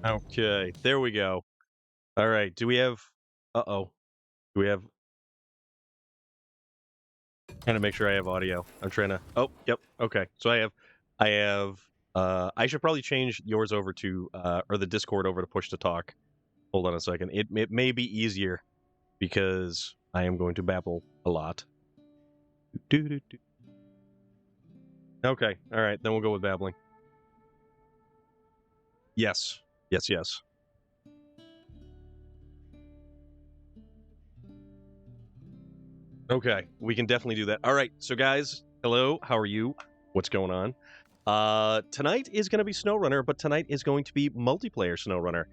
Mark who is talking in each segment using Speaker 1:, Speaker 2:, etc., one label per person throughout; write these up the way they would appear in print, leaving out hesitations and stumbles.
Speaker 1: Okay, there we go. All right, do we have... Uh-oh. Do we have... Trying to make sure I have audio. I'm trying to... Oh, yep. Okay, so I should probably change yours over to, or the Discord over to push to talk. Hold on a second. It may be easier because I am going to babble a lot. Do. Okay, all right, then we'll go with babbling. Yes. Yes. Okay, we can definitely do that. All right, so guys, hello, how are you? What's going on? Tonight is going to be SnowRunner, but tonight is going to be multiplayer SnowRunner.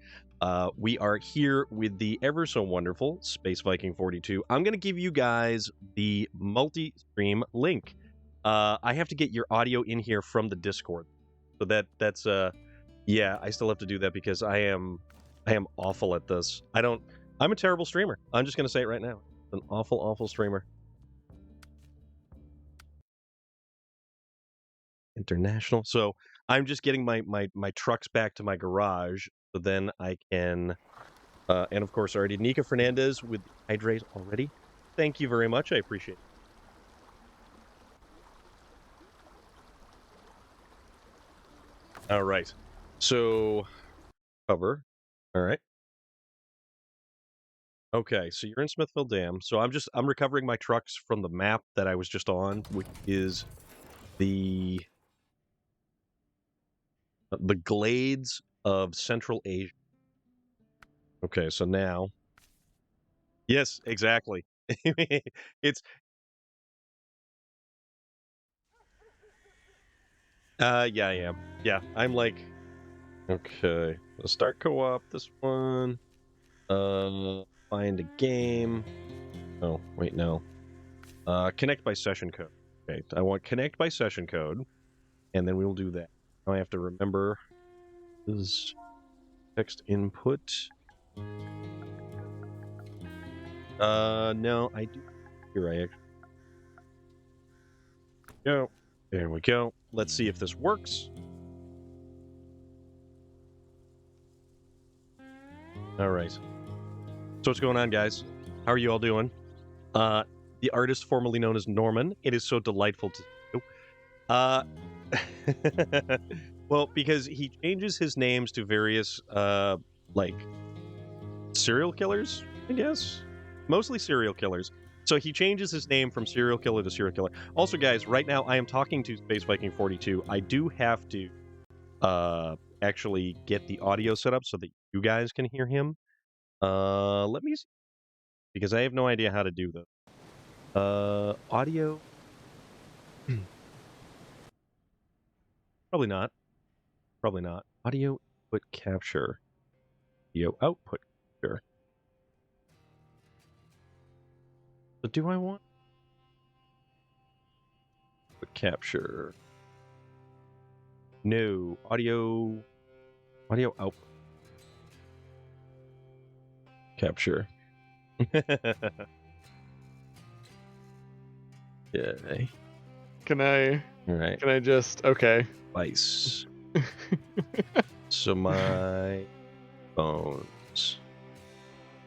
Speaker 1: We are here with the ever so wonderful Space Viking 42. I'm going to give you guys the multi-stream link. I have to get your audio in here from the Discord. So that's yeah, I still have to do that because I am awful at this. I'm a terrible streamer. I'm just going to say it right now. An awful streamer. International. So I'm just getting my trucks back to my garage, so then I can and of course already Nika Fernandez with hydrate already. Thank you very much. I appreciate it. All right. So cover. All right. Okay, so you're in Smithville Dam. So I'm recovering my trucks from the map that I was just on, which is the glades of Central Asia. Okay, so now... Yes, exactly. It's yeah, I am. Yeah, I'm like... Okay, let's start co-op this one. Find a game. Oh, wait, no. Connect by session code. Okay, I want connect by session code, and then we will do that. Now I have to remember this text input. No, I do. Here I actually go. There we go. Let's see if this works. All right. So what's going on, guys? How are you all doing? The artist formerly known as Norman. It is so delightful to see you. Well, because he changes his names to various, like, serial killers, I guess? Mostly serial killers. So he changes his name from serial killer to serial killer. Also, guys, right now I am talking to Space Viking 42. I do have to actually get the audio set up so that you guys can hear him. Let me see, because I have no idea how to do this. Audio. Probably not. Audio input capture. Audio output capture. So do I want input capture? No. Audio output capture. Yay.
Speaker 2: Can I?
Speaker 1: All right.
Speaker 2: Can I just? Okay.
Speaker 1: Device. So my phones.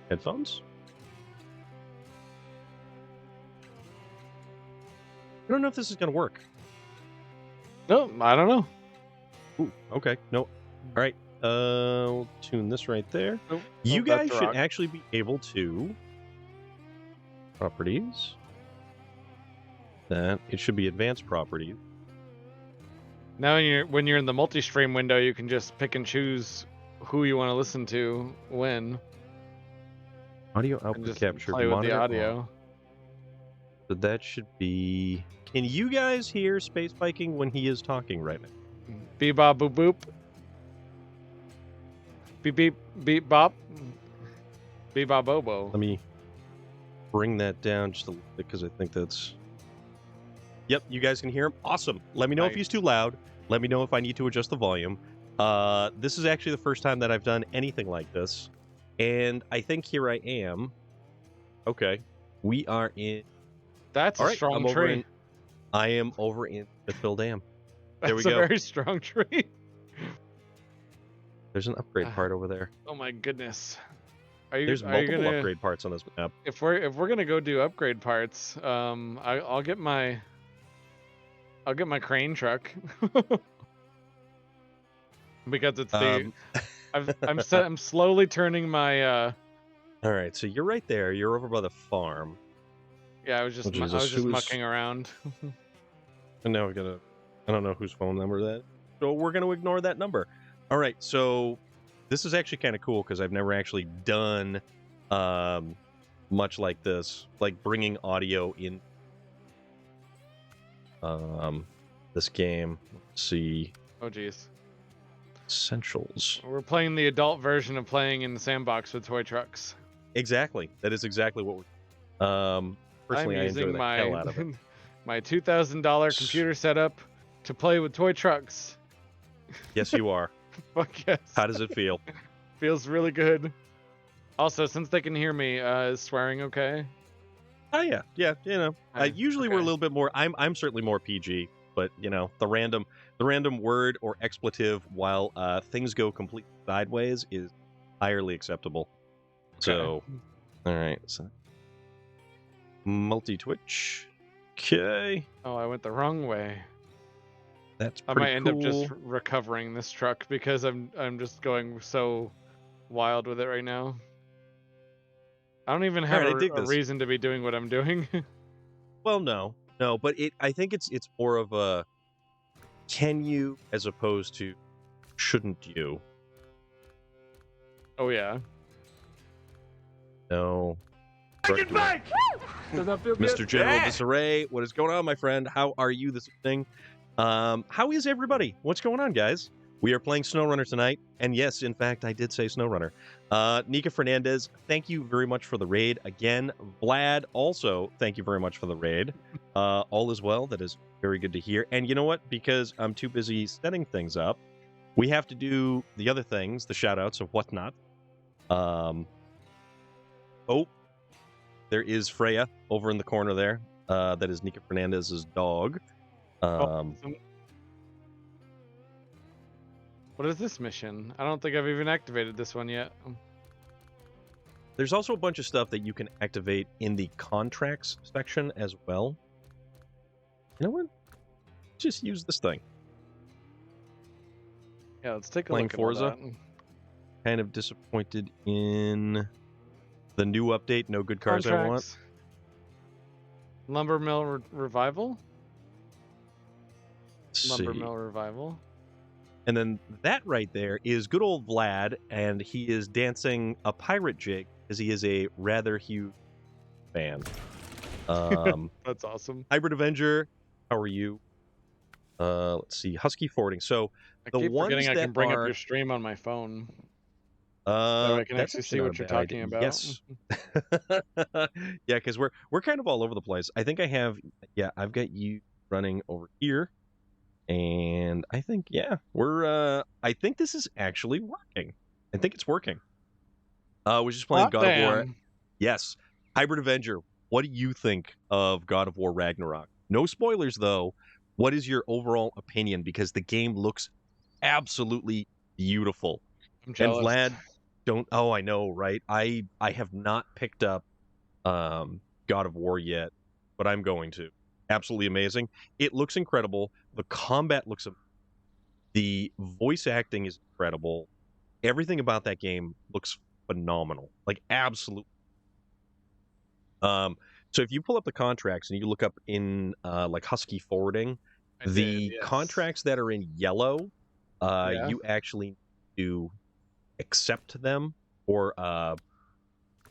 Speaker 1: Headphones? I don't know if this is gonna work.
Speaker 2: No, I don't know.
Speaker 1: Ooh, okay. No. All right. We'll tune this right there.
Speaker 2: Oh,
Speaker 1: You
Speaker 2: that's
Speaker 1: guys
Speaker 2: a
Speaker 1: should
Speaker 2: rock.
Speaker 1: actually be able to... Properties. That. It should be advanced properties.
Speaker 2: Now when you're in the multi-stream window, you can just pick and choose who you want to listen to when.
Speaker 1: Audio
Speaker 2: And
Speaker 1: output
Speaker 2: just
Speaker 1: capture.
Speaker 2: play with the
Speaker 1: Monitor
Speaker 2: audio.
Speaker 1: on. So that should be... Can you guys hear Space Viking when he is talking right now?
Speaker 2: Bebop boop boop. Beep beep beep bop. Bebop bobo.
Speaker 1: Let me bring that down just a little bit because I think that's... Yep, you guys can hear him. Awesome. Let me know if he's too loud. Let me know if I need to adjust the volume. This is actually the first time that I've done anything like this. And I think here I am. Okay. We are in...
Speaker 2: That's a strong tree.
Speaker 1: I am over in Smithville Dam. There we
Speaker 2: That's
Speaker 1: go.
Speaker 2: a very strong tree.
Speaker 1: There's an upgrade part over there.
Speaker 2: Oh my goodness. Are you
Speaker 1: There's
Speaker 2: are you
Speaker 1: multiple
Speaker 2: gonna
Speaker 1: upgrade parts on this map.
Speaker 2: if we're gonna go do upgrade parts, I'll get my crane truck. Because it's the I'm slowly turning my
Speaker 1: All right, so you're right there. You're over by the farm.
Speaker 2: yeah, I was just mucking around.
Speaker 1: And now I don't know whose phone number that is. So we're gonna ignore that number. All right, so this is actually kind of cool because I've never actually done much like this, like bringing audio in this game. Let's see.
Speaker 2: Oh geez.
Speaker 1: Essentials.
Speaker 2: We're playing the adult version of playing in the sandbox with toy trucks.
Speaker 1: Exactly. That is exactly what we're personally I enjoy the hell out of it.
Speaker 2: My $2,000 computer setup to play with toy trucks.
Speaker 1: Yes, you are.
Speaker 2: Fuck yes.
Speaker 1: How does it feel?
Speaker 2: Feels really good. Also, since they can hear me, is swearing okay?
Speaker 1: Oh yeah, yeah. You know, usually
Speaker 2: okay.
Speaker 1: we're a little bit more. I'm certainly more PG, but you know, the random word or expletive while things go completely sideways is entirely acceptable.
Speaker 2: Okay.
Speaker 1: So, all right. So, multi-twitch. Okay.
Speaker 2: Oh, I went the wrong way.
Speaker 1: That's
Speaker 2: I
Speaker 1: pretty
Speaker 2: might end up just recovering this truck because I'm just going so wild with it right now. I don't even have a reason to be doing what I'm doing.
Speaker 1: Well, no, but I think it's more of a can you as opposed to shouldn't you?
Speaker 2: Oh yeah.
Speaker 1: No.
Speaker 2: Does that feel good?
Speaker 1: Mr. General Disarray, what is going on, my friend? How are you this evening? How is everybody? What's going on, guys? We are playing SnowRunner tonight, and yes, in fact, I did say SnowRunner. Nika Fernandez, thank you very much for the raid. Again, Vlad, also, thank you very much for the raid. All is well. That is very good to hear. And you know what? Because I'm too busy setting things up, we have to do the other things, the shout-outs of whatnot. Oh, there is Freya over in the corner there. That is Nika Fernandez's dog.
Speaker 2: What is this mission? I don't think I've even activated this one yet.
Speaker 1: There's also a bunch of stuff that you can activate in the contracts section as well. You know what? Just use this thing.
Speaker 2: Yeah, let's take a
Speaker 1: Playing
Speaker 2: look at
Speaker 1: Forza.
Speaker 2: all that.
Speaker 1: Kind of disappointed in the new update. No good cars I want.
Speaker 2: Lumber Mill Revival? Lumber
Speaker 1: See.
Speaker 2: Mill Revival.
Speaker 1: And then that right there is good old Vlad, and he is dancing a pirate jig because he is a rather huge fan.
Speaker 2: That's awesome.
Speaker 1: Hybrid Avenger, how are you? Let's see, Husky Forwarding. So
Speaker 2: I keep forgetting I can bring up your stream on my phone. So I can actually see what you're talking about.
Speaker 1: Yes. Yeah, because we're kind of all over the place. I think I've got you running over here. And I think, I think this is actually working. I think it's working. We're just playing God of War. Yes. Hybrid Avenger, what do you think of God of War Ragnarok? No spoilers, though. What is your overall opinion? Because the game looks absolutely beautiful.
Speaker 2: I'm jealous.
Speaker 1: And Vlad, I know, right? I have not picked up God of War yet, but I'm going to. Absolutely amazing. It looks incredible. The combat looks amazing. The voice acting is incredible. Everything about that game looks phenomenal. Like, absolutely. So if you pull up the contracts and you look up in like Husky Forwarding, contracts that are in yellow, you actually do accept them or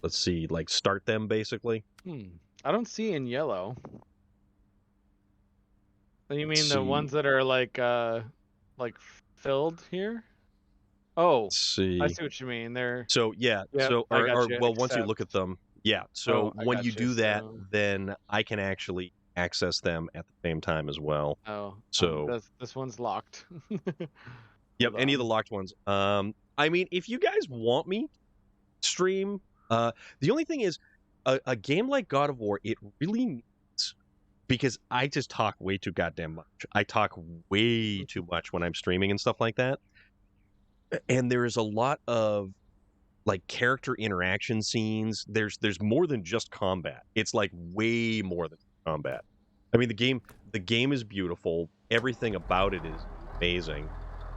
Speaker 1: let's see, like start them basically.
Speaker 2: I don't see in yellow. You mean the ones that are like filled here? Oh,
Speaker 1: let's see.
Speaker 2: I see what you mean. They're
Speaker 1: so yeah. So once you look at them, yeah. So when you do that, then I can actually access them at the same time as well.
Speaker 2: Oh,
Speaker 1: so
Speaker 2: this one's locked.
Speaker 1: Yep, any of the locked ones. I mean, if you guys want me to stream, the only thing is a game like God of War, it really needs, because I just talk way too goddamn much. I talk way too much when I'm streaming and stuff like that. and there is a lot of like character interaction scenes. There's more than just combat. It's like way more than combat. I mean, the game is beautiful. Everything about it is amazing.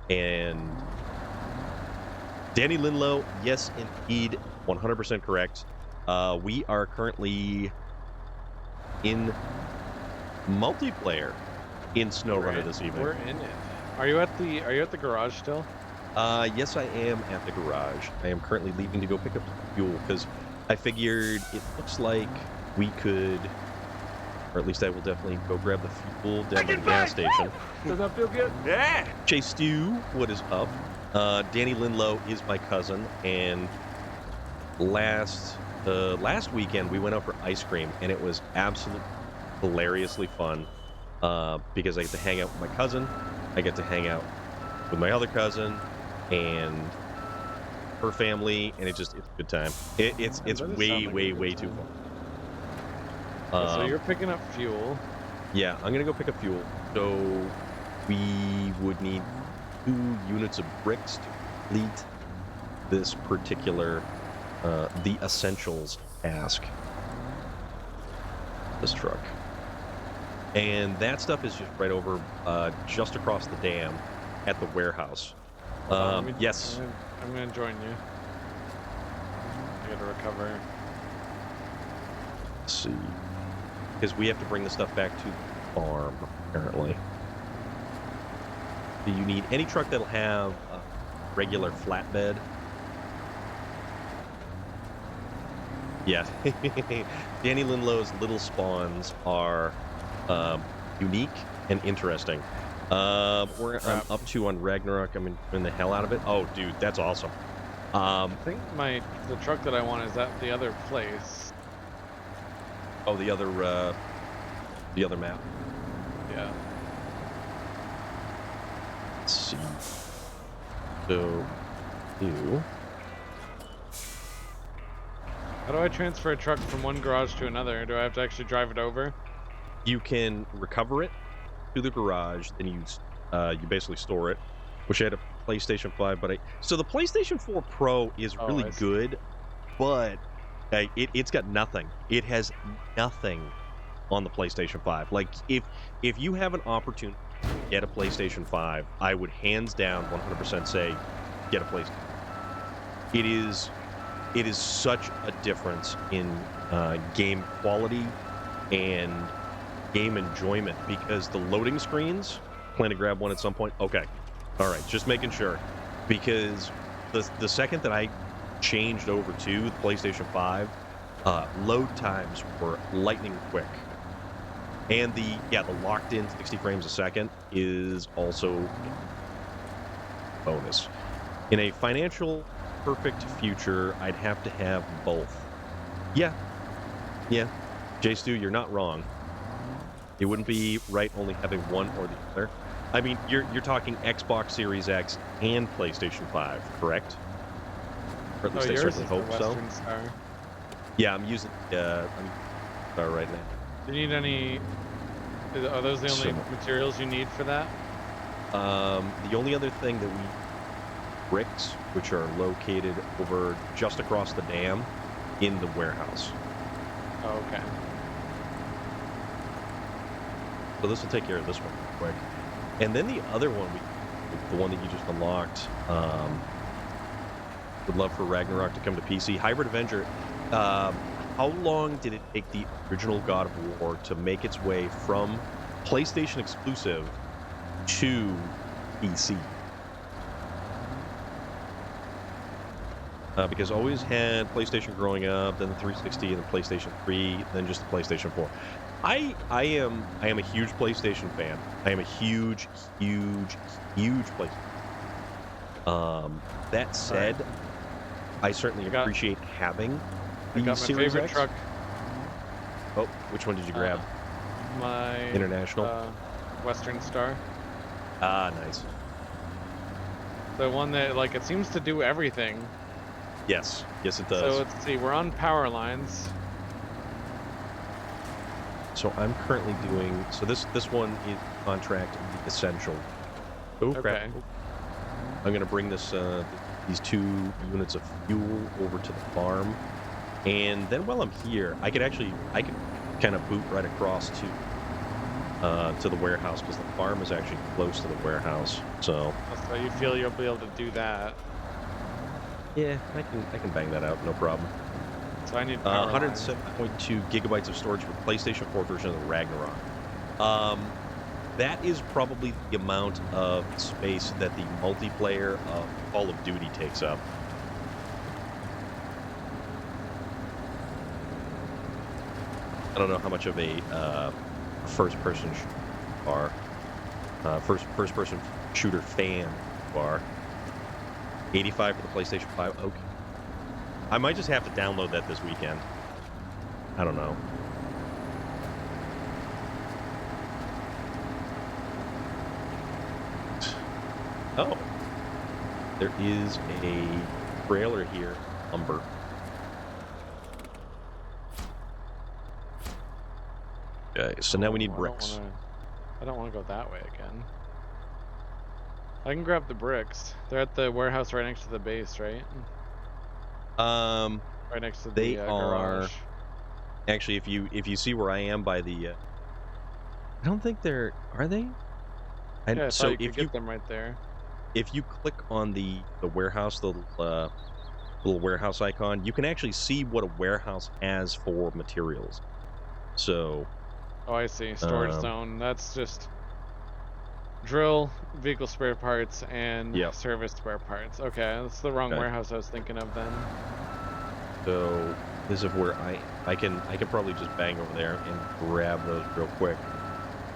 Speaker 1: And Danny Linlow, yes, indeed, 100% correct. We are currently in multiplayer in SnowRunner this evening.
Speaker 2: We're in it. Are you at the garage still?
Speaker 1: Yes, I am at the garage. I am currently leaving to go pick up some fuel because I figured it looks like we could, or at least I will definitely go grab the fuel down at the gas station.
Speaker 2: Does that feel good?
Speaker 3: Yeah.
Speaker 1: Chase Stew, what is up? Danny Linlow is my cousin, and last weekend we went out for ice cream, and it was absolutely hilariously fun because I get to hang out with my cousin, I get to hang out with my other cousin, and her family, and it's a good time. It's way too fun.
Speaker 2: So you're picking up fuel.
Speaker 1: Yeah, I'm gonna go pick up fuel. So we would need 2 units of bricks to complete this particular the essentials task. This truck. And that stuff is just right over, just across the dam at the warehouse. Yes.
Speaker 2: I'm gonna join you. I gotta recover.
Speaker 1: Let's see. Because we have to bring the stuff back to the farm, apparently. Do you need any truck that'll have a regular flatbed? Yeah. Danny Linlow's little spawns are unique and interesting. Where I'm up to on Ragnarok, I'm in the hell out of it. Oh, dude, that's awesome.
Speaker 2: I think the truck that I want is at the other place.
Speaker 1: Oh, the other map.
Speaker 2: Yeah.
Speaker 1: Let's see. So, you.
Speaker 2: How do I transfer a truck from one garage to another? Do I have to actually drive it over?
Speaker 1: You can recover it to the garage, then you basically store it. Wish I had a PlayStation 5, but so the PlayStation 4 Pro is really good, but it's got nothing. It has nothing on the PlayStation 5. Like if you have an opportunity to get a PlayStation 5, I would hands down 100% say get a PlayStation. It is such a difference in game quality and game enjoyment, because the loading screens, plan to grab one at some point. Okay, all right, just making sure, because the second that I changed over to the PlayStation 5, load times were lightning quick, and the locked in 60 frames a second is also bonus. In a financial perfect future, I'd have to have both. Yeah, J Stu, you're not wrong. It wouldn't be right only having one or the other. I mean, you're talking Xbox Series X and PlayStation 5, correct? Or at least I certainly hope so.
Speaker 2: Star.
Speaker 1: Yeah, I'm using Star right now.
Speaker 2: Do you need any? Are those the only materials you need for that?
Speaker 1: The only other thing that we bricks, which are located over just across the dam in the warehouse.
Speaker 2: Oh, okay.
Speaker 1: So this will take care of this one real quick. And then the other one, the one that you just unlocked, would love for Ragnarok to come to PC. Hybrid Avenger, how long did it take the original God of War to make its way from PlayStation exclusive to PC? Because I always had PlayStation growing up, then the 360, and the PlayStation 3, then just the PlayStation 4. I am a huge PlayStation fan. I am a huge PlayStation. That said, I certainly appreciate having the
Speaker 2: I got my
Speaker 1: Series
Speaker 2: favorite
Speaker 1: X.
Speaker 2: truck.
Speaker 1: Oh, which one did you grab?
Speaker 2: My
Speaker 1: International.
Speaker 2: Western Star.
Speaker 1: Ah, nice.
Speaker 2: The one that it seems to do everything.
Speaker 1: Yes, it does.
Speaker 2: So let's see, we're on power lines.
Speaker 1: So I'm currently doing, so this one is contract essential. Oh, crap.
Speaker 2: Okay.
Speaker 1: I'm going to bring this these 2 units of fuel over to the farm, and then while I'm here, I can kind of boot right across to the warehouse, because the farm is actually close to the warehouse. So
Speaker 2: you feel you'll be able to do that?
Speaker 1: Yeah, I can bang that out, no problem.
Speaker 2: So I need
Speaker 1: 107.2 gigabytes of storage for PlayStation 4 version of the Ragnarok. That is probably the amount of space that the multiplayer of Call of Duty takes up. I don't know how much of a first-person first-person shooter fan you are. 85 for the PlayStation 5. Okay. I might just have to download that this weekend. I don't know. Oh. There is a trailer here. Lumber. Okay, so now we need bricks.
Speaker 2: I don't want to go that way again. I can grab the bricks. They're at the warehouse right next to the base, right? Right next to the garage.
Speaker 1: Actually, if you see where I am by the, I don't think they're. Are they?
Speaker 2: Yeah, so you could get them right there.
Speaker 1: If you click on the warehouse, the little warehouse icon, you can actually see what a warehouse has for materials. So.
Speaker 2: Oh, I see. Storage zone. That's just drill, vehicle spare parts, and service spare parts. Okay, that's the wrong warehouse I was thinking of then.
Speaker 1: So this is where I can probably just bang over there and grab those real quick.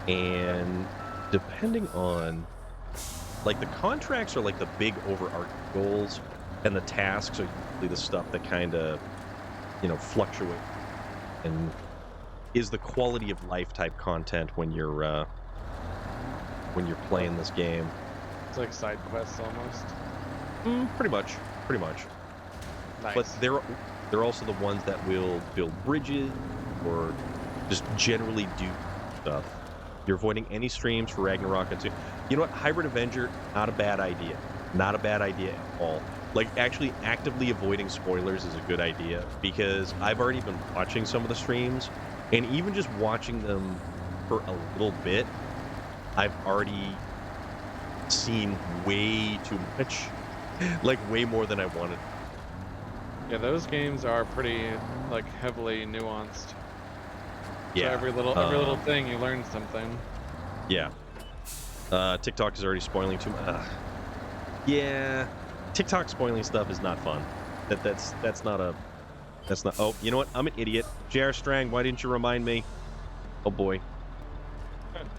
Speaker 1: And depending on, like, the contracts are like the big overarching goals, and the tasks are usually the stuff that kind of, fluctuate and is the quality of life type content when you're playing this game.
Speaker 2: It's like side quests almost.
Speaker 1: Pretty much.
Speaker 2: Nice.
Speaker 1: But they're also the ones that will build bridges or just generally do stuff. You're avoiding any streams for Ragnarok and you know what? Hybrid Avenger, not a bad idea. Not a bad idea at all. Like, actually actively avoiding spoilers is a good idea, because I've already been watching some of the streams, and even just watching them for a little bit, I've already seen way too much. Like, way more than I wanted.
Speaker 2: Yeah, those games are pretty, like, heavily nuanced.
Speaker 1: Yeah.
Speaker 2: So every little thing, you learn something.
Speaker 1: Yeah. TikTok is already spoiling too much. Yeah. TikTok spoiling stuff is not fun. That's not. Oh, you know what? I'm an idiot. J.R. Strang, why didn't you remind me? Oh boy.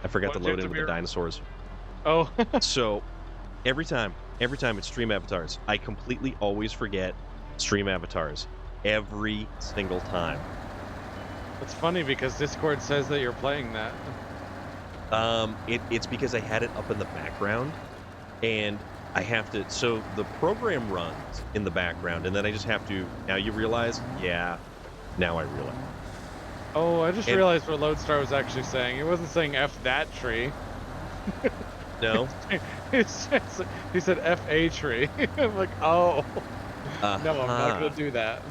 Speaker 1: I forgot to load in with the dinosaurs.
Speaker 2: Oh.
Speaker 1: So, every time it's stream avatars, I completely always forget stream avatars. Every single time.
Speaker 2: It's funny because Discord says that you're playing that.
Speaker 1: It's because I had it up in the background, and I have to. So the program runs in the background, and then I just have to. Now you realize? Yeah. Now I realize.
Speaker 2: Oh, I just realized what Lodestar was actually saying. He wasn't saying F that tree.
Speaker 1: No.
Speaker 2: He said F a tree. I'm like, oh. No, I'm not gonna do that.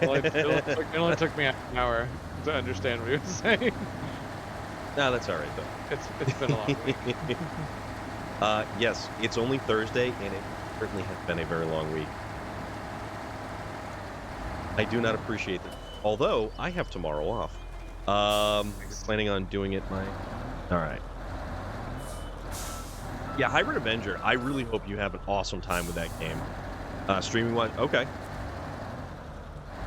Speaker 2: Well, it only took me an hour to understand what he was saying.
Speaker 1: No, that's all right though.
Speaker 2: It's been a long week.
Speaker 1: Yes, it's only Thursday, and it certainly has been a very long week. I do not appreciate that. Although I have tomorrow off. Planning on doing it all right. Yeah, Hybrid Avenger. I really hope you have an awesome time with that game. Streaming wise, okay.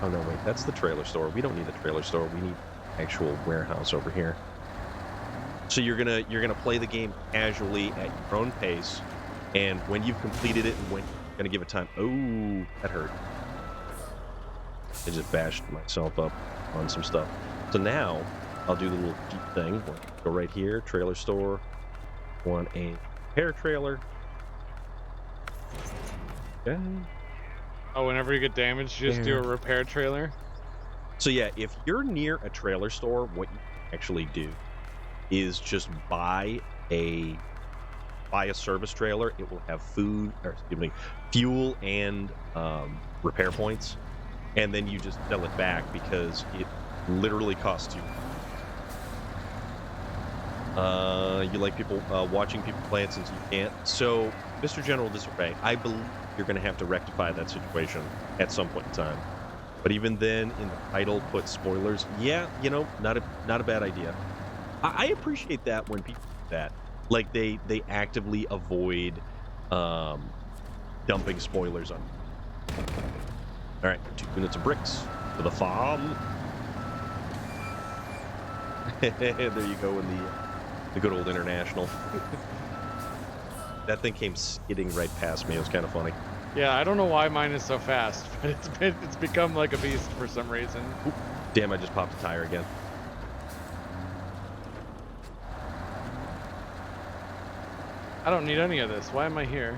Speaker 1: Oh no, wait, that's the trailer store. We don't need the trailer store. We need actual warehouse over here. So you're gonna play the game casually at your own pace, and when you've completed it and when you're gonna give it time. Oh, that hurt. I just bashed myself up on some stuff. So now I'll do the little Jeep thing. We'll go right here, trailer store. Want a repair trailer. Okay.
Speaker 2: Oh, whenever you get damaged, you just do a repair trailer?
Speaker 1: So yeah, if you're near a trailer store, what you actually do is just buy a buy a service trailer, it will have fuel and repair points, and then you just sell it back because it literally costs you. You like people watching people play it since you can't. So, Mr. General Disarray, I believe you're going to have to rectify that situation at some point in time. But even then, in the title, put spoilers. Yeah, not a bad idea. I appreciate that when people do that. Like, they actively avoid dumping spoilers on. All right, 2 units of bricks for the farm. There you go in the good old International. That thing came skidding right past me. It was kind of funny.
Speaker 2: Yeah, I don't know why mine is so fast, but it's become like a beast for some reason.
Speaker 1: Oop, damn, I just popped a tire again.
Speaker 2: I don't need any of this. Why am I here?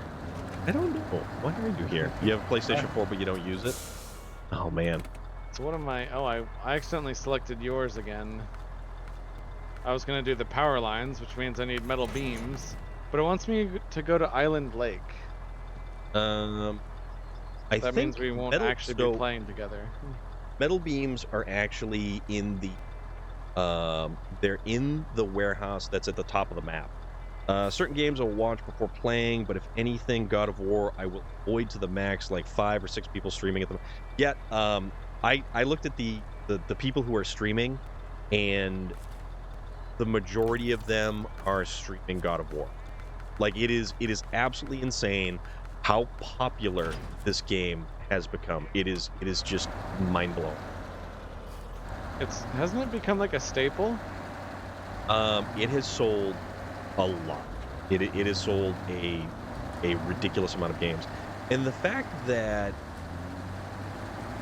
Speaker 1: I don't know. Why are you here? You have a PlayStation 4, but you don't use it? Oh, man.
Speaker 2: So what am I... Oh, I accidentally selected yours again. I was going to do the power lines, which means I need metal beams. But it wants me to go to Island Lake.
Speaker 1: I
Speaker 2: that
Speaker 1: think
Speaker 2: means we won't actually be playing together.
Speaker 1: Metal beams are actually in the... they're in the warehouse that's at the top of the map. Certain games I'll watch before playing, but if anything, God of War, I will avoid to the max, like 5 or 6 people streaming at them. Yet, I looked at the people who are streaming, and the majority of them are streaming God of War. Like, it is absolutely insane how popular this game has become. It is just mind-blowing.
Speaker 2: Hasn't it become like a staple?
Speaker 1: It has sold a lot. It has sold a ridiculous amount of games, and the fact that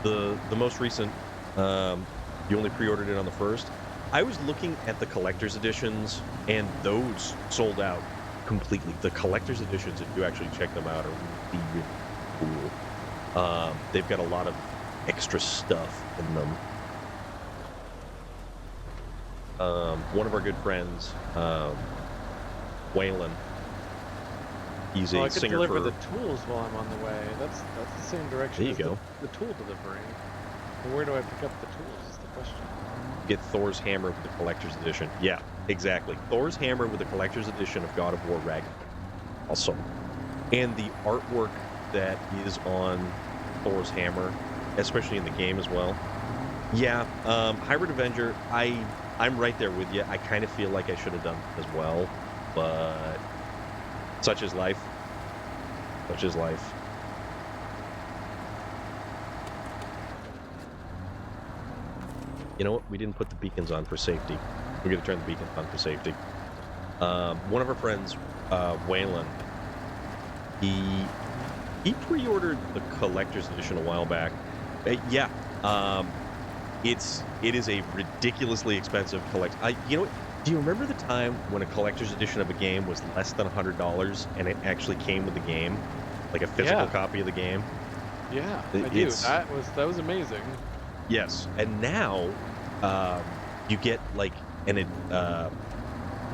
Speaker 1: the most recent, you only pre-ordered it on the 1st. I was looking at the collector's editions, and those sold out completely. The collector's editions, if you actually check them out, are really, really cool. They've got a lot of extra stuff in them. One of our good friends, Waylon, he's a
Speaker 2: I could
Speaker 1: singer
Speaker 2: deliver
Speaker 1: for...
Speaker 2: the tools while I'm on the way. That's the same direction
Speaker 1: There you
Speaker 2: as
Speaker 1: go.
Speaker 2: the tool delivery. But where do I pick up the tools is the question.
Speaker 1: Get Thor's hammer with the collector's edition. Yeah, exactly. Thor's hammer with the collector's edition of God of War Ragnarok. Also. And the artwork that is on Thor's hammer, especially in the game as well. Yeah, Hybrid Avenger, I'm right there with you. I kind of feel like I should have done as well, but such is life. Such is life. You know what? We didn't put the beacons on for safety. We're going to turn the beacons on for safety. One of our friends, Waylon, he pre-ordered the collector's edition a while back. Yeah, it is a ridiculously expensive you know what? Do you remember the time when a collector's edition of a game was less than $100 and it actually came with the game, like a physical copy of the game?
Speaker 2: Yeah, I do. That was amazing.
Speaker 1: Yes, and now you get like you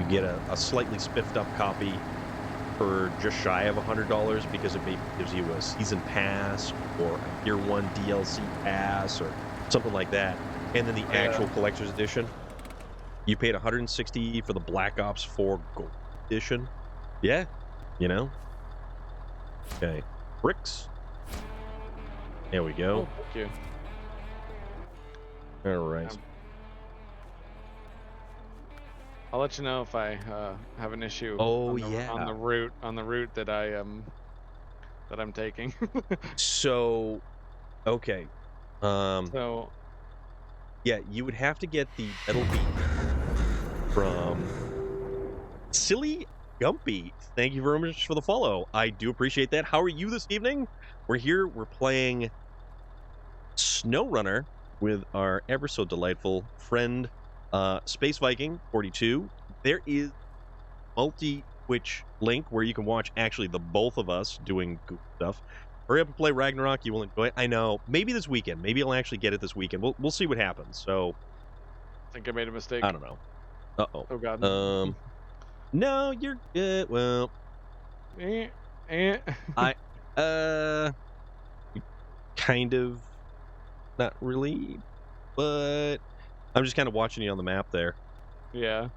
Speaker 1: get a slightly spiffed up copy for just shy of $100 because it maybe gives you a season pass or a year 1 DLC pass or something like that, and then the actual collector's edition, you paid $160 for the Black Ops 4 Gold Edition. Yeah, you know. Okay, bricks. There we go.
Speaker 2: Oh, thank you.
Speaker 1: All right.
Speaker 2: I'll let you know if I have an issue.
Speaker 1: Oh,
Speaker 2: on the route that I'm taking.
Speaker 1: So, okay.
Speaker 2: So,
Speaker 1: yeah, you would have to get the metal beam from Silly Gumpy. Thank you very much for the follow. I do appreciate that. How are you this evening? We're here. We're playing SnowRunner with our ever so delightful friend, Space Viking 42. There is multi-Twitch link where you can watch actually the both of us doing goofy stuff. Hurry up and play Ragnarok. You will enjoy it. I know. Maybe this weekend. Maybe I'll actually get it this weekend. We'll see what happens. So,
Speaker 2: I think I made a mistake.
Speaker 1: I don't know. Uh-oh.
Speaker 2: Oh, God.
Speaker 1: No, you're good. Well, I kind of, not really, but I'm just kind of watching you on the map there.
Speaker 2: Yeah.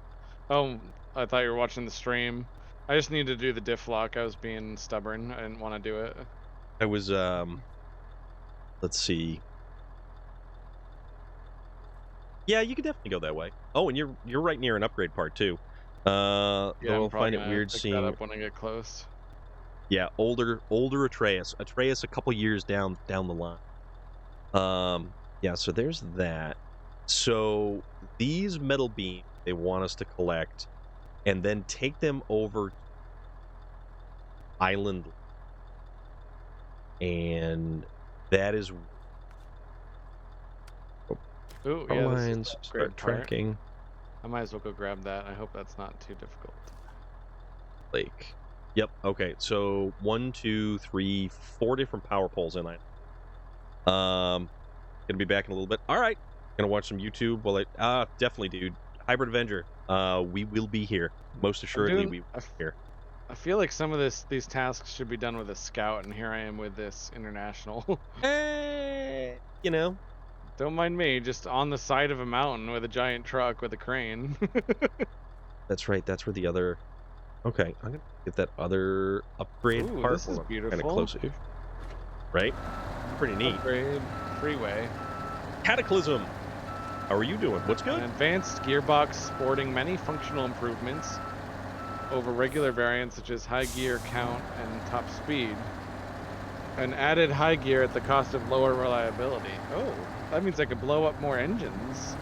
Speaker 2: Oh, I thought you were watching the stream. I just needed to do the diff lock. I was being stubborn. I didn't want to do it.
Speaker 1: I was let's see. Yeah, you could definitely go that way. Oh, and you're right near an upgrade part too. Though
Speaker 2: Yeah, I'm
Speaker 1: I'll find
Speaker 2: probably
Speaker 1: it
Speaker 2: gonna
Speaker 1: weird
Speaker 2: pick that
Speaker 1: seeing,
Speaker 2: up when I get close.
Speaker 1: yeah, older Atreus a couple years down the line. Yeah, so there's that. So these metal beams they want us to collect and then take them over island, and that is
Speaker 2: Ooh,
Speaker 1: power
Speaker 2: yeah, this is the
Speaker 1: lines start
Speaker 2: upgrade part.
Speaker 1: tracking
Speaker 2: I might as well go grab that. I hope that's not too difficult.
Speaker 1: lake. Yep. Okay. So 1, 2, 3, 4 different power poles in line. Gonna be back in a little bit. All right. Gonna watch some YouTube while definitely, dude. Hybrid Avenger. We will be here. Most
Speaker 2: I'm
Speaker 1: assuredly,
Speaker 2: doing.
Speaker 1: we will be here.
Speaker 2: I feel like some of these tasks should be done with a scout, and here I am with this international.
Speaker 1: You know,
Speaker 2: Don't mind me, just on the side of a mountain with a giant truck with a crane.
Speaker 1: that's right. That's where the other. Okay, I'm gonna get that other upgrade
Speaker 2: Ooh,
Speaker 1: part.
Speaker 2: this is
Speaker 1: Hold on, kind of
Speaker 2: beautiful.
Speaker 1: close-ish. Right? Pretty neat.
Speaker 2: Upgrade freeway.
Speaker 1: Cataclysm. How are you doing? What's good?
Speaker 2: An advanced gearbox sporting many functional improvements over regular variants such as high gear count and top speed. An added high gear at the cost of lower reliability. Oh, that means I could blow up more engines.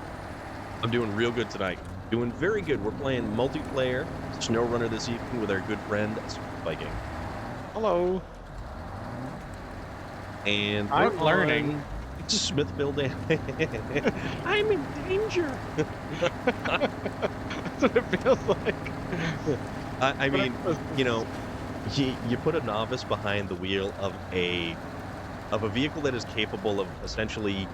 Speaker 1: I'm doing real good tonight. Doing very good. We're playing multiplayer SnowRunner this evening with our good friend Viking.
Speaker 2: Hello.
Speaker 1: And
Speaker 2: I'm learning.
Speaker 1: Smithville Dam. I'm in danger.
Speaker 2: That's what it feels like.
Speaker 1: I mean, you know, you put a novice behind the wheel of a vehicle that is capable of essentially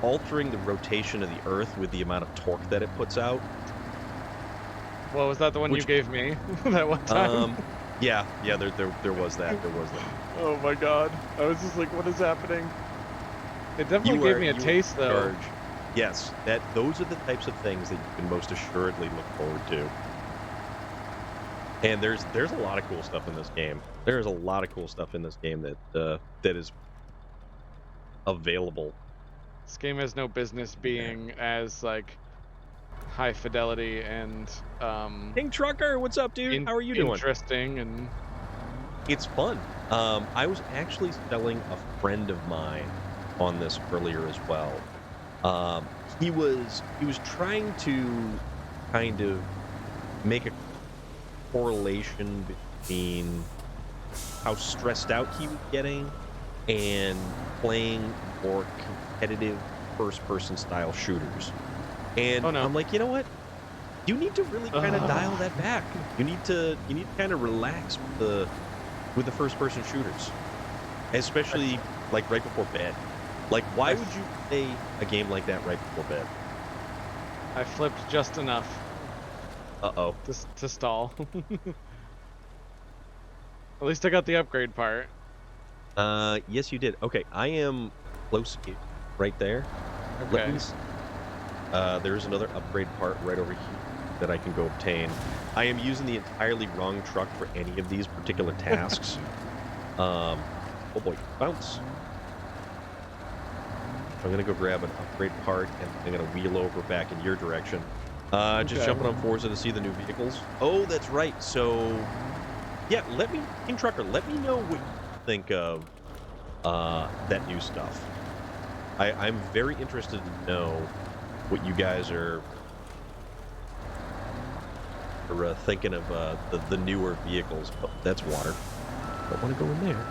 Speaker 1: altering the rotation of the Earth with the amount of torque that it puts out.
Speaker 2: Well, was that the one you gave me that one time?
Speaker 1: Yeah, there was that. There was that.
Speaker 2: Oh my god. I was just like, what is happening? It definitely gave me a taste, though.
Speaker 1: Yes, those are the types of things that you can most assuredly look forward to. And there's a lot of cool stuff in this game. There's a lot of cool stuff in this game that is available.
Speaker 2: This game has no business being as like high fidelity and
Speaker 1: King Trucker, what's up, dude? How are you doing?
Speaker 2: Interesting, and
Speaker 1: it's fun. I was actually selling a friend of mine on this earlier as well. He was trying to kind of make a correlation between how stressed out he was getting and playing more competitive first-person style shooters. And I'm like, you know what? You need to really kind of dial that back. You need to kind of relax with the first-person shooters, especially like right before bed. Like, why would you play a game like that right before bed?
Speaker 2: I flipped just enough.
Speaker 1: Uh-oh.
Speaker 2: To stall. At least I got the upgrade part.
Speaker 1: Yes, you did. Okay, I am close right there.
Speaker 2: Okay.
Speaker 1: There's another upgrade part right over here that I can go obtain. I am using the entirely wrong truck for any of these particular tasks. Oh boy, bounce. I'm gonna go grab an upgrade part, and I'm gonna wheel over back in your direction. Just jumping on Forza to see the new vehicles. Oh, that's right. So, yeah, King Trucker, let me know what you think of that new stuff. I'm very interested to know what you guys are thinking of the newer vehicles. Oh, that's water. Don't want to go in there.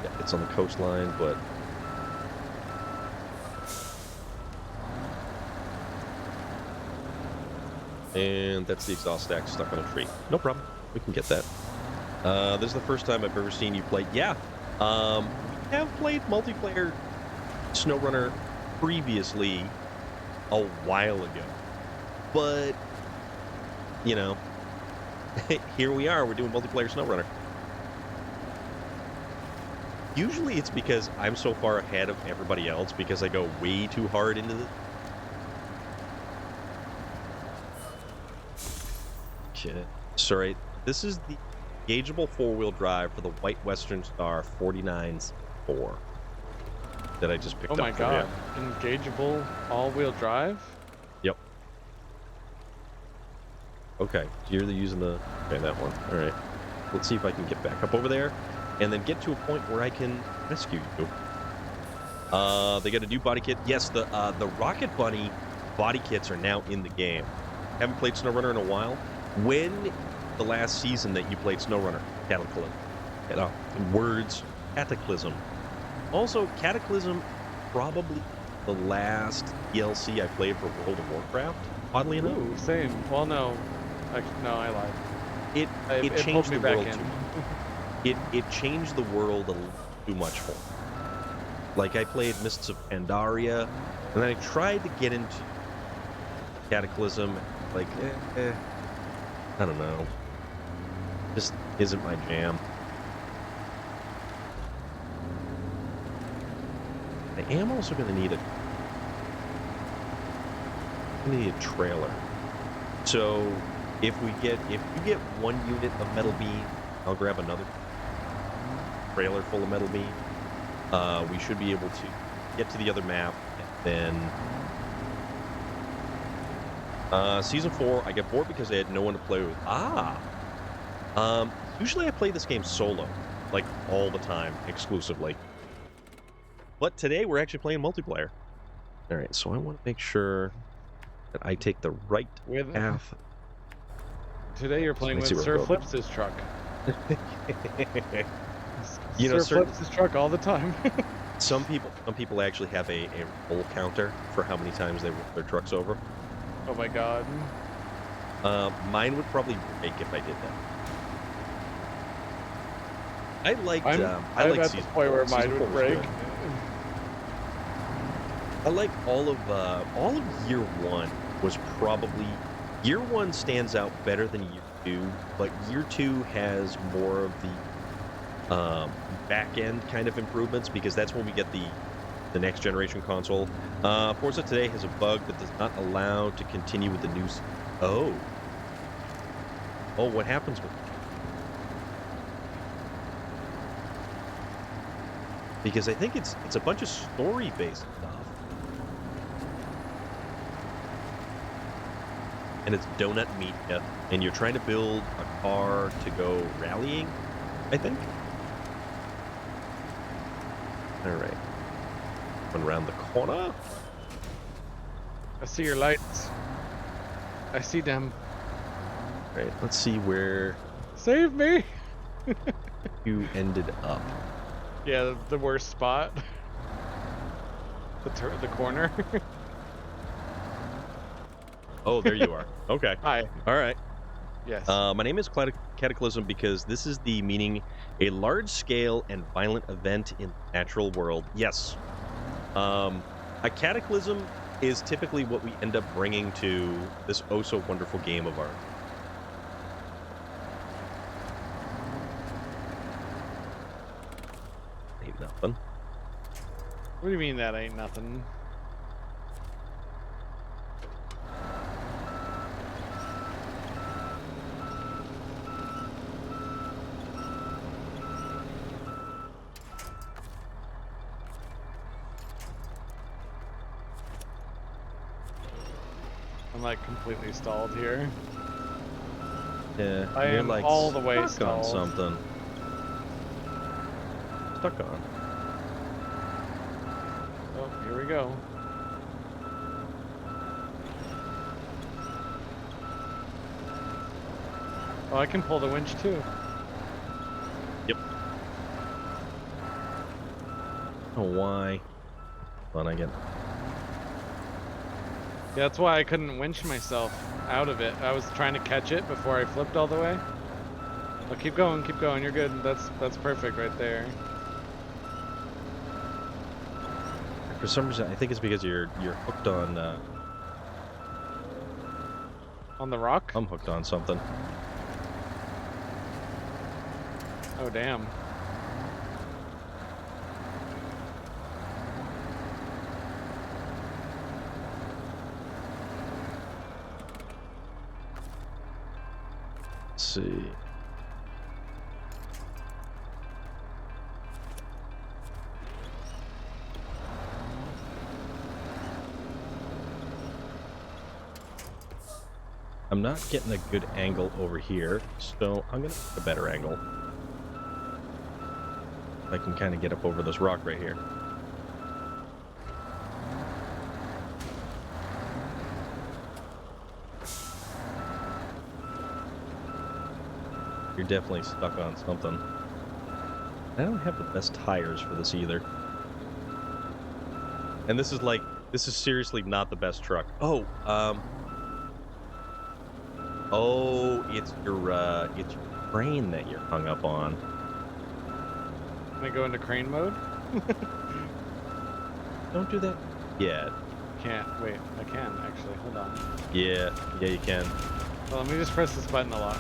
Speaker 1: Yeah, it's on the coastline, but and that's the exhaust stack stuck on a tree. No problem. We can get that. This is the first time I've ever seen you play. Yeah, we have played multiplayer SnowRunner previously a while ago, but you know, Here we are. We're doing multiplayer SnowRunner. Usually it's because I'm so far ahead of everybody else because I go way too hard into the... Shit. Sorry. This is the gaugeable four-wheel drive for the White Western Star 49's4 that I just picked up.
Speaker 2: Oh my god. Engageable all-wheel drive?
Speaker 1: Yep. Okay. So you're using the... Okay, that one. All right. Let's see if I can get back up over there and then get to a point where I can rescue you. They got a new body kit. Yes, the Rocket Bunny body kits are now in the game. Haven't played SnowRunner in a while. When the last season that you played SnowRunner? Cataclysm. Words. Cataclysm. Also, Cataclysm, probably the last DLC I played for World of Warcraft, oddly enough.
Speaker 2: Ooh, same. Well, no. Actually, no, I lied.
Speaker 1: It
Speaker 2: It
Speaker 1: changed
Speaker 2: pulled me
Speaker 1: the
Speaker 2: back
Speaker 1: world
Speaker 2: in.
Speaker 1: too much. It changed the world a little too much for me. Like, I played Mists of Pandaria, and then I tried to get into Cataclysm, like, I don't know. Just isn't my jam. I am also going to need a trailer. So if you get one unit of metal beam, I'll grab another trailer full of metal beam. We should be able to get to the other map, and then season 4 I get bored because I had no one to play with. Usually I play this game solo, like all the time, exclusively. But today we're actually playing multiplayer. All right, so I want to make sure that I take the right path.
Speaker 2: Today you're playing with Sir Flips' truck.
Speaker 1: You know,
Speaker 2: Sir Flips' truck all the time.
Speaker 1: Some people actually have a roll counter for how many times they roll their trucks over.
Speaker 2: Oh my god.
Speaker 1: Mine would probably break if I did that. I like
Speaker 2: I'm at the point where mine would break.
Speaker 1: I like all of year 1 was probably... Year 1 stands out better than year 2, but year 2 has more of the back-end kind of improvements because that's when we get the next generation console. Forza today has a bug that does not allow to continue with the new... Oh, what happens with... Because I think it's a bunch of story-based stuff. And it's Donut Media, and you're trying to build a car to go rallying, I think. All right. Run around the corner.
Speaker 2: I see your lights. I see them.
Speaker 1: All right, let's see where
Speaker 2: Save me!
Speaker 1: you ended up.
Speaker 2: Yeah, the worst spot. The corner.
Speaker 1: Oh, there you are. Okay.
Speaker 2: Hi.
Speaker 1: All right.
Speaker 2: Yes.
Speaker 1: My name is Cataclysm because this is the meaning a large-scale and violent event in the natural world. Yes. A cataclysm is typically what we end up bringing to this oh-so-wonderful game of ours. Ain't nothing.
Speaker 2: What do you mean that ain't nothing? I'm like completely stalled here.
Speaker 1: Yeah,
Speaker 2: I
Speaker 1: you're
Speaker 2: am
Speaker 1: like
Speaker 2: all the way
Speaker 1: stuck on
Speaker 2: stalled.
Speaker 1: something. Stuck on.
Speaker 2: Oh, here we go. Oh, I can pull the winch too.
Speaker 1: Yep. Oh, why? Hold on, I get...
Speaker 2: Yeah, that's why I couldn't winch myself out of it. I was trying to catch it before I flipped all the way. Oh, keep going, you're good. That's perfect right there.
Speaker 1: For some reason, I think it's because you're hooked on...
Speaker 2: On the rock?
Speaker 1: I'm hooked on something.
Speaker 2: Oh, damn.
Speaker 1: Let's see. I'm not getting a good angle over here, so I'm gonna get a better angle. I can kind of get up over this rock right here. You're definitely stuck on something. I don't have the best tires for this either. And this is seriously not the best truck. Oh, it's your crane that you're hung up on.
Speaker 2: Can I go into crane mode?
Speaker 1: Don't do that yet.
Speaker 2: Can't. Wait, I can actually. Hold on.
Speaker 1: Yeah, you can.
Speaker 2: Well, let me just press this button a lot.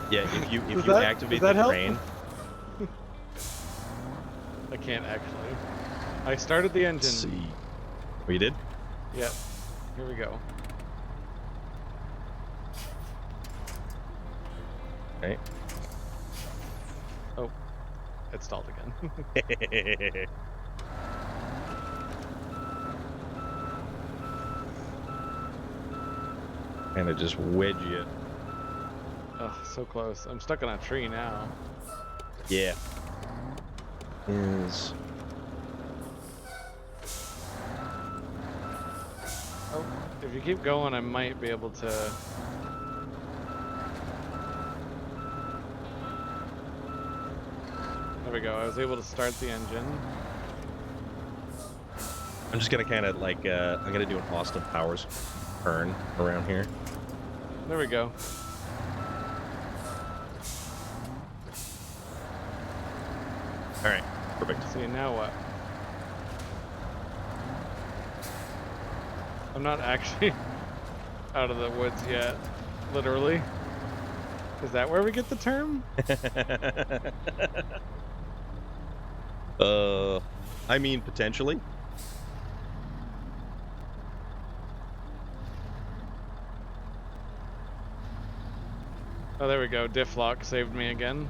Speaker 1: Yeah, if you
Speaker 2: that,
Speaker 1: activate
Speaker 2: does that
Speaker 1: the
Speaker 2: help?
Speaker 1: crane.
Speaker 2: I can't actually. I started the engine.
Speaker 1: Let's see. Oh, you did?
Speaker 2: Yep. Here we go.
Speaker 1: Okay.
Speaker 2: Oh, it stalled again.
Speaker 1: Kind of just wedge you.
Speaker 2: Oh, so close. I'm stuck on a tree now.
Speaker 1: Yeah. Is
Speaker 2: Oh, if you keep going, I might be able to. There we go. I was able to start the engine.
Speaker 1: I'm just gonna kind of like I'm gonna do an Austin Powers turn around here.
Speaker 2: There we go.
Speaker 1: All right, perfect.
Speaker 2: See, now what? I'm not actually out of the woods yet, literally. Is that where we get the term?
Speaker 1: I mean potentially.
Speaker 2: Oh, there we go. Diff lock saved me again.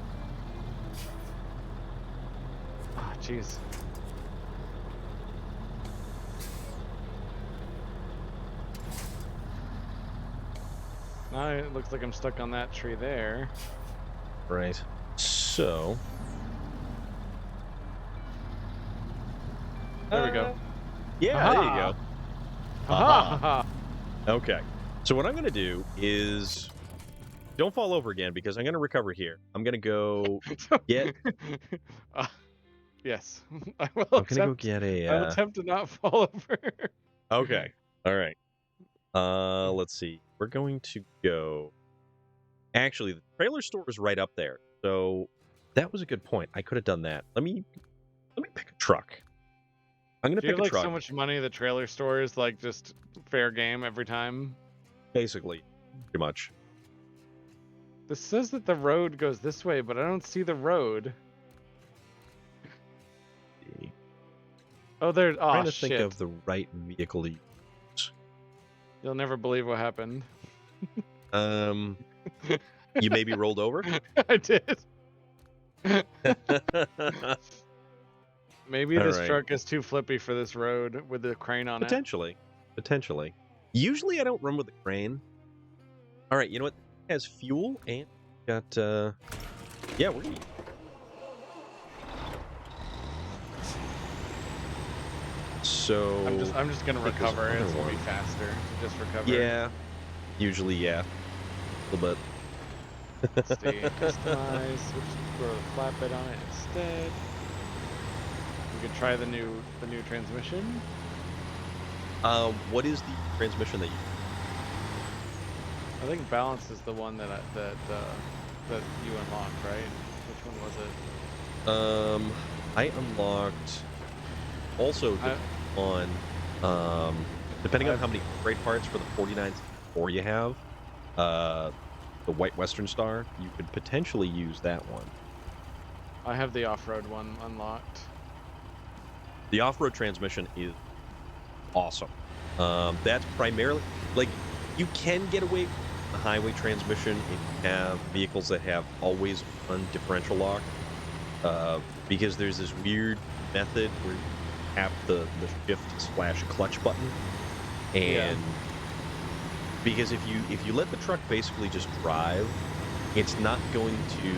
Speaker 2: Ah, oh, jeez. Now it looks like I'm stuck on that tree there.
Speaker 1: Right. So.
Speaker 2: There we go.
Speaker 1: Yeah,
Speaker 2: Aha!
Speaker 1: there you go.
Speaker 2: Aha!
Speaker 1: Okay. So what I'm going to do is don't fall over again because I'm going to recover here. I'm going to go get.
Speaker 2: Yes, I will.
Speaker 1: I'm going to go get a.
Speaker 2: I'll attempt to not fall over.
Speaker 1: Okay. All right. Let's see. We're going to go. Actually, the trailer store is right up there, so that was a good point. I could have done that. Let me pick a truck. I'm gonna
Speaker 2: Do you
Speaker 1: pick
Speaker 2: have
Speaker 1: a
Speaker 2: like
Speaker 1: truck.
Speaker 2: so much money? The trailer store is like just fair game every time.
Speaker 1: Basically, pretty much.
Speaker 2: This says that the road goes this way, but I don't see the road. Oh, there. Oh,
Speaker 1: Trying to
Speaker 2: shit.
Speaker 1: think of the right vehicle to use.
Speaker 2: You'll never believe what happened.
Speaker 1: You maybe rolled over.
Speaker 2: I did. Maybe
Speaker 1: All
Speaker 2: this
Speaker 1: right.
Speaker 2: truck is too flippy for this road with the crane on it.
Speaker 1: Potentially. Usually, I don't run with the crane. All right. You know what? It has fuel and got. Yeah, we're. So
Speaker 2: I'm just gonna
Speaker 1: I think there's
Speaker 2: recover. It's
Speaker 1: another
Speaker 2: gonna be
Speaker 1: one.
Speaker 2: faster to just recover.
Speaker 1: Yeah. Usually, yeah. A little bit.
Speaker 2: Let's see. Customize. We'll just throw a flatbed on it instead. We can try the new transmission.
Speaker 1: What is the transmission that you?
Speaker 2: I think balance is the one that you unlocked, right? Which one was it?
Speaker 1: I unlocked also on depending on how many upgrade parts for the 49 you have. the White Western Star, you could potentially use that one.
Speaker 2: I have the off-road one unlocked.
Speaker 1: The off-road transmission is awesome. That's primarily, like, you can get away with the highway transmission if you have vehicles that have always on differential lock, because there's this weird method where you tap the shift/clutch button, and because if you let the truck basically just drive, it's not going to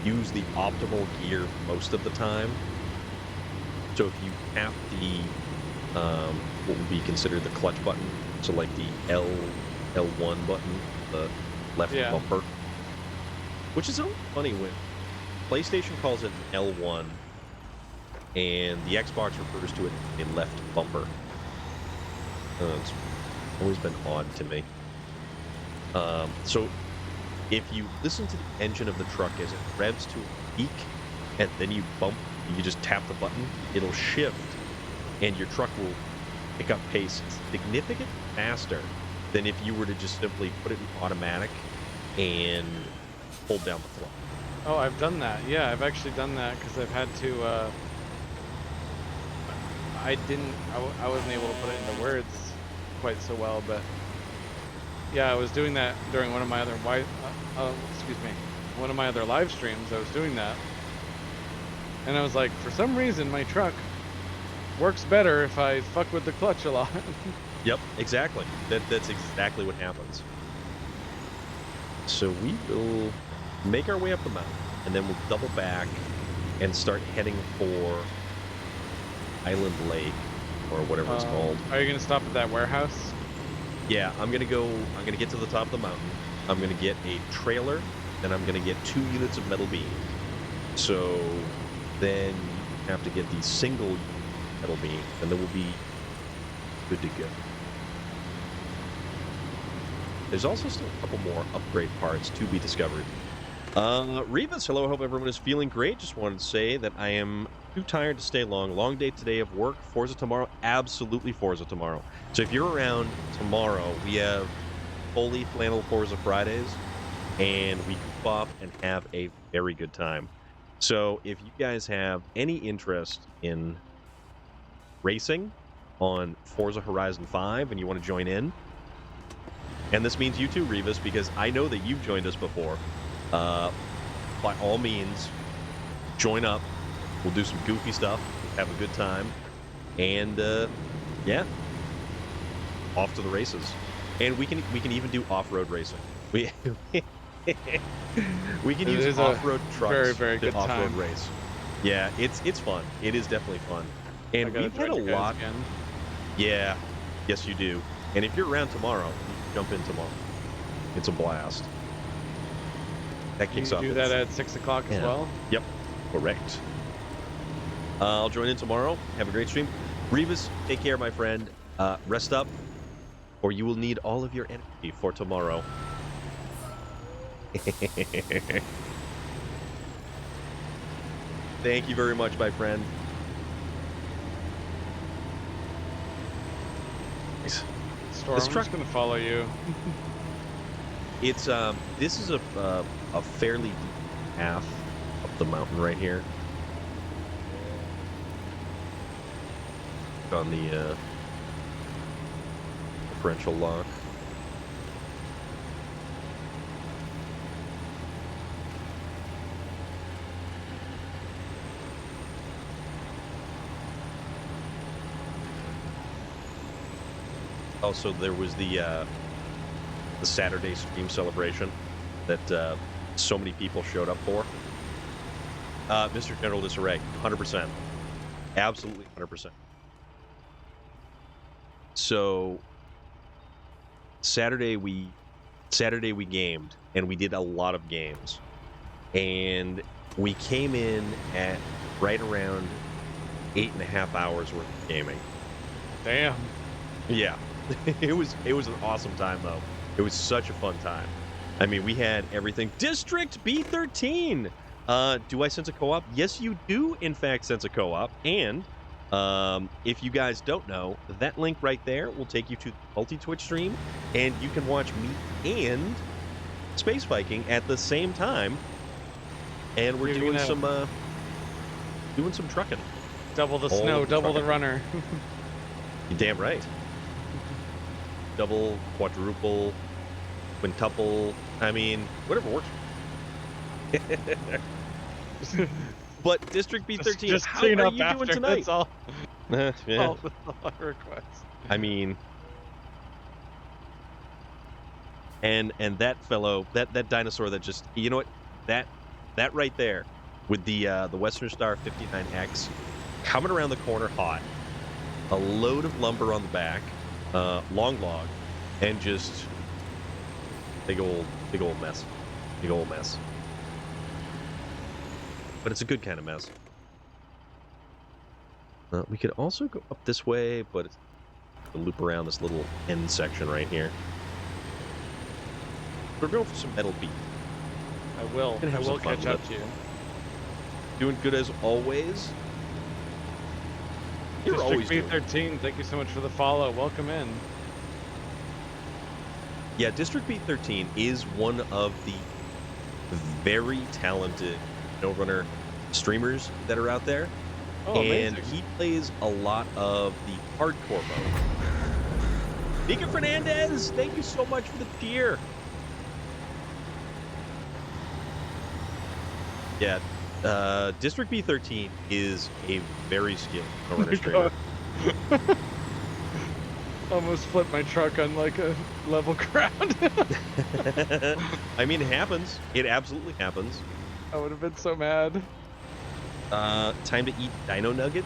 Speaker 1: use the optimal gear most of the time. So if you tap the what would be considered the clutch button, so like the L1 button, the left bumper, which is funny when PlayStation calls it L1 and the Xbox refers to it in left bumper. It's always been odd to me. So if you listen to the engine of the truck as it revs to a peak and then you just tap the button, it'll shift and your truck will pick up pace significantly faster than if you were to just simply put it in automatic and hold down the throttle.
Speaker 2: Oh, I've done that. Yeah, I've actually done that because I've had to. I wasn't able to put it into words quite so well, but yeah, I was doing that during one of my other one of my other live streams. I was doing that, and I was like, for some reason, my truck works better if I fuck with the clutch a lot.
Speaker 1: Yep, exactly. That's exactly what happens. So we will make our way up the mountain, and then we'll double back and start heading for Island Lake, or whatever it's called.
Speaker 2: Are you gonna stop at that warehouse?
Speaker 1: Yeah, I'm gonna get to the top of the mountain. I'm gonna get a trailer, and I'm gonna get 2 units of metal beam. So then you have to get the single metal beam, and then we'll be good to go. There's also still a couple more upgrade parts to be discovered. Revis, hello, hope everyone is feeling great. Just wanted to say that I am too tired to stay long. Long day today of work. Forza tomorrow. Absolutely Forza tomorrow. So if you're around tomorrow, we have fully flannel Forza Fridays, and we goof off and have a very good time. So if you guys have any interest in racing on Forza Horizon 5 and you want to join in, and this means you too, Revis, because I know that you've joined us before, by all means, join up. We'll do some goofy stuff, have a good time, and yeah, off to the races. And we can even do off-road racing. We can use off-road trucks
Speaker 2: very, very good
Speaker 1: to off-road
Speaker 2: time.
Speaker 1: race. Yeah, it's fun. It is definitely fun. And we've had a lot.
Speaker 2: Again.
Speaker 1: Yeah, yes you do. And if you're around tomorrow, you can jump in tomorrow. It's a blast. That kicks off.
Speaker 2: You do that at 6 o'clock as well?
Speaker 1: Yep, correct. I'll join in tomorrow. Have a great stream. Revis, take care, my friend. Rest up, or you will need all of your energy for tomorrow. Thank you very much, my friend.
Speaker 2: Storm, I'm just gonna follow you.
Speaker 1: It's this is a fairly deep path up the mountain right here. On the differential lock. Also, there was the Saturday stream celebration that so many people showed up for. Mr. General Disarray, 100%. Absolutely 100%. So Saturday we gamed, and we did a lot of games. And we came in at right around 8.5 hours worth of gaming.
Speaker 2: Damn.
Speaker 1: Yeah. It was an awesome time, though. It was such a fun time. I mean, we had everything. District B13! Do I sense a co-op? Yes, you do, in fact, sense a co-op. And if you guys don't know, that link right there will take you to the multi-Twitch stream, and you can watch me and space Viking at the same time, and we're
Speaker 2: You're
Speaker 1: doing
Speaker 2: gonna
Speaker 1: some trucking.
Speaker 2: double the
Speaker 1: All
Speaker 2: snow,
Speaker 1: of the
Speaker 2: double the
Speaker 1: trucking.
Speaker 2: runner.
Speaker 1: You're damn right. Double, quadruple, quintuple. I mean, whatever works. But District B13,
Speaker 2: just
Speaker 1: how
Speaker 2: clean
Speaker 1: are
Speaker 2: up
Speaker 1: you
Speaker 2: after.
Speaker 1: doing tonight?
Speaker 2: That's all.
Speaker 1: Yeah.
Speaker 2: That's all I request.
Speaker 1: I mean, and that fellow, that dinosaur that just, you know what, that right there, with the Western Star 59X coming around the corner hot, a load of lumber on the back, long log, and just big old mess, big old mess. But it's a good kind of mess. We could also go up this way, but it's a loop around this little end section right here. We're going for some metal beat.
Speaker 2: I will
Speaker 1: Gonna have some fun
Speaker 2: catch
Speaker 1: with
Speaker 2: up to you.
Speaker 1: Doing good as always. You're always
Speaker 2: District
Speaker 1: doing.
Speaker 2: B13, thank you so much for the follow. Welcome in.
Speaker 1: Yeah, District B13 is one of the very talented SnowRunner streamers that are out there.
Speaker 2: Oh,
Speaker 1: and
Speaker 2: amazing.
Speaker 1: he plays a lot of the hardcore mode. Mika Fernandez, thank you so much for the cheer. Yeah, District B13 is a very skilled SnowRunner streamer.
Speaker 2: Almost flipped my truck on like a level ground.
Speaker 1: I mean, it happens. It absolutely happens.
Speaker 2: I would have been so mad.
Speaker 1: Time to eat dino nugget.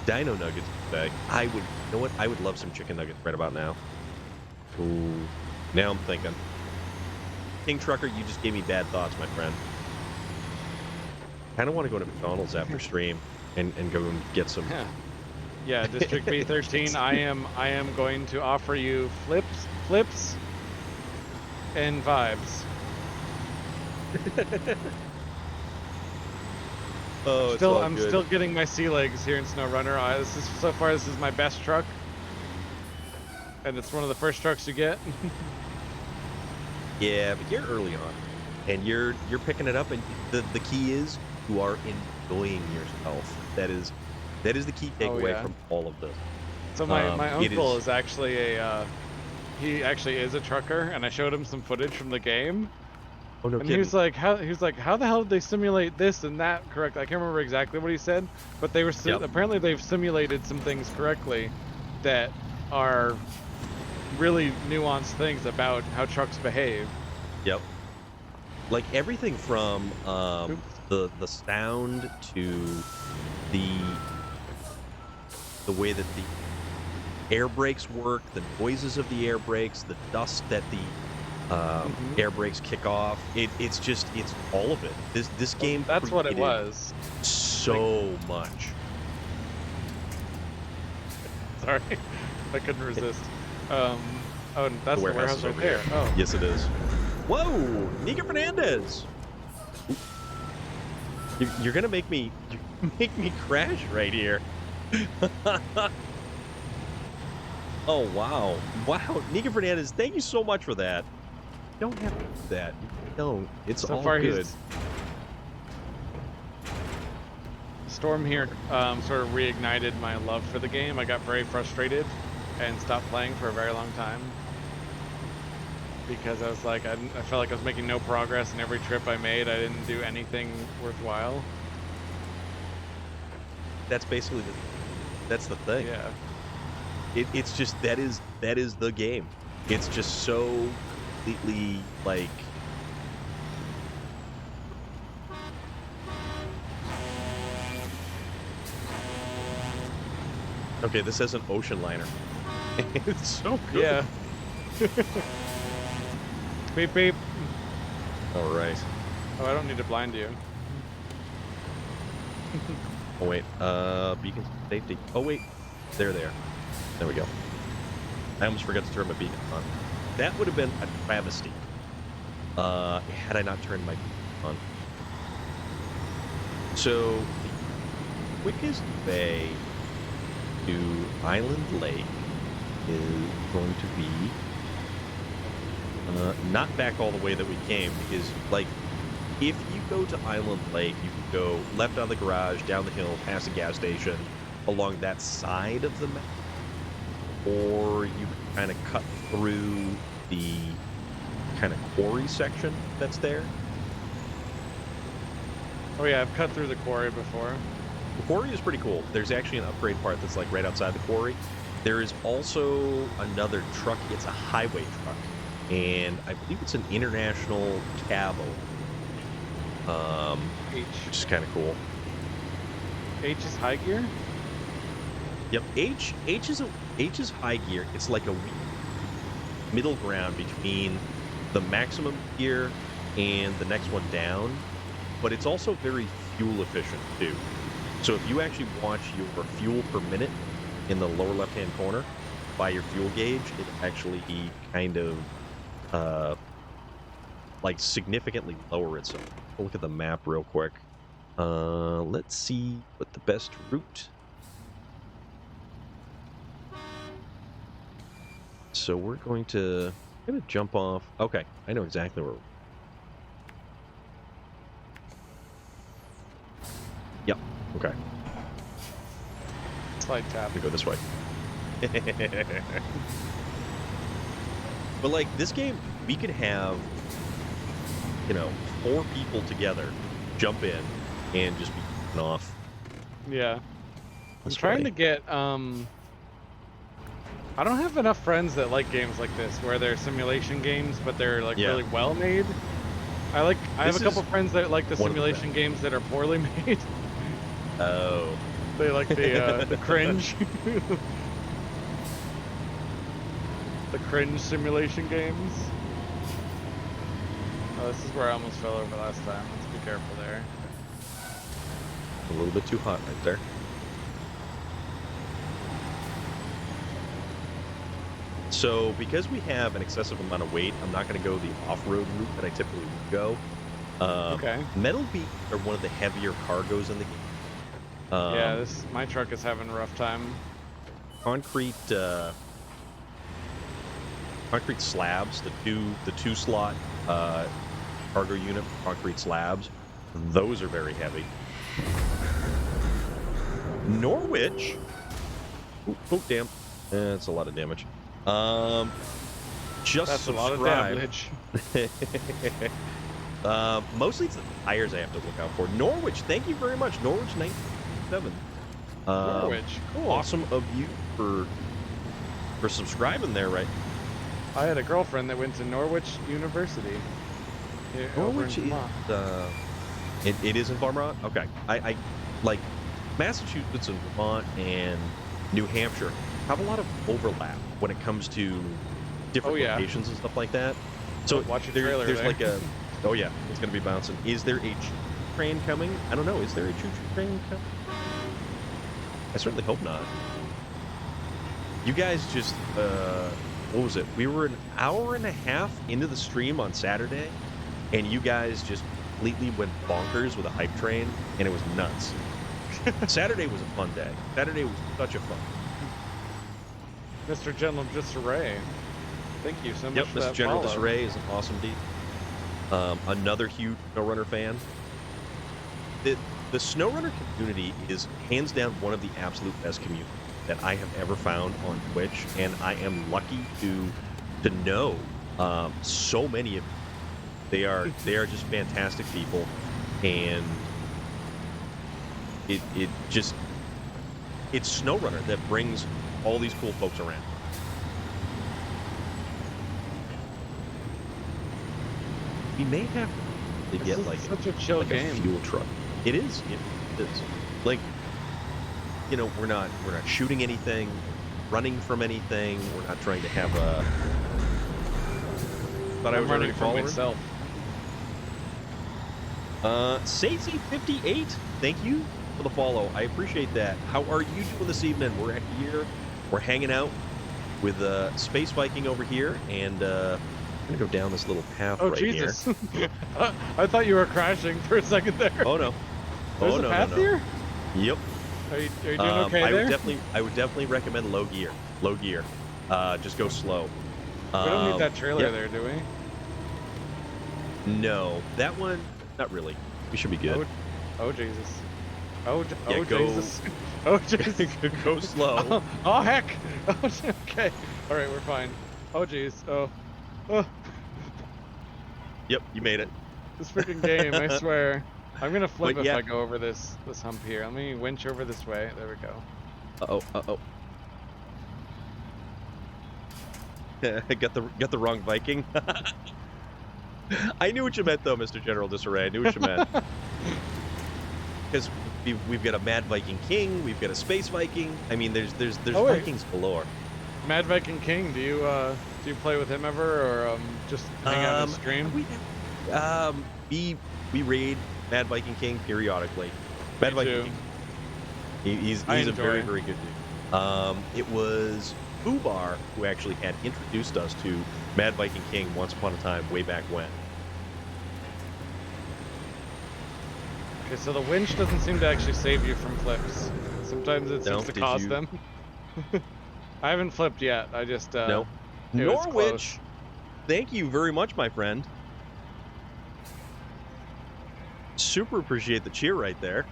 Speaker 1: Dino nuggets today. You know what? I would love some chicken nuggets right about now. Ooh. Now I'm thinking. King Trucker, you just gave me bad thoughts, my friend. I kind of want to go to McDonald's after stream and go and get some.
Speaker 2: Yeah, District B13. I am going to offer you flips, and vibes.
Speaker 1: Oh, it's all
Speaker 2: I'm
Speaker 1: good.
Speaker 2: still getting my sea legs here in SnowRunner. This is my best truck, and it's one of the first trucks you get.
Speaker 1: Yeah, but you're early on, and you're picking it up, and the key is you are enjoying yourself. That is the key takeaway from all of this.
Speaker 2: So my uncle is actually he actually is a trucker, and I showed him some footage from the game.
Speaker 1: Oh no!
Speaker 2: And
Speaker 1: kidding.
Speaker 2: he was like, how the hell did they simulate this and that correctly? I can't remember exactly what he said, but they were apparently they've simulated some things correctly that are really nuanced things about how trucks behave.
Speaker 1: Yep. Like everything from the sound to the way that the air brakes work, the noises of the air brakes, the dust that the air brakes kick off. It's all of it. This game.
Speaker 2: That's what it was.
Speaker 1: So much.
Speaker 2: Sorry, I couldn't resist. Oh, and that's the warehouse right there. Oh,
Speaker 1: yes, it is. Whoa, Nika Fernandez. You're gonna make me crash right here. Oh wow, Nika Fernandez, thank you so much for that. You don't have to do that. You don't. It's
Speaker 2: so
Speaker 1: all
Speaker 2: far
Speaker 1: good.
Speaker 2: Storm here sort of reignited my love for the game. I got very frustrated and stopped playing for a very long time because I was like, I felt like I was making no progress, and every trip I made, I didn't do anything worthwhile.
Speaker 1: That's basically that's the thing.
Speaker 2: Yeah.
Speaker 1: It's just that is the game. It's just so completely like. Okay, this has an ocean liner. It's so good.
Speaker 2: Yeah. Beep beep.
Speaker 1: All right.
Speaker 2: Oh, I don't need to blind you.
Speaker 1: Oh wait. Beacon safety. Oh wait. There. There we go. I almost forgot to turn my beacon on. That would have been a travesty. Had I not turned my beacon on. So the quickest way to Island Lake is going to be not back all the way that we came, because like if you go to Island Lake, you can go left out of the garage, down the hill, past the gas station, along that side of the map, or you can kind of cut through the kind of quarry section that's there.
Speaker 2: Oh yeah, I've cut through the quarry before.
Speaker 1: The quarry is pretty cool. There's actually an upgrade part that's like right outside the quarry. There is also another truck. It's a highway truck, and I believe it's an international cabo,
Speaker 2: H.
Speaker 1: which is kind of cool.
Speaker 2: H is high gear?
Speaker 1: Yep, H is high gear. It's like a middle ground between the maximum gear and the next one down, but it's also very fuel efficient too. So if you actually watch your fuel per minute in the lower left-hand corner by your fuel gauge, it actually kind of like significantly lower itself. We'll look at the map real quick. Let's see what the best route. So we're going to jump off. Okay, I know exactly where. Yep. Okay.
Speaker 2: Slide tab.
Speaker 1: We go this way. But like this game, we could have, 4 people together jump in and just be off.
Speaker 2: Yeah.
Speaker 1: This
Speaker 2: I'm trying
Speaker 1: way.
Speaker 2: to get I don't have enough friends that like games like this where they're simulation games but they're like really well made. I have a couple friends that like the simulation games that are poorly made.
Speaker 1: Oh.
Speaker 2: They like the cringe. The cringe simulation games. Oh, this is where I almost fell over last time. Let's be careful there.
Speaker 1: A little bit too hot right there. So, because we have an excessive amount of weight, I'm not going to go the off-road route that I typically would go.
Speaker 2: Okay.
Speaker 1: Metal Beat are one of the heavier cargoes in the game.
Speaker 2: Yeah, my truck is having a rough time.
Speaker 1: Concrete slabs, the two slot cargo unit concrete slabs, those are very heavy. Norwich. Oh damn, that's a lot of damage. Just
Speaker 2: that's
Speaker 1: subscribe.
Speaker 2: A lot of damage.
Speaker 1: Mostly it's the tires I have to look out for. Norwich, thank you very much. Norwich 97.
Speaker 2: Norwich, cool.
Speaker 1: Awesome of you for subscribing there, right?
Speaker 2: I had a girlfriend that went to Norwich University.
Speaker 1: Norwich is it is in Vermont. Okay, I like Massachusetts and Vermont and New Hampshire have a lot of overlap when it comes to different locations and stuff like that. So
Speaker 2: watch your trailer
Speaker 1: there's
Speaker 2: there.
Speaker 1: like a oh yeah, it's gonna be bouncing. Is there a train coming? I don't know. Is there a choo-choo train coming? I certainly hope not. You guys just what was it? We were an hour and a half into the stream on Saturday, and you guys just completely went bonkers with a hype train, and it was nuts. Saturday was a fun day. Saturday was such a fun.
Speaker 2: Mr. Gentle Disarray. Thank you so much.
Speaker 1: Yep,
Speaker 2: for
Speaker 1: Mr.
Speaker 2: that
Speaker 1: General
Speaker 2: follow.
Speaker 1: Disarray is an awesome dude. Another huge SnowRunner fan. The SnowRunner community is hands down one of the absolute best communities that I have ever found on Twitch, and I am lucky to know so many of them. They are just fantastic people, and it's SnowRunner that brings all these cool folks around. We may have to get like
Speaker 2: such a chill game.
Speaker 1: A fuel truck. It is. It is. Like, we're not shooting anything, running from anything. We're not trying to have a. Thought I was
Speaker 2: running from
Speaker 1: already
Speaker 2: myself.
Speaker 1: Sazy58, thank you for the follow. I appreciate that. How are you doing this evening? We're here. We're hanging out with Space Viking over here, and I'm gonna go down this little path right
Speaker 2: Jesus.
Speaker 1: here.
Speaker 2: I thought you were crashing for a second there.
Speaker 1: Oh no.
Speaker 2: There's a path here?
Speaker 1: Yep.
Speaker 2: Are you doing okay there?
Speaker 1: I would definitely recommend low gear. Just go slow.
Speaker 2: We don't need that trailer there, do we?
Speaker 1: No, that one, not really. We should be good.
Speaker 2: Oh Jesus. Oh,
Speaker 1: Yeah, go-
Speaker 2: Jesus. Oh Jesus.
Speaker 1: Go slow.
Speaker 2: Oh heck. Oh, okay. All right, we're fine. Oh jeez. Oh.
Speaker 1: Yep, you made it.
Speaker 2: This freaking game, I swear. I'm gonna flip
Speaker 1: But
Speaker 2: if
Speaker 1: yeah.
Speaker 2: I go over this hump here. Let me winch over this way. There we go.
Speaker 1: Uh-oh. got the wrong Viking. I knew what you meant, though, Mr. General Disarray. I knew what you meant. Because we've got a Mad Viking King, we've got a Space Viking. I mean, there's
Speaker 2: Oh, wait.
Speaker 1: Vikings galore.
Speaker 2: Mad Viking King, do you play with him ever, or just hang out on the stream?
Speaker 1: We raid Mad Viking King periodically. Mad
Speaker 2: Me
Speaker 1: Viking
Speaker 2: too.
Speaker 1: King. He's a very, very good dude. It was Ubar who actually had introduced us to Mad Viking King once upon a time, way back when.
Speaker 2: Okay, so the winch doesn't seem to actually save you from flips. Sometimes it
Speaker 1: No,
Speaker 2: seems to
Speaker 1: did
Speaker 2: cause
Speaker 1: you-
Speaker 2: them. I haven't flipped yet. I just
Speaker 1: No.
Speaker 2: it was
Speaker 1: Norwich,
Speaker 2: close.
Speaker 1: thank you very much, my friend. Super appreciate the cheer right there.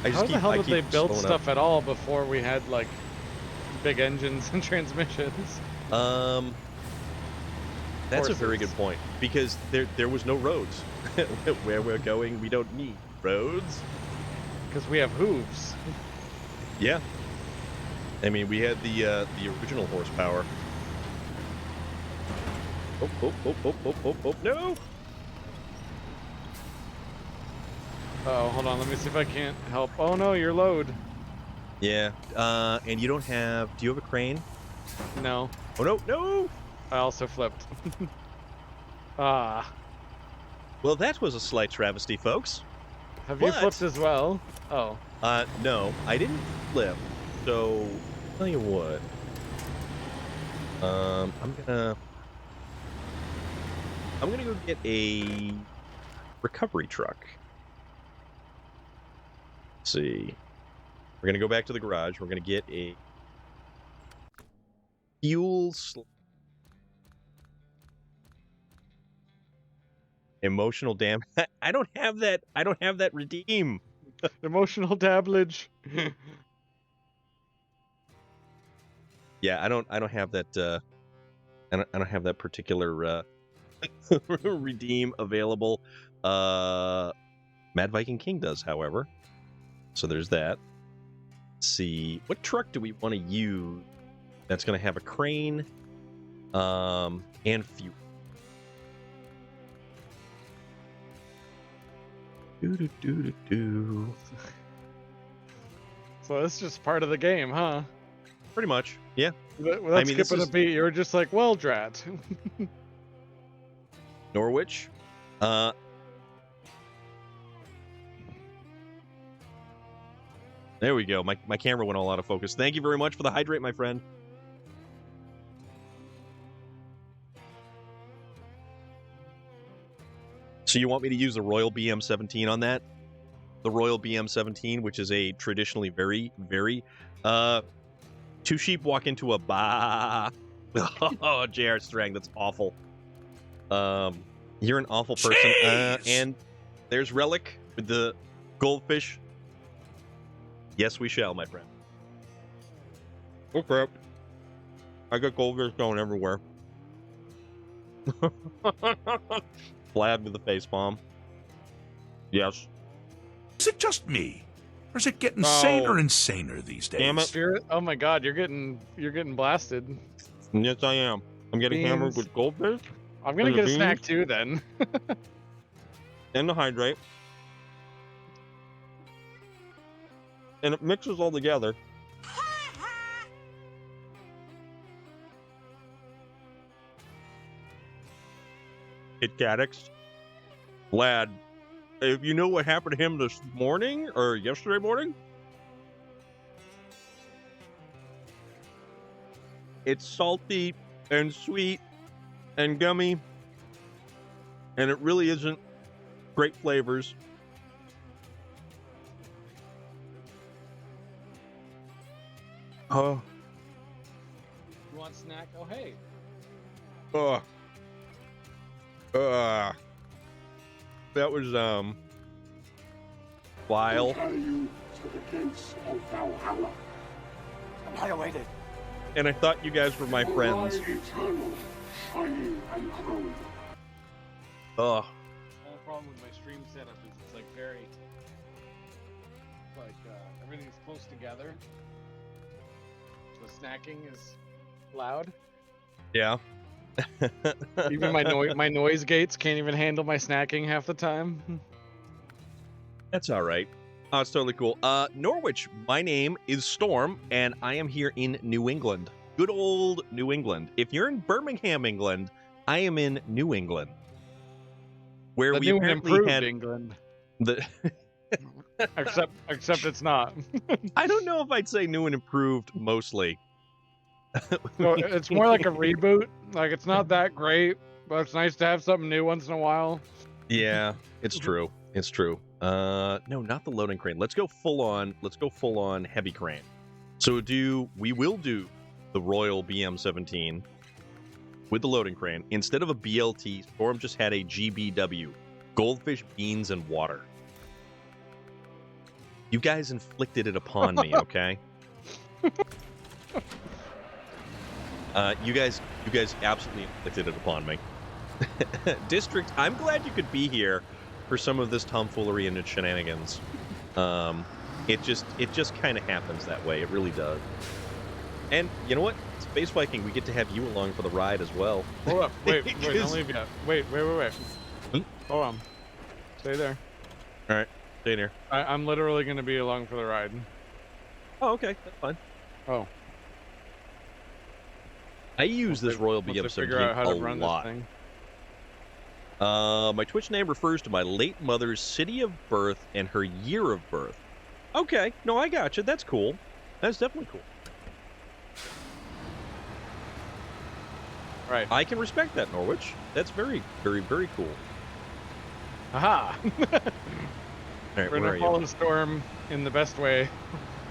Speaker 2: How the hell
Speaker 1: I
Speaker 2: did
Speaker 1: keep
Speaker 2: they build
Speaker 1: slowing
Speaker 2: stuff at all before we had like big engines and transmissions?
Speaker 1: up. That's a very
Speaker 2: Horses.
Speaker 1: good point, because there was no roads. Where we're going, we don't need roads.
Speaker 2: Because we have hooves.
Speaker 1: Yeah. I mean, we had the original horsepower. Oh, no!
Speaker 2: Oh, hold on. Let me see if I can't help. Oh no, your load.
Speaker 1: Yeah, and you don't have... Do you have a crane?
Speaker 2: No,
Speaker 1: Oh, no!
Speaker 2: I also flipped. Ah,
Speaker 1: Well, that was a slight travesty, folks.
Speaker 2: have you
Speaker 1: What?
Speaker 2: flipped as well? Oh,
Speaker 1: No, I didn't flip. So, tell you what. I'm gonna go get a recovery truck. Let's see. We're gonna go back to the garage. We're gonna get a emotional damage. I don't have that. I don't have that redeem.
Speaker 2: emotional dabblage.
Speaker 1: Yeah, I don't have that. I don't have that particular redeem available. Mad Viking King does, however. So there's that. Let's see, what truck do we want to use that's going to have a crane and fuel? Do.
Speaker 2: So that's just part of the game, huh?
Speaker 1: Pretty much, yeah.
Speaker 2: Without
Speaker 1: I mean, this
Speaker 2: skipping
Speaker 1: is-
Speaker 2: a beat, you were just like, well, drat.
Speaker 1: Norwich. There we go. My camera went all out of focus. Thank you very much for the hydrate, my friend. So you want me to use the Royal BM-17 on that? The Royal BM-17, which is a traditionally very, very... two sheep walk into a ba. Oh, J.R. Strang, that's awful. You're an awful person.
Speaker 3: Jeez!
Speaker 1: And there's Relic with the goldfish. Yes, we shall, my friend. Oh, crap. I got goldfish going everywhere. Vlad with the face bomb. Yes.
Speaker 3: Is it just me? Or is it getting
Speaker 2: Oh.
Speaker 3: saner and saner these days?
Speaker 1: Damn it.
Speaker 2: Spirit, oh my god, you're getting blasted.
Speaker 1: Yes, I am. I'm getting hammered
Speaker 2: Beans.
Speaker 1: with goldfish
Speaker 2: I'm gonna
Speaker 1: And the
Speaker 2: get a snack
Speaker 1: beans?
Speaker 2: too then.
Speaker 1: and the hydrate. And it mixes all together. Kit Caddix. Vlad, if you know what happened to him this morning or yesterday morning, it's salty and sweet and gummy, and it really isn't great flavors. Oh,
Speaker 2: You want snack? Oh hey.
Speaker 1: oh, That was Lyle.
Speaker 4: Carry you to the gates of Valhalla.
Speaker 5: Annihilated.
Speaker 1: And I thought you guys were my
Speaker 4: For
Speaker 1: friends.
Speaker 4: ride eternal, shining and crowned.
Speaker 1: Oh,
Speaker 2: The only problem with my stream setup is it's like very, everything's close together. The snacking is loud.
Speaker 1: yeah.
Speaker 2: Even my noise gates can't even handle my snacking half the time.
Speaker 1: That's all right. Oh, it's totally cool. Norwich, my name is Storm, and I am here in New England. Good old New England. If you're in Birmingham, England, I am in New England. Where
Speaker 2: The
Speaker 1: we
Speaker 2: new and
Speaker 1: apparently
Speaker 2: improved
Speaker 1: had
Speaker 2: England.
Speaker 1: the
Speaker 2: Except it's not.
Speaker 1: I don't know if I'd say new and improved mostly.
Speaker 2: So it's more like a reboot. Like it's not that great, but it's nice to have something new once in a while.
Speaker 1: Yeah, it's true. It's true. No, not the loading crane. Let's go full on heavy crane. So we will do the Royal BM-17 with the loading crane. Instead of a BLT, Storm just had a GBW, goldfish, beans, and water. You guys inflicted it upon me, okay? You guys absolutely inflicted it upon me. District, I'm glad you could be here for some of this tomfoolery and shenanigans. It just kind of happens that way. It really does. And you know what? Space Viking, we get to have you along for the ride as well.
Speaker 2: Hold up. Wait, don't
Speaker 1: Because-
Speaker 2: leave yet. Wait.
Speaker 1: Hmm?
Speaker 2: Hold on. Stay there.
Speaker 1: All right, stay in here.
Speaker 2: I'm literally going to be along for the ride.
Speaker 1: Oh, okay, that's fine.
Speaker 2: Oh.
Speaker 1: I use this Royal
Speaker 2: Once I figure out
Speaker 1: BM-17
Speaker 2: how to
Speaker 1: a
Speaker 2: run
Speaker 1: lot.
Speaker 2: this thing.
Speaker 1: My Twitch name refers to my late mother's city of birth and her year of birth. Okay, no, I gotcha. That's cool. That's definitely cool.
Speaker 2: Right.
Speaker 1: I can respect that, Norwich. That's very, very, very cool.
Speaker 2: Aha!
Speaker 1: All right,
Speaker 2: We're
Speaker 1: where are
Speaker 2: in a
Speaker 1: you?
Speaker 2: fallen storm in the best way.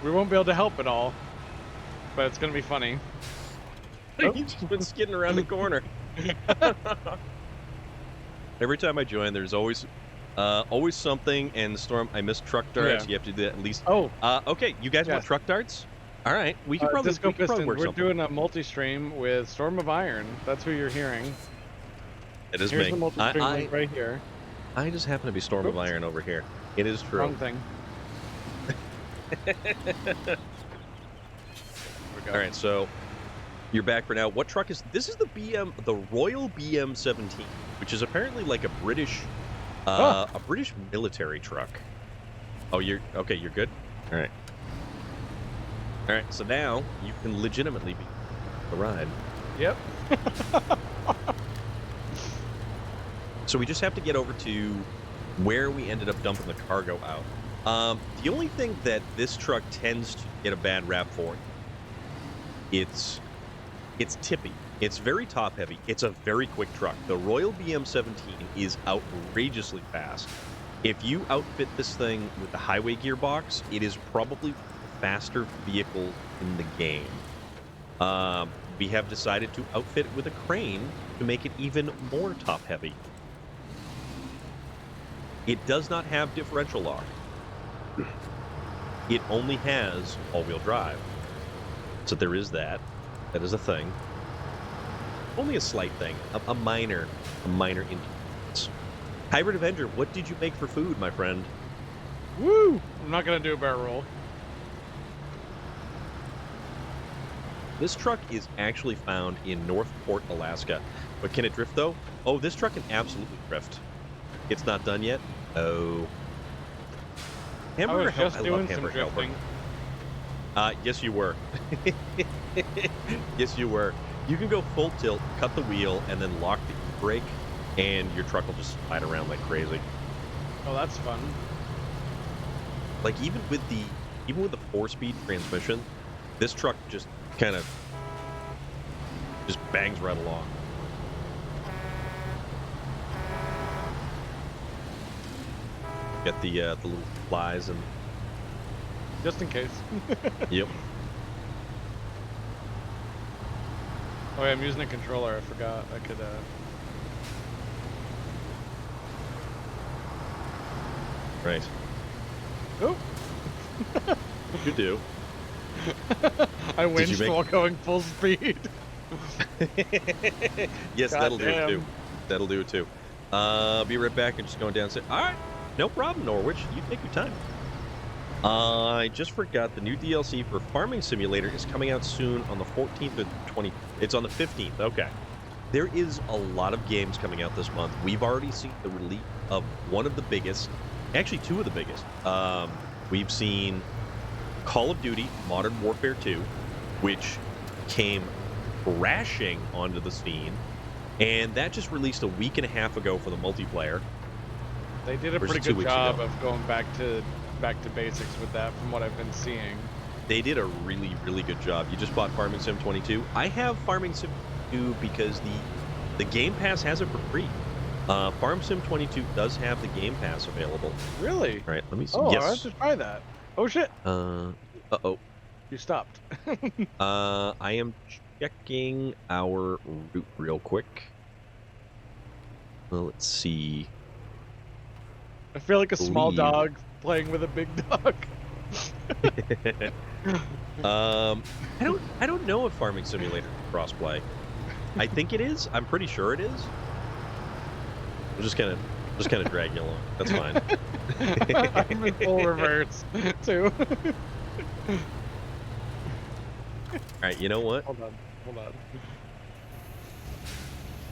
Speaker 2: We won't be able to help at all, but it's going to be funny.
Speaker 1: You just been skidding around the corner. Every time I join, there's always something. And Storm, I miss truck darts.
Speaker 2: Yeah.
Speaker 1: You have to do that at least.
Speaker 2: Oh,
Speaker 1: Okay, you guys want
Speaker 2: Yes.
Speaker 1: truck darts? All right, we can probably,
Speaker 2: Disco
Speaker 1: we can probably
Speaker 2: Pistons,
Speaker 1: work
Speaker 2: we're
Speaker 1: something.
Speaker 2: doing a multi-stream with Storm of Iron. That's who you're hearing.
Speaker 1: It is
Speaker 2: Here's
Speaker 1: me.
Speaker 2: the multi-stream
Speaker 1: I
Speaker 2: link right here.
Speaker 1: just happen to be Storm of
Speaker 2: Oops.
Speaker 1: Iron over here. It is true.
Speaker 2: Wrong thing. There we go.
Speaker 1: All right, so you're back for now. What truck is this? Is the Royal BM-17, which is apparently like a British military truck. Oh, you're okay. You're good. All right. All right. So now you can legitimately be the ride.
Speaker 2: Yep.
Speaker 1: So we just have to get over to where we ended up dumping the cargo out. The only thing that this truck tends to get a bad rap for, it's tippy. It's very top heavy. It's a very quick truck. The Royal BM-17 is outrageously fast. If you outfit this thing with the highway gearbox, it is probably the faster vehicle in the game. We have decided to outfit it with a crane to make it even more top heavy. It does not have differential lock. It only has all-wheel drive. So there is that. That is a thing. Only a slight thing. A minor inconvenience. Hybrid Avenger, what did you make for food, my friend?
Speaker 2: Woo! I'm not gonna do a barrel roll.
Speaker 1: This truck is actually found in Northport, Alaska. But can it drift, though? Oh, this truck can absolutely drift. It's not done yet? Oh.
Speaker 2: I
Speaker 1: Hamburger
Speaker 2: was
Speaker 1: Helper.
Speaker 2: just
Speaker 1: I love
Speaker 2: doing some
Speaker 1: Hamburger Helper.
Speaker 2: drifting.
Speaker 1: Yes, you were. Yes, you were. You can go full tilt, cut the wheel, and then lock the brake, and your truck will just slide around like crazy.
Speaker 2: Oh, that's fun.
Speaker 1: Like even with the 4-speed transmission, this truck just kind of just bangs right along. Got the little flies and
Speaker 2: Just in case.
Speaker 1: yep.
Speaker 2: Oh yeah, I'm using a controller. I forgot. I could
Speaker 1: Right.
Speaker 2: Oh.
Speaker 1: You do.
Speaker 2: I
Speaker 1: Did you
Speaker 2: winched
Speaker 1: make-
Speaker 2: while going full speed.
Speaker 1: Yes, that'll do it
Speaker 2: Goddamn.
Speaker 1: too. That'll do it too. Be right back and just going down and say, all right, no problem, Norwich. You take your time. I just forgot the new DLC for Farming Simulator is coming out soon on the 14th or 20th. It's on the 15th. Okay. There is a lot of games coming out this month. We've already seen the release of one of the biggest, actually two of the biggest. We've seen Call of Duty Modern Warfare 2, which came crashing onto the scene, and that just released a week and a half ago for the multiplayer.
Speaker 2: They did a
Speaker 1: Or is
Speaker 2: pretty
Speaker 1: it 2
Speaker 2: good
Speaker 1: weeks
Speaker 2: job
Speaker 1: ago?
Speaker 2: of going back to basics with that, from what I've been seeing.
Speaker 1: They did a really, really good job. You just bought Farming Sim 22. I have Farming Sim 22 because the Game Pass has it for free. Farm Sim 22 does have the Game Pass available.
Speaker 2: Really?
Speaker 1: All right, let me see.
Speaker 2: Oh, I have
Speaker 1: Yes.
Speaker 2: to try that. Oh shit!
Speaker 1: Uh-oh.
Speaker 2: You stopped.
Speaker 1: I am checking our route real quick. Well, let's see.
Speaker 2: I feel like a small
Speaker 1: Believe.
Speaker 2: dog playing with a big dog.
Speaker 1: I don't know if Farming Simulator is crossplay. I think it is. I'm pretty sure it is. We'll just kind of drag you along. That's fine.
Speaker 2: I'm in full reverse too.
Speaker 1: All right, you know what?
Speaker 2: Hold on.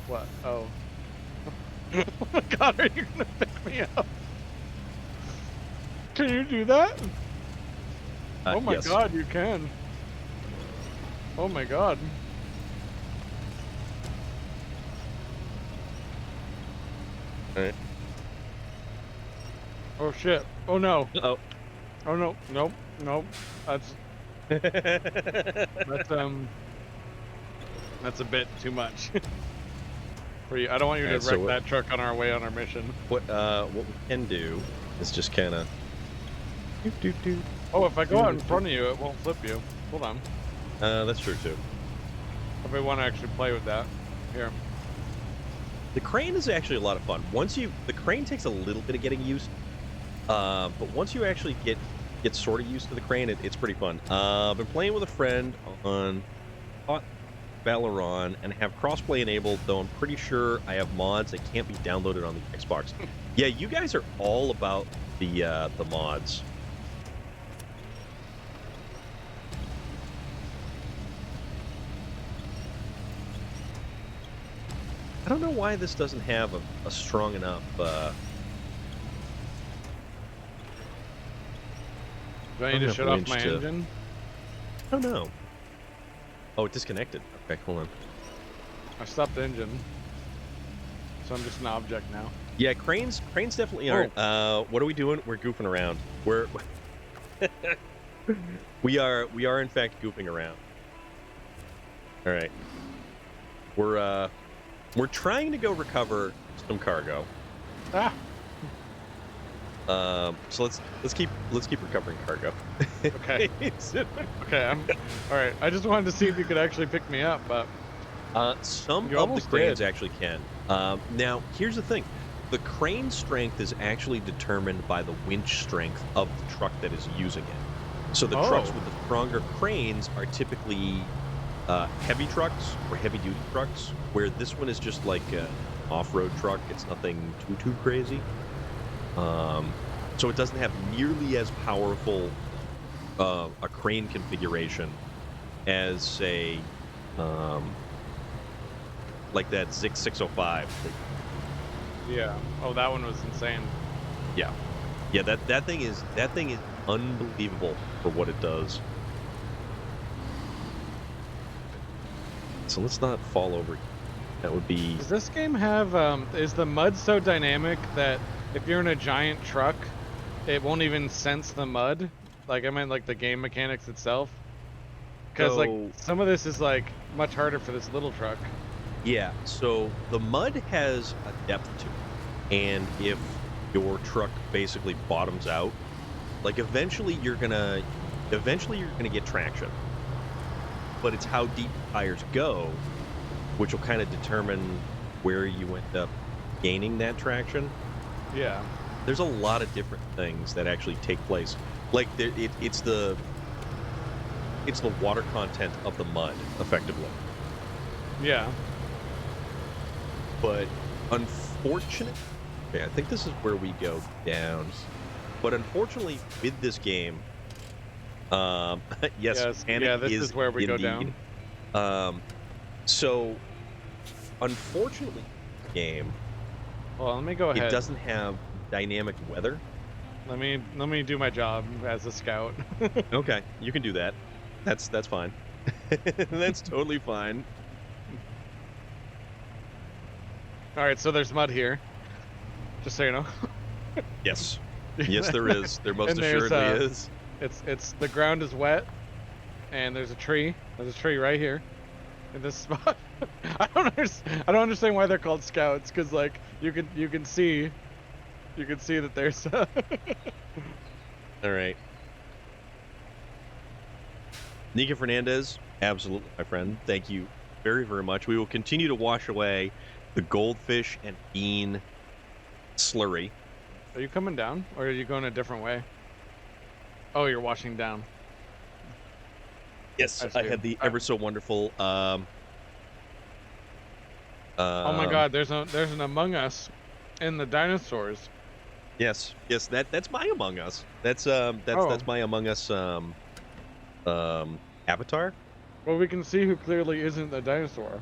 Speaker 2: What? Oh. Oh my god, are you gonna pick me up? Can you do that? Oh my
Speaker 1: Yes.
Speaker 2: god, you can. Oh my god.
Speaker 1: Alright.
Speaker 2: Oh shit. Oh no.
Speaker 1: Uh-oh.
Speaker 2: Oh no. Nope. Nope. That's that's a bit too much. For you. I don't want you to
Speaker 1: Alright, so
Speaker 2: wreck
Speaker 1: what-
Speaker 2: that truck on our way on our mission.
Speaker 1: What we can do is just kind of.
Speaker 2: Oh, if I go out in front of you, it won't flip you. Hold on.
Speaker 1: That's true too.
Speaker 2: If I want to actually play with that. Here.
Speaker 1: The crane is actually a lot of fun. The crane takes a little bit of getting used, but once you actually get sort of used to the crane, it's pretty fun. I've been playing with a friend on Valorant and have crossplay enabled, though I'm pretty sure I have mods that can't be downloaded on the Xbox. Yeah, you guys are all about the mods. I don't know why this doesn't have a strong enough.
Speaker 2: Do I need to
Speaker 1: enough
Speaker 2: shut off
Speaker 1: winch
Speaker 2: my
Speaker 1: to-
Speaker 2: engine?
Speaker 1: I don't know. Oh, it disconnected. Okay, hold on.
Speaker 2: I stopped the engine. So I'm just an object now.
Speaker 1: Yeah, cranes definitely aren't. What are we doing? We're goofing around. We are in fact goofing around. All right. We're trying to go recover some cargo.
Speaker 2: Ah!
Speaker 1: So let's keep recovering cargo.
Speaker 2: Okay. Okay, alright. I just wanted to see if you could actually pick me up, but
Speaker 1: Some
Speaker 2: You
Speaker 1: of the
Speaker 2: almost
Speaker 1: cranes
Speaker 2: did.
Speaker 1: actually can. Now, here's the thing. The crane strength is actually determined by the winch strength of the truck that is using it. So the trucks
Speaker 2: Oh.
Speaker 1: with the stronger cranes are typically heavy trucks or heavy-duty trucks, where this one is just like an off-road truck. It's nothing too crazy. So it doesn't have nearly as powerful a crane configuration as, say, like that Zix 605.
Speaker 2: yeah. Oh, that one was insane.
Speaker 1: Yeah, that thing is unbelievable for what it does. So let's not fall over. That would be
Speaker 2: Does this game have, is the mud so dynamic that if you're in a giant truck, it won't even sense the mud? Like, I meant like the game mechanics itself? Because, like,
Speaker 1: So-
Speaker 2: some of this is, like, much harder for this little truck.
Speaker 1: yeah. So the mud has a depth to it, and if your truck basically bottoms out, like eventually you're gonna get traction. But it's how deep the tires go, which will kind of determine where you end up gaining that traction.
Speaker 2: Yeah.
Speaker 1: there's a lot of different things that actually take place. Like it's the water content of the mud, effectively.
Speaker 2: Yeah.
Speaker 1: But unfortunately, okay, I think this is where we go down. But unfortunately, with this game, yes, panic
Speaker 2: this is where we go down.
Speaker 1: So, unfortunately, the game,
Speaker 2: Well, let me go ahead.
Speaker 1: it doesn't have dynamic weather.
Speaker 2: Let me do my job as a scout.
Speaker 1: Okay, you can do that. That's fine. That's totally fine.
Speaker 2: All right, so there's mud here. Just so you know.
Speaker 1: Yes. Yes, there is. There most
Speaker 2: And there's,
Speaker 1: assuredly is.
Speaker 2: It's the ground is wet, and there's a tree. There's a tree right here, in this spot. I don't understand why they're called scouts, because like you can see that there's.
Speaker 1: All right. Nika Fernandez, absolutely, my friend. Thank you very, very much. We will continue to wash away the goldfish and bean slurry.
Speaker 2: Are you coming down, or are you going a different way? Oh, you're washing down.
Speaker 1: Yes,
Speaker 2: I
Speaker 1: I had the ever so wonderful.
Speaker 2: Oh my God, there's an Among Us in the dinosaurs.
Speaker 1: Yes, that's my Among Us. That's my Among Us avatar.
Speaker 2: Well, we can see who clearly isn't the dinosaur.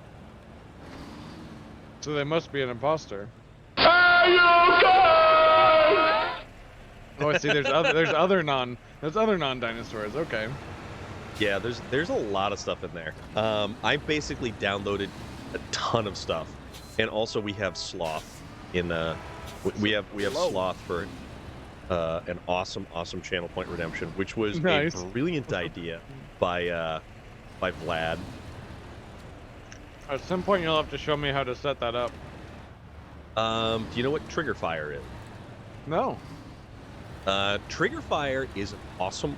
Speaker 2: So they must be an imposter. Oh, I see. There's other non-dinosaurs. Okay.
Speaker 1: Yeah, there's a lot of stuff in there. I basically downloaded a ton of stuff, and also we have Sloth in we have Sloth for an awesome Channel Point Redemption, which was
Speaker 2: nice.
Speaker 1: A brilliant idea by Vlad.
Speaker 2: At some point, you'll have to show me how to set that up.
Speaker 1: Do you know what Trigger Fire is?
Speaker 2: No.
Speaker 1: Trigger Fire is an awesome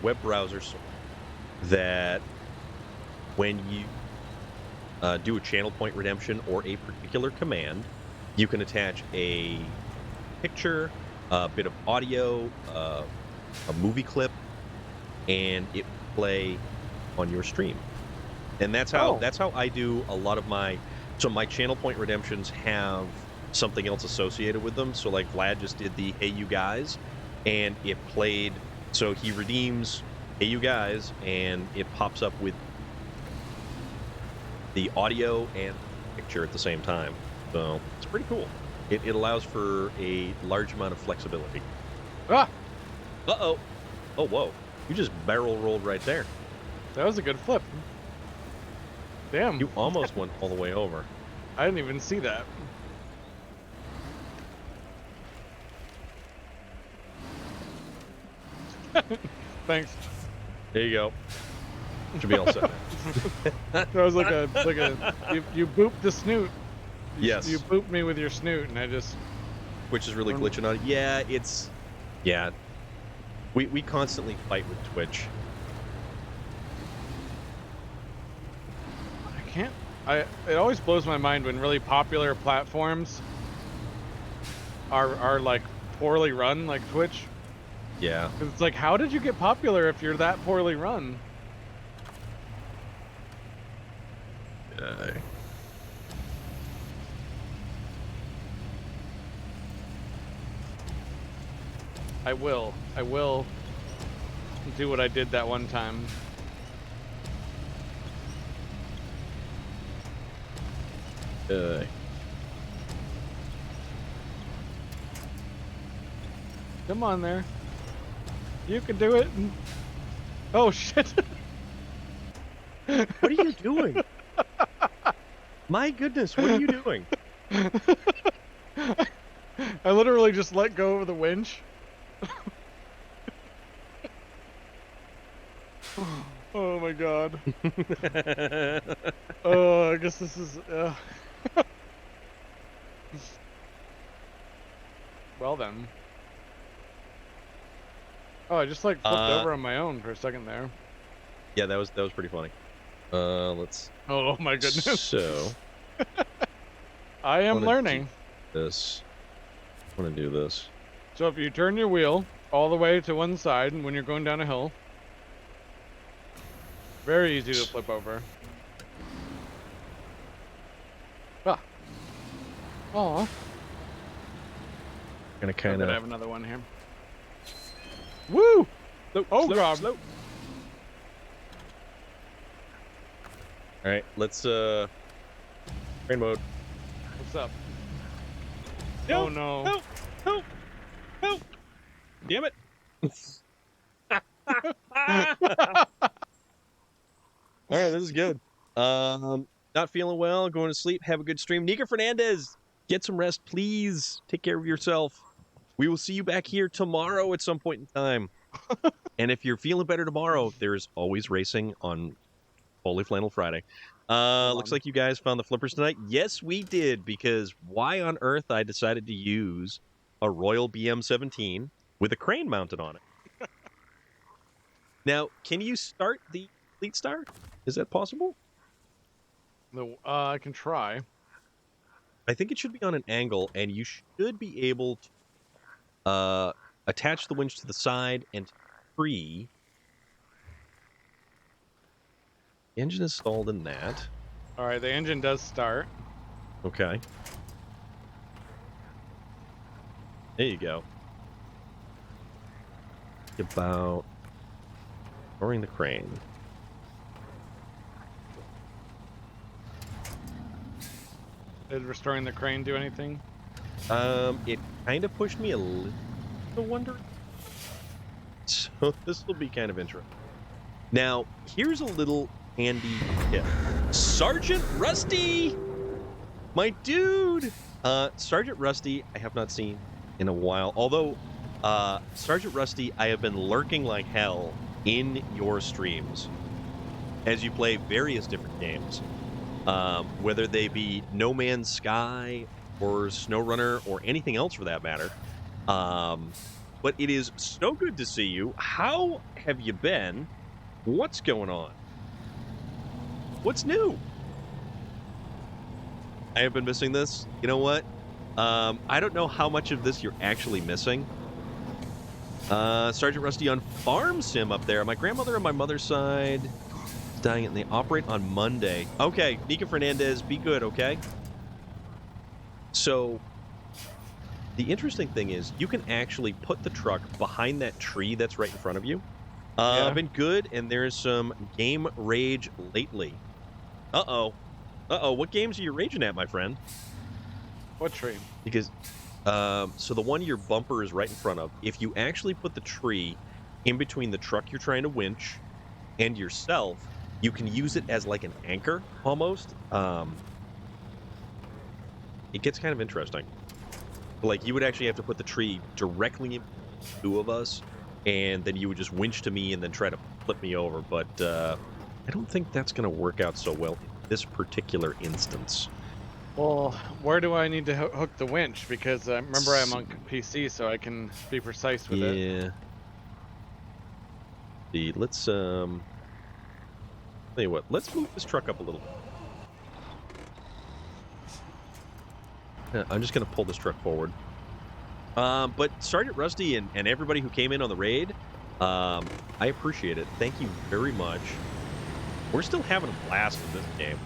Speaker 1: web browser source that when you do a channel point redemption or a particular command, you can attach a picture, a bit of audio, a movie clip, and it will play on your stream. And that's how I do a lot of my channel point redemptions have something else associated with them. So like Vlad just did the Hey You Guys, and it played, so he redeems Hey You Guys and it pops up with the audio and picture at the same time. So it's pretty cool. It allows for a large amount of flexibility.
Speaker 2: Ah!
Speaker 1: Uh-oh. Oh, whoa. You just barrel rolled right there.
Speaker 2: That was a good flip. Damn.
Speaker 1: You almost went all the way over.
Speaker 2: I didn't even see that. Thanks.
Speaker 1: There you go. Should be all set.
Speaker 2: That was like a you booped the snoot.
Speaker 1: Yes.
Speaker 2: You booped me with your snoot, and I just.
Speaker 1: Which is really glitching on it. Yeah, yeah. We constantly fight with Twitch.
Speaker 2: I can't. It always blows my mind when really popular platforms are like poorly run, like Twitch.
Speaker 1: Yeah.
Speaker 2: 'Cause it's like, how did you get popular if you're that poorly run? I will do what I did that one time. Come on there. You can do it. Oh shit.
Speaker 1: What are you doing? My goodness, what are you doing?
Speaker 2: I literally just let go of the winch. Oh my god. Oh, I guess this is. Well then. Oh, I just like flipped over on my own for a second there.
Speaker 1: Yeah, that was pretty funny. Let's.
Speaker 2: Oh my goodness.
Speaker 1: So.
Speaker 2: I am learning.
Speaker 1: this. I want to do this.
Speaker 2: So if you turn your wheel all the way to one side when you're going down a hill, very easy to flip over. Ah. Aw.
Speaker 1: Gonna kind
Speaker 2: I
Speaker 1: of.
Speaker 2: have another one here. Woo! Oh, God.
Speaker 1: All right, let's train mode.
Speaker 2: What's up?
Speaker 1: No,
Speaker 2: Oh, no.
Speaker 1: Help! Help! Help! Damn it! All right, this is good. Not feeling well, going to sleep. Have a good stream. Nika Fernandez, get some rest, please. Take care of yourself. We will see you back here tomorrow at some point in time. And if you're feeling better tomorrow, there's always racing on Holy Flannel Friday. Looks like you guys found the flippers tonight. Yes, we did, because why on earth I decided to use a Royal BM17 with a crane mounted on it. Now, can you start the Fleet Star? Is that possible?
Speaker 2: I can try.
Speaker 1: I think it should be on an angle, and you should be able to attach the winch to the side and free. The engine is stalled in that.
Speaker 2: All right, the engine does start.
Speaker 1: Okay. There you go. About lowering the crane.
Speaker 2: Did restoring the crane do anything?
Speaker 1: It kind of pushed me a little wonder. So this will be kind of interesting. Now, here's a little handy tip. Sergeant Rusty! My dude! Sergeant Rusty, I have not seen in a while. Although, Sergeant Rusty, I have been lurking like hell in your streams as you play various different games. Whether they be No Man's Sky or SnowRunner or anything else for that matter. But it is so good to see you. How have you been? What's going on? What's new? I have been missing this. You know what? I don't know how much of this you're actually missing. Sergeant Rusty on Farm Sim up there. My grandmother on my mother's side is dying, and they operate on Monday. Okay, Nika Fernandez, be good, okay? So, the interesting thing is you can actually put the truck behind that tree that's right in front of you.
Speaker 2: Yeah.
Speaker 1: I've been good, and there's some game rage lately. Uh-oh. Uh-oh, what games are you raging at, my friend?
Speaker 2: What tree?
Speaker 1: Because, so the one your bumper is right in front of, if you actually put the tree in between the truck you're trying to winch and yourself, you can use it as like an anchor, almost. It gets kind of interesting. Like, you would actually have to put the tree directly in two of us, and then you would just winch to me and then try to flip me over. But I don't think that's going to work out so well in this particular instance.
Speaker 2: Well, where do I need to hook the winch? Because remember, I'm on PC, so I can be precise with it.
Speaker 1: Yeah. See, let's tell you what, let's move this truck up a little bit. I'm just gonna pull this truck forward. But Sergeant Rusty and everybody who came in on the raid, I appreciate it. Thank you very much. We're still having a blast with this game.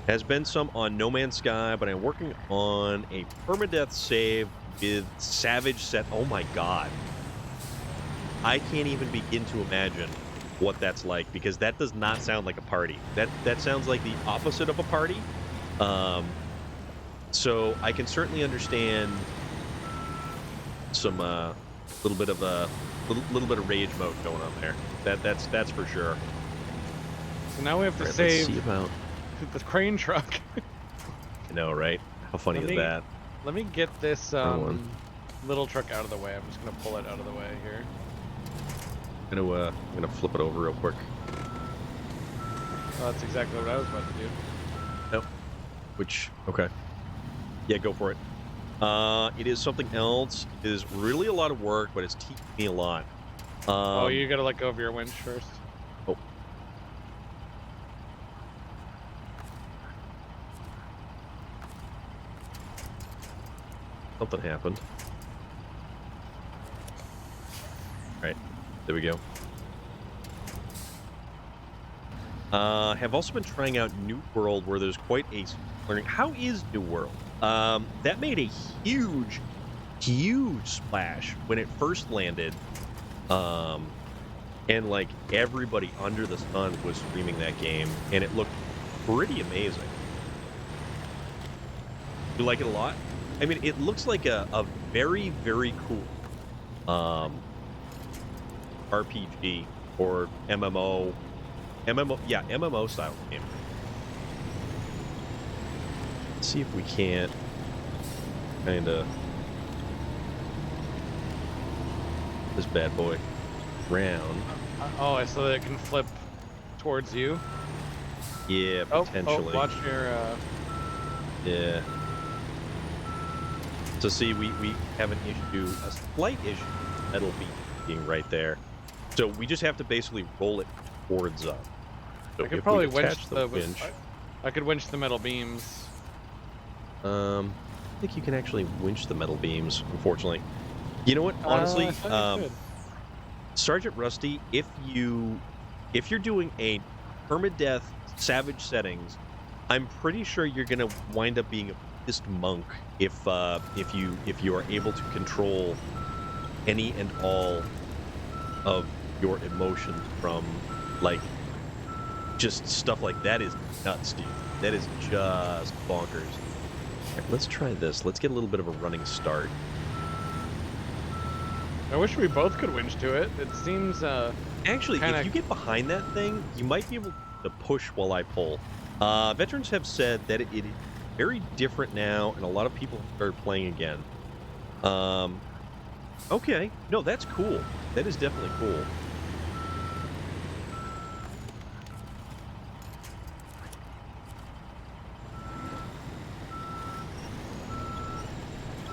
Speaker 1: Has been some on No Man's Sky, but I'm working on a permadeath save with Savage Set. Oh my god. I can't even begin to imagine what that's like, because that does not sound like a party. That sounds like the opposite of a party. So I can certainly understand some little bit of rage mode going on there. That's for sure.
Speaker 2: So now we have to
Speaker 1: Let's
Speaker 2: save
Speaker 1: see about.
Speaker 2: the crane truck.
Speaker 1: I know, right? How funny is that?
Speaker 2: Let me get this
Speaker 1: one.
Speaker 2: little truck out of the way. I'm just gonna pull it out of the way here.
Speaker 1: I'm gonna flip it over real quick.
Speaker 2: Oh, that's exactly what I was about to do.
Speaker 1: Nope. Which, okay. Yeah, go for it. It is something else. It is really a lot of work, but it's teaching me a lot.
Speaker 2: Oh, you gotta let go of your winch first.
Speaker 1: Oh. Something happened. All right, there we go. Have also been trying out New World, where there's quite a learning. How is New World? That made a huge splash when it first landed. And like everybody under the sun was streaming that game, and it looked pretty amazing. You like it a lot? I mean, it looks like a very, very cool RPG or MMO, yeah, MMO style game. Let's see if we can't kind of this bad boy round.
Speaker 2: Oh, I saw that it can flip towards you.
Speaker 1: Yeah, potentially.
Speaker 2: Oh, watch your.
Speaker 1: Yeah. So see, we have an issue, a slight issue, metal being right there. So we just have to basically roll it towards up. So
Speaker 2: I could
Speaker 1: if
Speaker 2: probably
Speaker 1: we
Speaker 2: winch
Speaker 1: attach
Speaker 2: the.
Speaker 1: winch.
Speaker 2: I could winch the metal beams.
Speaker 1: I think you can actually winch the metal beams, unfortunately. You know what? Honestly,
Speaker 2: I thought you could.
Speaker 1: Sergeant Rusty, if you're doing a permadeath savage settings, I'm pretty sure you're gonna wind up being a Buddhist monk if you are able to control any and all of your emotions from like just stuff like that. Is nuts, dude. That is just bonkers. All right, let's try this. Let's get a little bit of a running start.
Speaker 2: I wish we both could winch to it. It seems
Speaker 1: Actually,
Speaker 2: kinda...
Speaker 1: if you get behind that thing, you might be able to push while I pull. Veterans have said that it is very different now, and a lot of people have started playing again. Okay. No, that's cool. That is definitely cool.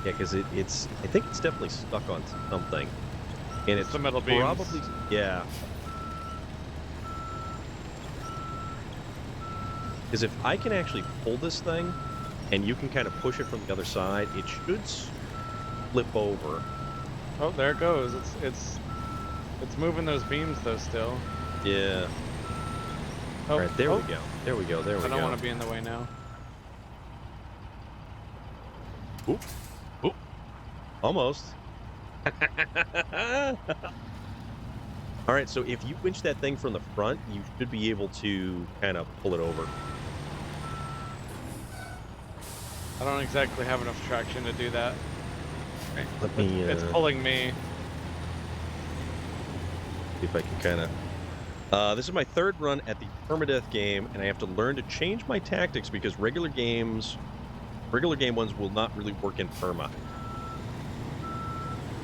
Speaker 1: Yeah, because it's I think it's definitely stuck on something. And it's
Speaker 2: the metal beams.
Speaker 1: probably, yeah. Because if I can actually pull this thing, and you can kind of push it from the other side, it should flip over.
Speaker 2: Oh, there it goes. It's moving those beams though still.
Speaker 1: Yeah.
Speaker 2: Oh,
Speaker 1: All right, there we go. There we go. There we go.
Speaker 2: I don't want to be in the way now.
Speaker 1: Oop. Oop. Almost. All right, so if you winch that thing from the front, you should be able to kind of pull it over.
Speaker 2: I don't exactly have enough traction to do that.
Speaker 1: Right, let me.
Speaker 2: It's pulling me.
Speaker 1: See if I can kind of. This is my third run at the permadeath game, and I have to learn to change my tactics because regular game ones will not really work in perma.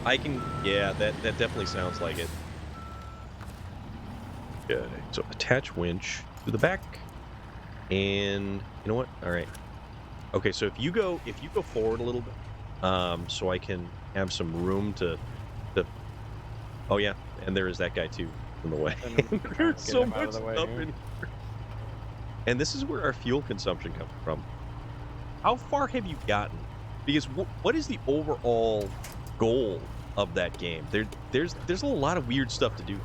Speaker 1: I can, yeah, that definitely sounds like it. Okay, so attach winch to the back, and you know what? All right. Okay, so if you go forward a little bit, so I can have some room to. Oh yeah, and there is that guy too in the way. There's so much stuff in here. And this is where our fuel consumption comes from. How far have you gotten? Because what is the overall goal of that game? There's a lot of weird stuff to do.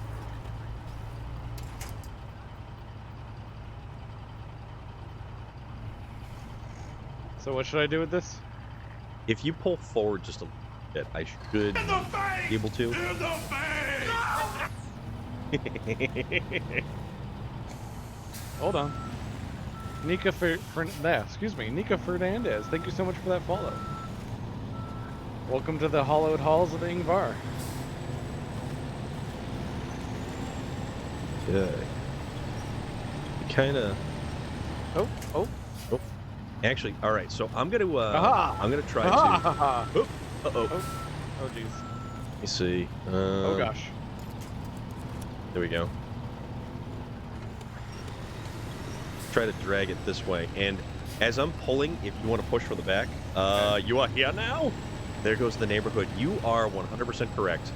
Speaker 2: So what should I do with this?
Speaker 1: If you pull forward just a little bit, I should be able to.
Speaker 2: Hold on. Nika Nika Fernandez. Thank you so much for that follow. Welcome to the hollowed halls of Ingvar.
Speaker 1: Good. Kind of.
Speaker 2: Oh.
Speaker 1: Actually, all right. So I'm gonna try
Speaker 2: Aha!
Speaker 1: to. Oh
Speaker 2: jeez.
Speaker 1: Let me see.
Speaker 2: Oh gosh.
Speaker 1: There we go. Try to drag it this way, and as I'm pulling, if you want to push from the back, you are here now. There goes the neighborhood. You are 100% correct.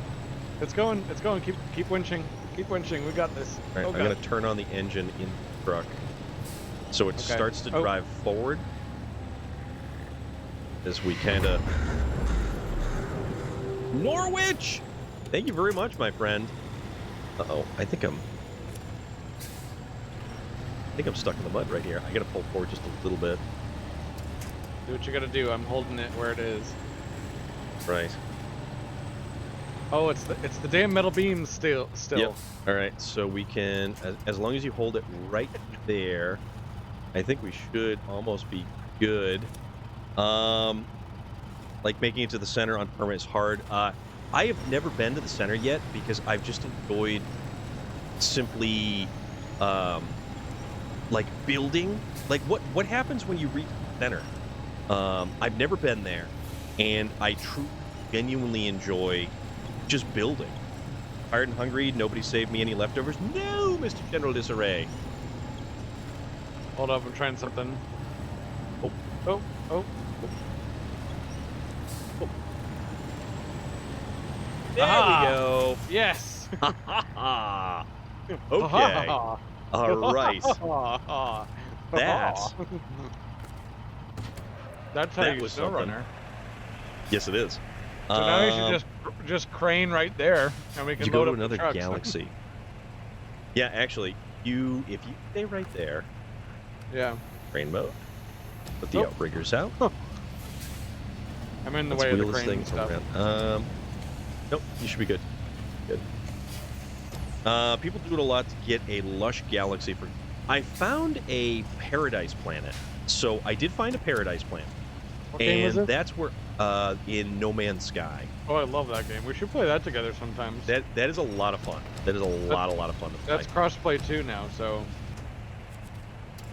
Speaker 2: It's going. Keep winching. Keep winching. We got this.
Speaker 1: All right,
Speaker 2: Oh,
Speaker 1: I'm
Speaker 2: God.
Speaker 1: gonna turn on the engine in the truck, so it starts to drive forward as we kind of Norwich! Thank you very much, my friend. Uh-oh, I think I'm stuck in the mud right here. I gotta pull forward just a little bit.
Speaker 2: Do what you gotta do. I'm holding it where it is.
Speaker 1: Right.
Speaker 2: Oh, it's the damn metal beams still.
Speaker 1: Yep. All right, so we can, as long as you hold it right there, I think we should almost be good. Like making it to the center on permit is hard. I have never been to the center yet because I've just enjoyed simply, like building. Like what happens when you reach the center? I've never been there, and I genuinely enjoy just building. Tired and hungry, nobody saved me any leftovers. No, Mr. General Disarray.
Speaker 2: Hold up, I'm trying something.
Speaker 1: Oh.
Speaker 2: Oh, oh.
Speaker 1: There
Speaker 2: Aha!
Speaker 1: we go.
Speaker 2: Yes!
Speaker 1: Okay. All right. That.
Speaker 2: That's how
Speaker 1: That
Speaker 2: you
Speaker 1: was
Speaker 2: snow
Speaker 1: something.
Speaker 2: runner.
Speaker 1: Yes, it is.
Speaker 2: So now you should just crane right there, and we can
Speaker 1: you
Speaker 2: load
Speaker 1: go to
Speaker 2: up the
Speaker 1: another
Speaker 2: trucks.
Speaker 1: galaxy. Yeah, actually, if you stay right there,
Speaker 2: Yeah.
Speaker 1: crane mode. Put the
Speaker 2: Oh.
Speaker 1: outriggers out.
Speaker 2: I'm in the
Speaker 1: Let's
Speaker 2: way of the
Speaker 1: wheel this
Speaker 2: crane and
Speaker 1: thing
Speaker 2: stuff.
Speaker 1: around. Nope, you should be good. Good. People do it a lot to get a lush galaxy. I found a paradise planet. So I did find a paradise planet.
Speaker 2: What game was
Speaker 1: And
Speaker 2: it?
Speaker 1: that's where, in No Man's Sky.
Speaker 2: Oh, I love that game. We should play that together sometimes.
Speaker 1: That is a lot of fun. That is a lot of fun to play.
Speaker 2: That's crossplay too now, so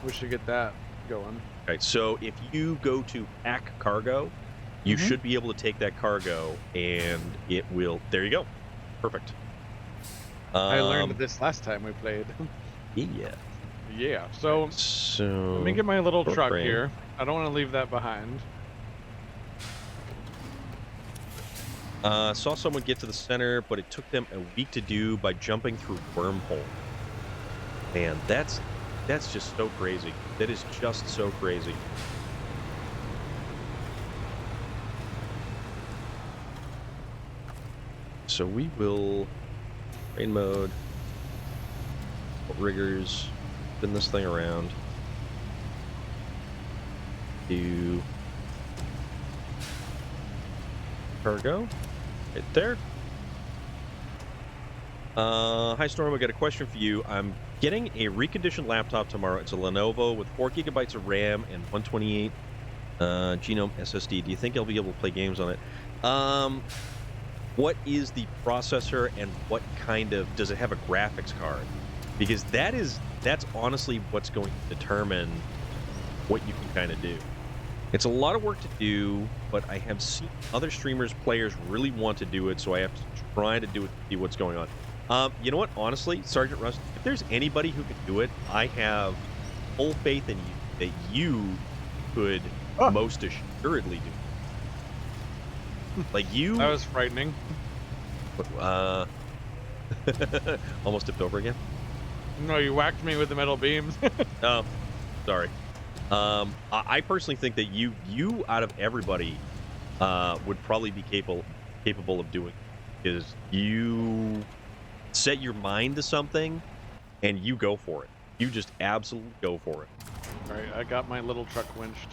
Speaker 2: we should get that going.
Speaker 1: Okay, so if you go to Pack Cargo, you
Speaker 2: Mhm.
Speaker 1: should be able to take that cargo, and it will. There you go. Perfect.
Speaker 2: I learned this last time we played.
Speaker 1: Yeah.
Speaker 2: Yeah. So
Speaker 1: So
Speaker 2: let me get my little
Speaker 1: short
Speaker 2: truck
Speaker 1: frame.
Speaker 2: here. I don't want to leave that behind.
Speaker 1: Saw someone get to the center, but it took them a week to do by jumping through wormhole. Man, that's just so crazy. That is just so crazy. So we will rain mode, riggers, spin this thing around. Do cargo right there. Hi Storm, I got a question for you. I'm getting a reconditioned laptop tomorrow. It's a Lenovo with 4 gigabytes of RAM and 128 genome SSD. Do you think I'll be able to play games on it? What is the processor, and what kind of, does it have a graphics card? Because that's honestly what's going to determine what you can kind of do. It's a lot of work to do, but I have seen other streamers, players really want to do it, so I have to try to do it to see what's going on. You know what? Honestly, Sergeant Rust, if there's anybody who can do it, I have full faith in you that you could most assuredly do it. Like you...
Speaker 2: That was frightening.
Speaker 1: Almost tipped over again?
Speaker 2: No, you whacked me with the metal beams.
Speaker 1: Oh, sorry. I personally think that you out of everybody would probably be capable of doing it, is you set your mind to something and you go for it. You just absolutely go for it.
Speaker 2: All right, I got my little truck winched.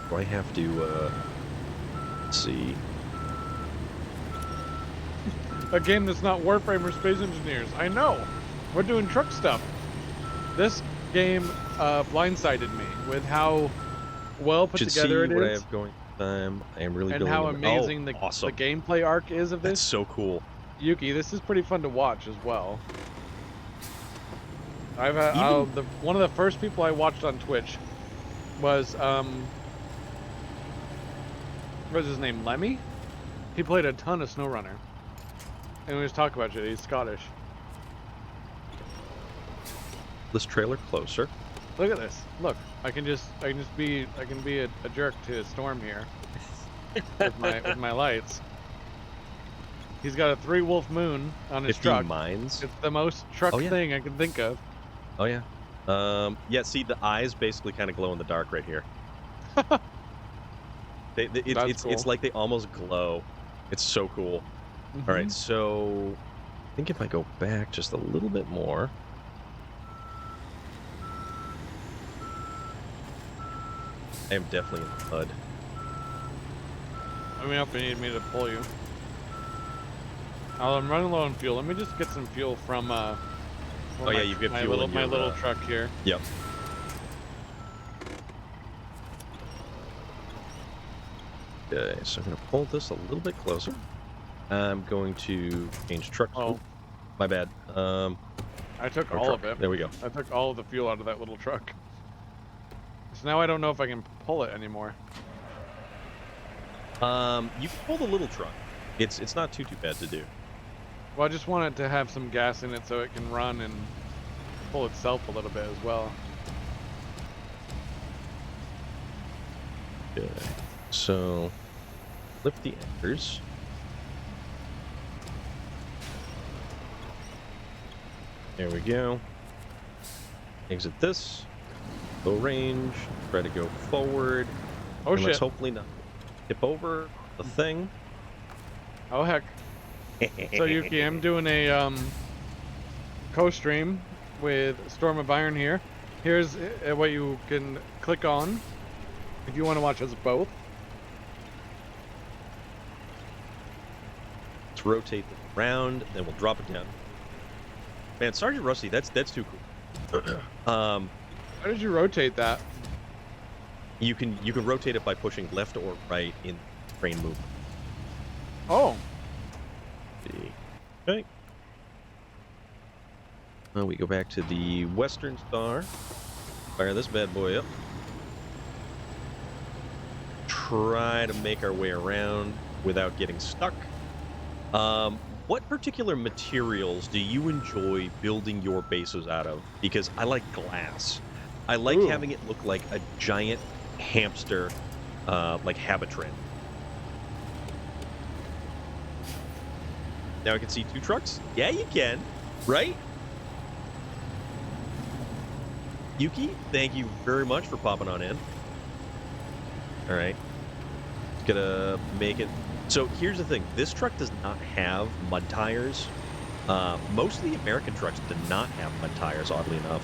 Speaker 1: Do I have to let's see.
Speaker 2: A game that's not Warframe or Space Engineers. I know. We're doing truck stuff. This game blindsided me with how well put
Speaker 1: Should
Speaker 2: together
Speaker 1: see
Speaker 2: it
Speaker 1: what I
Speaker 2: is,
Speaker 1: have going. I am really
Speaker 2: and
Speaker 1: building
Speaker 2: how
Speaker 1: them.
Speaker 2: amazing
Speaker 1: Oh, awesome.
Speaker 2: the gameplay arc is of
Speaker 1: That's
Speaker 2: this.
Speaker 1: so cool.
Speaker 2: Yuki, this is pretty fun to watch as well. I've one of the first people I watched on Twitch was what was his name, Lemmy? He played a ton of SnowRunner, and we was talking about it. He's Scottish.
Speaker 1: This trailer closer.
Speaker 2: Look at this. Look, I can be a jerk to Storm here with my lights. He's got a 3-wolf moon on his
Speaker 1: 15
Speaker 2: truck.
Speaker 1: mines.
Speaker 2: It's the most truck
Speaker 1: Oh, yeah.
Speaker 2: thing I can think of.
Speaker 1: Oh yeah. Yeah, see the eyes basically kind of glow in the dark right here.
Speaker 2: That's
Speaker 1: it's
Speaker 2: cool.
Speaker 1: like they almost glow. It's so cool. All right, so I think if I go back just a little bit more. I am definitely in the mud.
Speaker 2: Let me know if you need me to pull you. I'm running low on fuel. Let me just get some fuel from
Speaker 1: Oh yeah, you've got fuel in
Speaker 2: my
Speaker 1: your,
Speaker 2: little truck here.
Speaker 1: Yep. Okay, so I'm going to pull this a little bit closer. I'm going to change truck.
Speaker 2: Oh,
Speaker 1: my bad.
Speaker 2: I took
Speaker 1: Or
Speaker 2: all
Speaker 1: truck.
Speaker 2: of it.
Speaker 1: There we go.
Speaker 2: I took all of the fuel out of that little truck. So now I don't know if I can pull it anymore.
Speaker 1: You can pull the little truck. It's not too bad to do.
Speaker 2: Well, I just want it to have some gas in it so it can run and pull itself a little bit as well.
Speaker 1: Okay. So lift the anchors. There we go. Exit this. Low range. Try to go forward.
Speaker 2: Oh
Speaker 1: and let's
Speaker 2: shit.
Speaker 1: hopefully not tip over the thing.
Speaker 2: Oh heck. So Yuki, I'm doing a co-stream with Storm of Iron here. Here's what you can click on if you want to watch us both.
Speaker 1: Let's rotate it around, then we'll drop it down. Man, Sergeant Rusty, that's too cool.
Speaker 2: How did you rotate that?
Speaker 1: You can rotate it by pushing left or right in train movement.
Speaker 2: Oh,
Speaker 1: Okay. Well, we go back to the Western Star. Fire this bad boy up. Try to make our way around without getting stuck. What particular materials do you enjoy building your bases out of? Because I like glass. I like
Speaker 2: Ooh.
Speaker 1: having it look like a giant hamster, like Habitran. Now I can see 2 trucks? Yeah, you can. Right? Yuki, thank you very much for popping on in. All right. Gonna make it. So here's the thing. This truck does not have mud tires. Most of the American trucks do not have mud tires, oddly enough.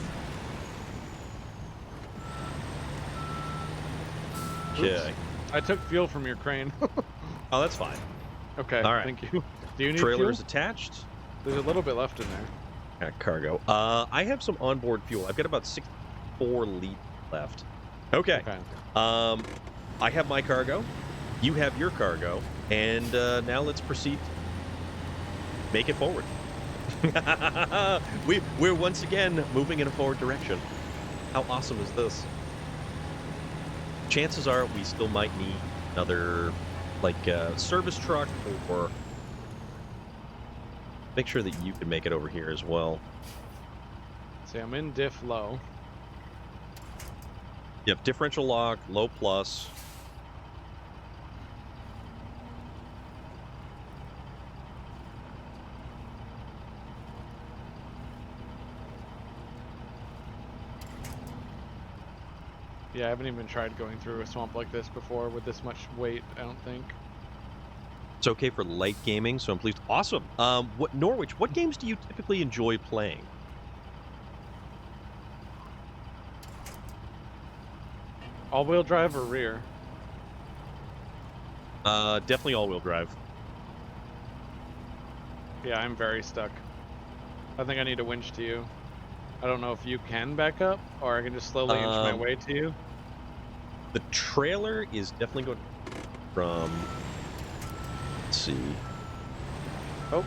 Speaker 1: Okay.
Speaker 2: I took fuel from your crane.
Speaker 1: Oh, that's fine.
Speaker 2: Okay,
Speaker 1: All right.
Speaker 2: thank you. Do you need
Speaker 1: Trailer is
Speaker 2: fuel?
Speaker 1: attached.
Speaker 2: There's a little bit left in there.
Speaker 1: Cargo. I have some onboard fuel. I've got about 64 liters left. Okay.
Speaker 2: Okay.
Speaker 1: I have my cargo. You have your cargo. And now let's proceed. Make it forward. We're once again moving in a forward direction. How awesome is this? Chances are we still might need another, like, service truck, or make sure that you can make it over here as well.
Speaker 2: See, I'm in diff low.
Speaker 1: Yep, differential lock, low plus.
Speaker 2: Yeah, I haven't even tried going through a swamp like this before with this much weight, I don't think.
Speaker 1: It's okay for light gaming, so I'm pleased. Awesome. Norwich, what games do you typically enjoy playing?
Speaker 2: All-wheel drive or rear?
Speaker 1: Definitely all-wheel drive.
Speaker 2: Yeah, I'm very stuck. I think I need a winch to you. I don't know if you can back up, or I can just slowly inch my way to you.
Speaker 1: The trailer is definitely going from... Let's see.
Speaker 2: Oh,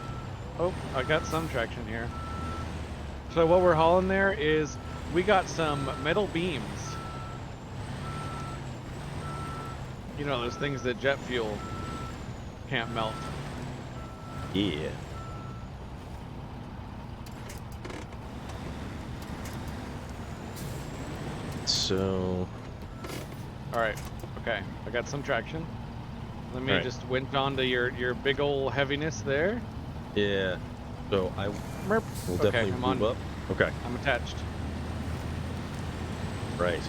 Speaker 2: I got some traction here. So what we're hauling there is we got some metal beams. You know, those things that jet fuel can't melt.
Speaker 1: Yeah. So...
Speaker 2: All right, okay, I got some traction. Let me
Speaker 1: All right.
Speaker 2: just winch onto your big old heaviness there.
Speaker 1: Yeah. So I
Speaker 2: Merp.
Speaker 1: will
Speaker 2: Okay,
Speaker 1: definitely
Speaker 2: I'm
Speaker 1: move
Speaker 2: on.
Speaker 1: up. Okay.
Speaker 2: I'm attached.
Speaker 1: Right.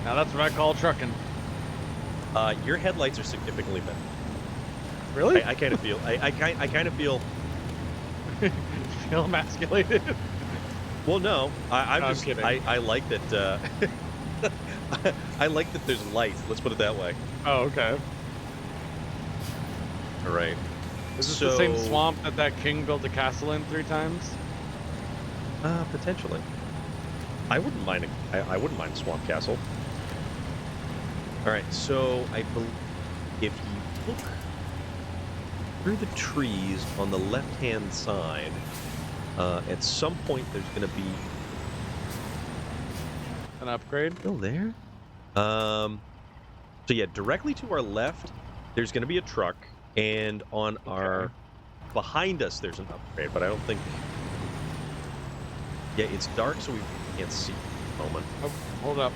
Speaker 2: Now that's what I call trucking.
Speaker 1: Your headlights are significantly better.
Speaker 2: Really?
Speaker 1: I kind of feel. I kind of feel.
Speaker 2: Feel emasculated?
Speaker 1: Well, no. I'm
Speaker 2: No, I'm
Speaker 1: just.
Speaker 2: kidding.
Speaker 1: I like that. I like that there's light. Let's put it that way.
Speaker 2: Oh, okay.
Speaker 1: All right.
Speaker 2: Is this the same
Speaker 1: So-
Speaker 2: swamp that king built a castle in 3 times?
Speaker 1: Potentially. I wouldn't mind. I wouldn't mind a swamp castle. All right. So I believe if you look through the trees on the left-hand side, at some point there's going to be
Speaker 2: An upgrade?
Speaker 1: still there. So yeah, directly to our left, there's going to be a truck, and on our behind us there's an upgrade, but I don't think. Yeah, it's dark, so we can't see at the moment.
Speaker 2: Oh, hold up.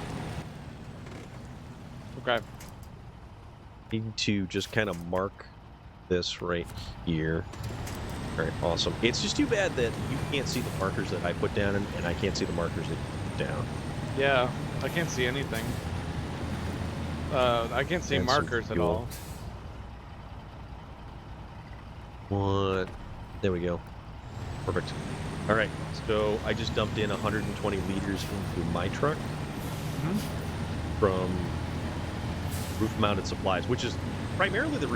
Speaker 2: Okay.
Speaker 1: Need to just kind of mark this right here. All right, awesome. It's just too bad that you can't see the markers that I put down, and I can't see the markers that you put down.
Speaker 2: Yeah, I can't see anything. I can't see
Speaker 1: And some
Speaker 2: markers at
Speaker 1: fuel.
Speaker 2: all.
Speaker 1: What? There we go. Perfect. All right, so I just dumped in 120 liters into my truck from roof-mounted supplies, which is primarily the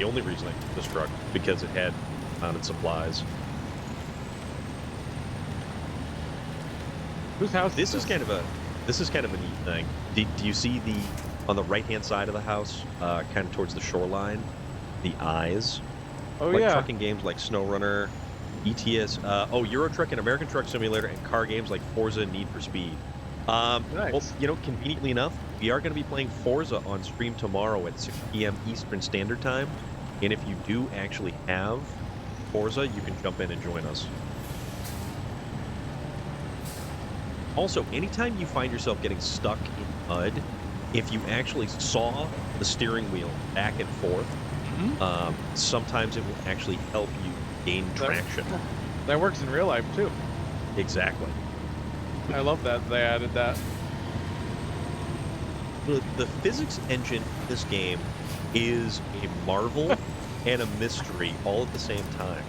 Speaker 1: only reason I took this truck, because it had mounted supplies.
Speaker 2: Whose house
Speaker 1: This is kind of a neat thing. Do you see on the right-hand side of the house, kind of towards the shoreline, the eyes?
Speaker 2: Oh,
Speaker 1: Like
Speaker 2: yeah.
Speaker 1: trucking games like SnowRunner, ETS, Euro Truck and American Truck Simulator, and car games like Forza and Need for Speed. Well,
Speaker 2: Nice.
Speaker 1: conveniently enough, we are going to be playing Forza on stream tomorrow at 6 p.m. Eastern Standard Time. And if you do actually have Forza, you can jump in and join us. Also, anytime you find yourself getting stuck in mud, if you actually saw the steering wheel back and forth, sometimes it will actually help you gain traction.
Speaker 2: That works in real life, too.
Speaker 1: Exactly.
Speaker 2: I love that they added that.
Speaker 1: The physics engine in this game is a marvel and a mystery all at the same time.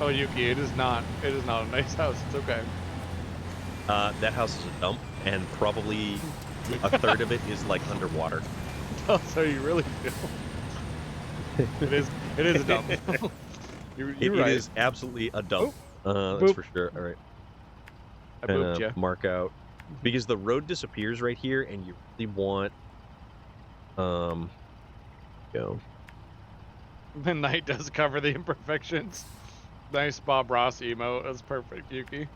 Speaker 2: Oh, Yuki, it is not a nice house. It's okay.
Speaker 1: That house is a dump, and probably a third of it is like underwater.
Speaker 2: Oh, so you really feel. It is a dump. You're
Speaker 1: It
Speaker 2: right.
Speaker 1: is absolutely a dump. That's
Speaker 2: Boop.
Speaker 1: for sure. All right.
Speaker 2: I booped
Speaker 1: Kinda
Speaker 2: you.
Speaker 1: mark out, because the road disappears right here, and you really want go.
Speaker 2: The night does cover the imperfections. Nice Bob Ross emote. That's perfect, Yuki.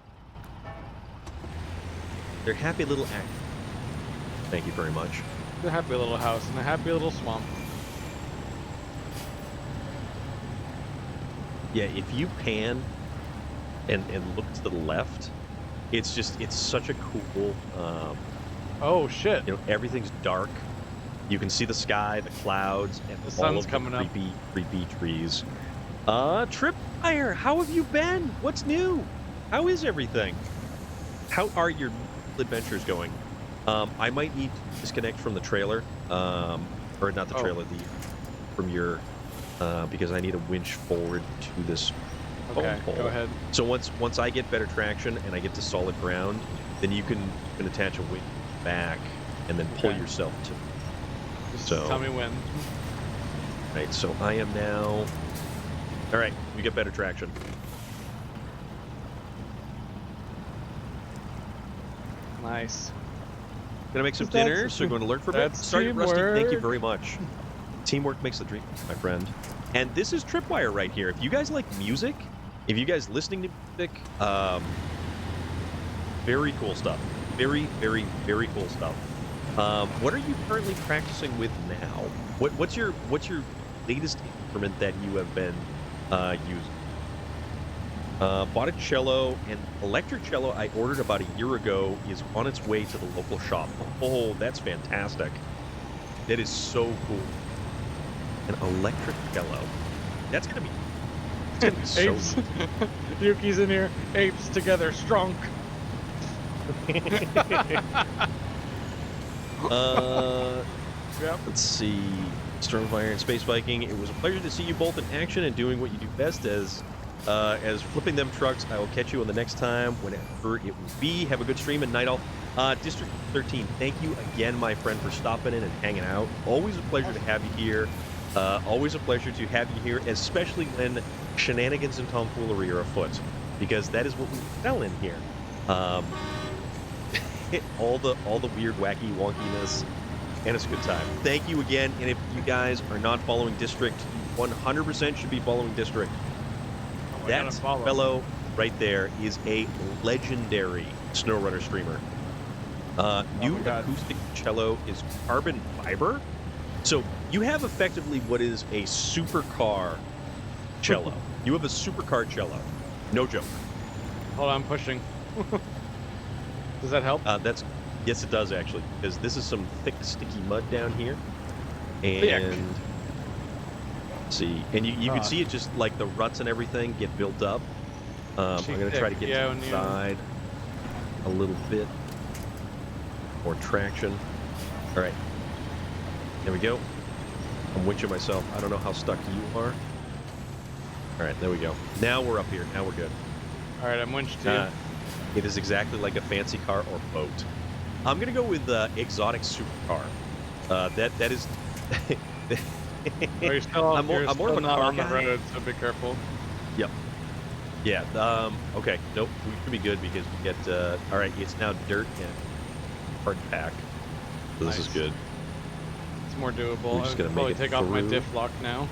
Speaker 1: They're happy little act. Thank you very much.
Speaker 2: It's a happy little house and a happy little swamp.
Speaker 1: Yeah, if you pan and look to the left, it's such a cool.
Speaker 2: Oh shit!
Speaker 1: Everything's dark. You can see the sky, the clouds, and
Speaker 2: The
Speaker 1: all
Speaker 2: sun's
Speaker 1: of
Speaker 2: coming
Speaker 1: the
Speaker 2: up.
Speaker 1: creepy trees. Tripwire, how have you been? What's new? How is everything? How are your adventures going? I might need to disconnect from the trailer, or not the
Speaker 2: Oh.
Speaker 1: trailer, from your, because I need a winch forward to this
Speaker 2: Okay,
Speaker 1: phone
Speaker 2: go
Speaker 1: pole.
Speaker 2: ahead.
Speaker 1: So once I get better traction and I get to solid ground, then you can attach a winch back and then pull
Speaker 2: Okay.
Speaker 1: yourself to.
Speaker 2: Just
Speaker 1: So-
Speaker 2: tell me when.
Speaker 1: Right, so I am now. All right, you get better traction.
Speaker 2: Nice.
Speaker 1: Gonna make some
Speaker 2: That's-
Speaker 1: dinner, so you're going to lurk for a bit.
Speaker 2: that's
Speaker 1: Sergeant Rusty, thank you
Speaker 2: teamwork.
Speaker 1: very much. Teamwork makes the dream, my friend. And this is Tripwire right here. If you guys like music, if you guys listening to music, very cool stuff. Very, very, very cool stuff. What are you currently practicing with now? What's your latest instrument that you have been using? Bought a cello, and electric cello I ordered about a year ago is on its way to the local shop. Oh, that's fantastic. That is so cool. An electric cello. That's gonna be so
Speaker 2: Apes. Yuki's in here. Apes together, strong. Yep.
Speaker 1: Let's see. Stormfire and Space Viking. It was a pleasure to see you both in action and doing what you do best as flipping them trucks. I will catch you on the next time, whenever it will be. Have a good stream and night all. District 13, thank you again, my friend, for stopping in and hanging out. Always a pleasure to have you here. Always a pleasure to have you here, especially when shenanigans and tomfoolery are afoot, because that is what we excel in here. all the weird, wacky, wonkiness, and it's a good time. Thank you again, and if you guys are not following District, you 100% should be following District.
Speaker 2: Oh,
Speaker 1: That fellow right there is a legendary SnowRunner streamer. New acoustic cello is carbon fiber. So you have effectively what is a supercar cello. You have a supercar cello. No joke.
Speaker 2: Hold on, I'm pushing. Does that help?
Speaker 1: Yes, it does actually, because this is some thick, sticky mud down here, and
Speaker 2: Thick.
Speaker 1: see, and you can see it just like the ruts and everything get built up. I'm gonna try to get to the side a little bit more traction. All right, there we go. I'm winching myself. I don't know how stuck you are. All right, there we go. Now we're up here. Now we're good.
Speaker 2: All right, I'm winched too.
Speaker 1: It is exactly like a fancy car or boat. I'm gonna go with exotic supercar. That is.
Speaker 2: Oh, you're still,
Speaker 1: I'm more of a
Speaker 2: not
Speaker 1: car
Speaker 2: on the
Speaker 1: guy.
Speaker 2: road, so be careful.
Speaker 1: Yep. Yeah. Okay. Nope. We should be good because we get. All right. It's now dirt and hard pack. So this is
Speaker 2: Nice.
Speaker 1: good.
Speaker 2: It's more doable.
Speaker 1: We're just gonna
Speaker 2: I'll probably
Speaker 1: make it
Speaker 2: take off my
Speaker 1: through.
Speaker 2: diff lock now.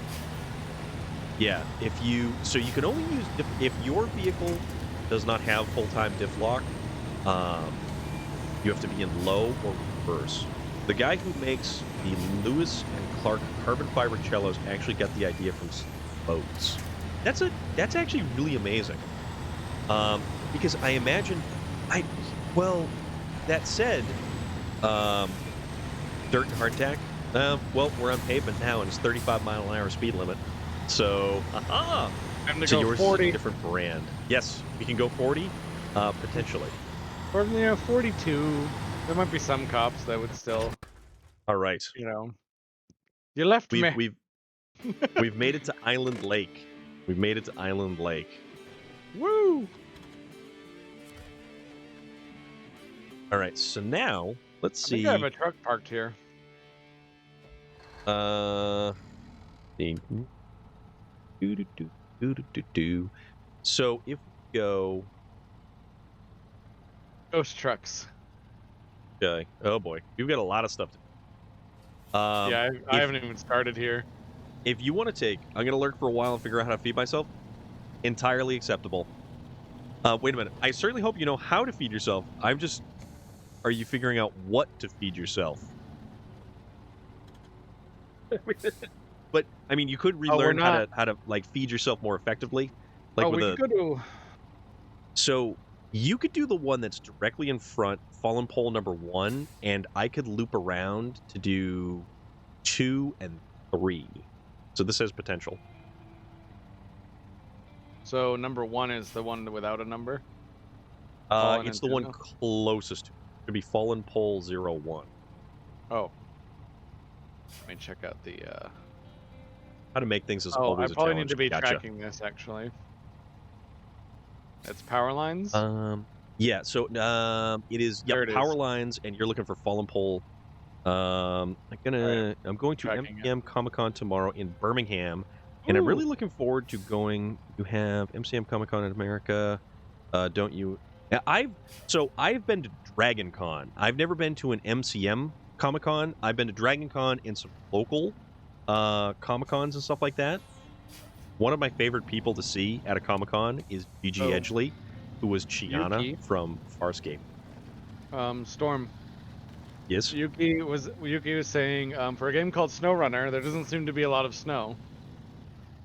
Speaker 1: Yeah. You can only use if your vehicle does not have full-time diff lock. You have to be in low or reverse. The guy who makes the Lewis and Clark carbon fiber cellos actually got the idea from boats. That's actually really amazing. Because I imagine, that said, dirt and hardtack. Well, we're on pavement now, and it's 35-mile-an-hour speed limit. So,
Speaker 2: I'm to
Speaker 1: so
Speaker 2: go
Speaker 1: yours
Speaker 2: 40.
Speaker 1: is a different brand. Yes, we can go 40, potentially.
Speaker 2: Or 42. There might be some cops that would still,
Speaker 1: All right.
Speaker 2: You left me.
Speaker 1: We've made it to Island Lake. We've made it to Island Lake.
Speaker 2: Woo!
Speaker 1: All right, so now let's
Speaker 2: I
Speaker 1: see.
Speaker 2: think I have a truck parked here.
Speaker 1: So if we go,
Speaker 2: Ghost trucks.
Speaker 1: okay, oh boy, we've got a lot of stuff to do.
Speaker 2: Yeah, I haven't even started here.
Speaker 1: If you want to take, I'm gonna lurk for a while and figure out how to feed myself. Entirely acceptable. Wait a minute. I certainly hope you know how to feed yourself. Are you figuring out what to feed yourself? But I mean, you could relearn how to like feed yourself more effectively. Like
Speaker 2: we could go to.
Speaker 1: So you could do the one that's directly in front, fallen pole number 1, and I could loop around to do 2 and 3. So this has potential.
Speaker 2: So number 1 is the one without a number. Fallen
Speaker 1: It's the one
Speaker 2: Antenna?
Speaker 1: closest to it. It could be fallen pole 01.
Speaker 2: Oh. Let me check out the.
Speaker 1: How to make things is
Speaker 2: I
Speaker 1: always a
Speaker 2: probably
Speaker 1: challenge.
Speaker 2: need to be
Speaker 1: Gotcha.
Speaker 2: tracking this actually. It's power lines.
Speaker 1: Yeah. So it is
Speaker 2: There it is.
Speaker 1: power lines, and you're looking for fallen pole. I'm going to
Speaker 2: Tracking it.
Speaker 1: MCM Comic Con tomorrow in Birmingham, and I'm really looking forward to going. You have MCM Comic Con in America, don't you? I've been to Dragon Con. I've never been to an MCM Comic Con. I've been to Dragon Con and some local Comic Cons and stuff like that. One of my favorite people to see at a Comic Con is Gigi Edgley, who was Chiana
Speaker 2: Yuki.
Speaker 1: from Farscape.
Speaker 2: Storm.
Speaker 1: Yes.
Speaker 2: Yuki was saying for a game called SnowRunner, there doesn't seem to be a lot of snow,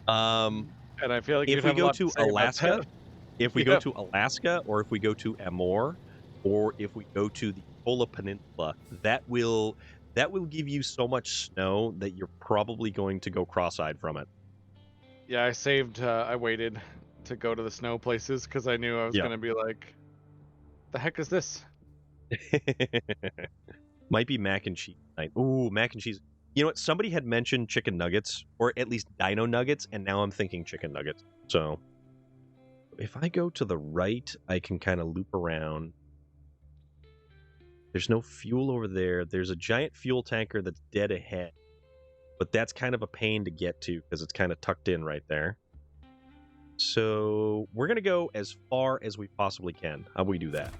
Speaker 2: and I feel like
Speaker 1: If
Speaker 2: you'd
Speaker 1: we
Speaker 2: have a
Speaker 1: go
Speaker 2: lot
Speaker 1: to
Speaker 2: say about
Speaker 1: Alaska,
Speaker 2: that.
Speaker 1: if we go to Alaska, or if we go to Amur, or if we go to the Kola Peninsula, that will give you so much snow that you're probably going to go cross-eyed from it.
Speaker 2: Yeah, I waited to go to the snow places because I knew I was
Speaker 1: Yeah.
Speaker 2: gonna be like, "The heck is this?"
Speaker 1: Might be mac and cheese tonight. Ooh, mac and cheese. You know what? Somebody had mentioned chicken nuggets, or at least dino nuggets, and now I'm thinking chicken nuggets. So if I go to the right, I can kind of loop around. There's no fuel over there. There's a giant fuel tanker that's dead ahead. But that's kind of a pain to get to because it's kind of tucked in right there. So we're going to go as far as we possibly can. How do we do that?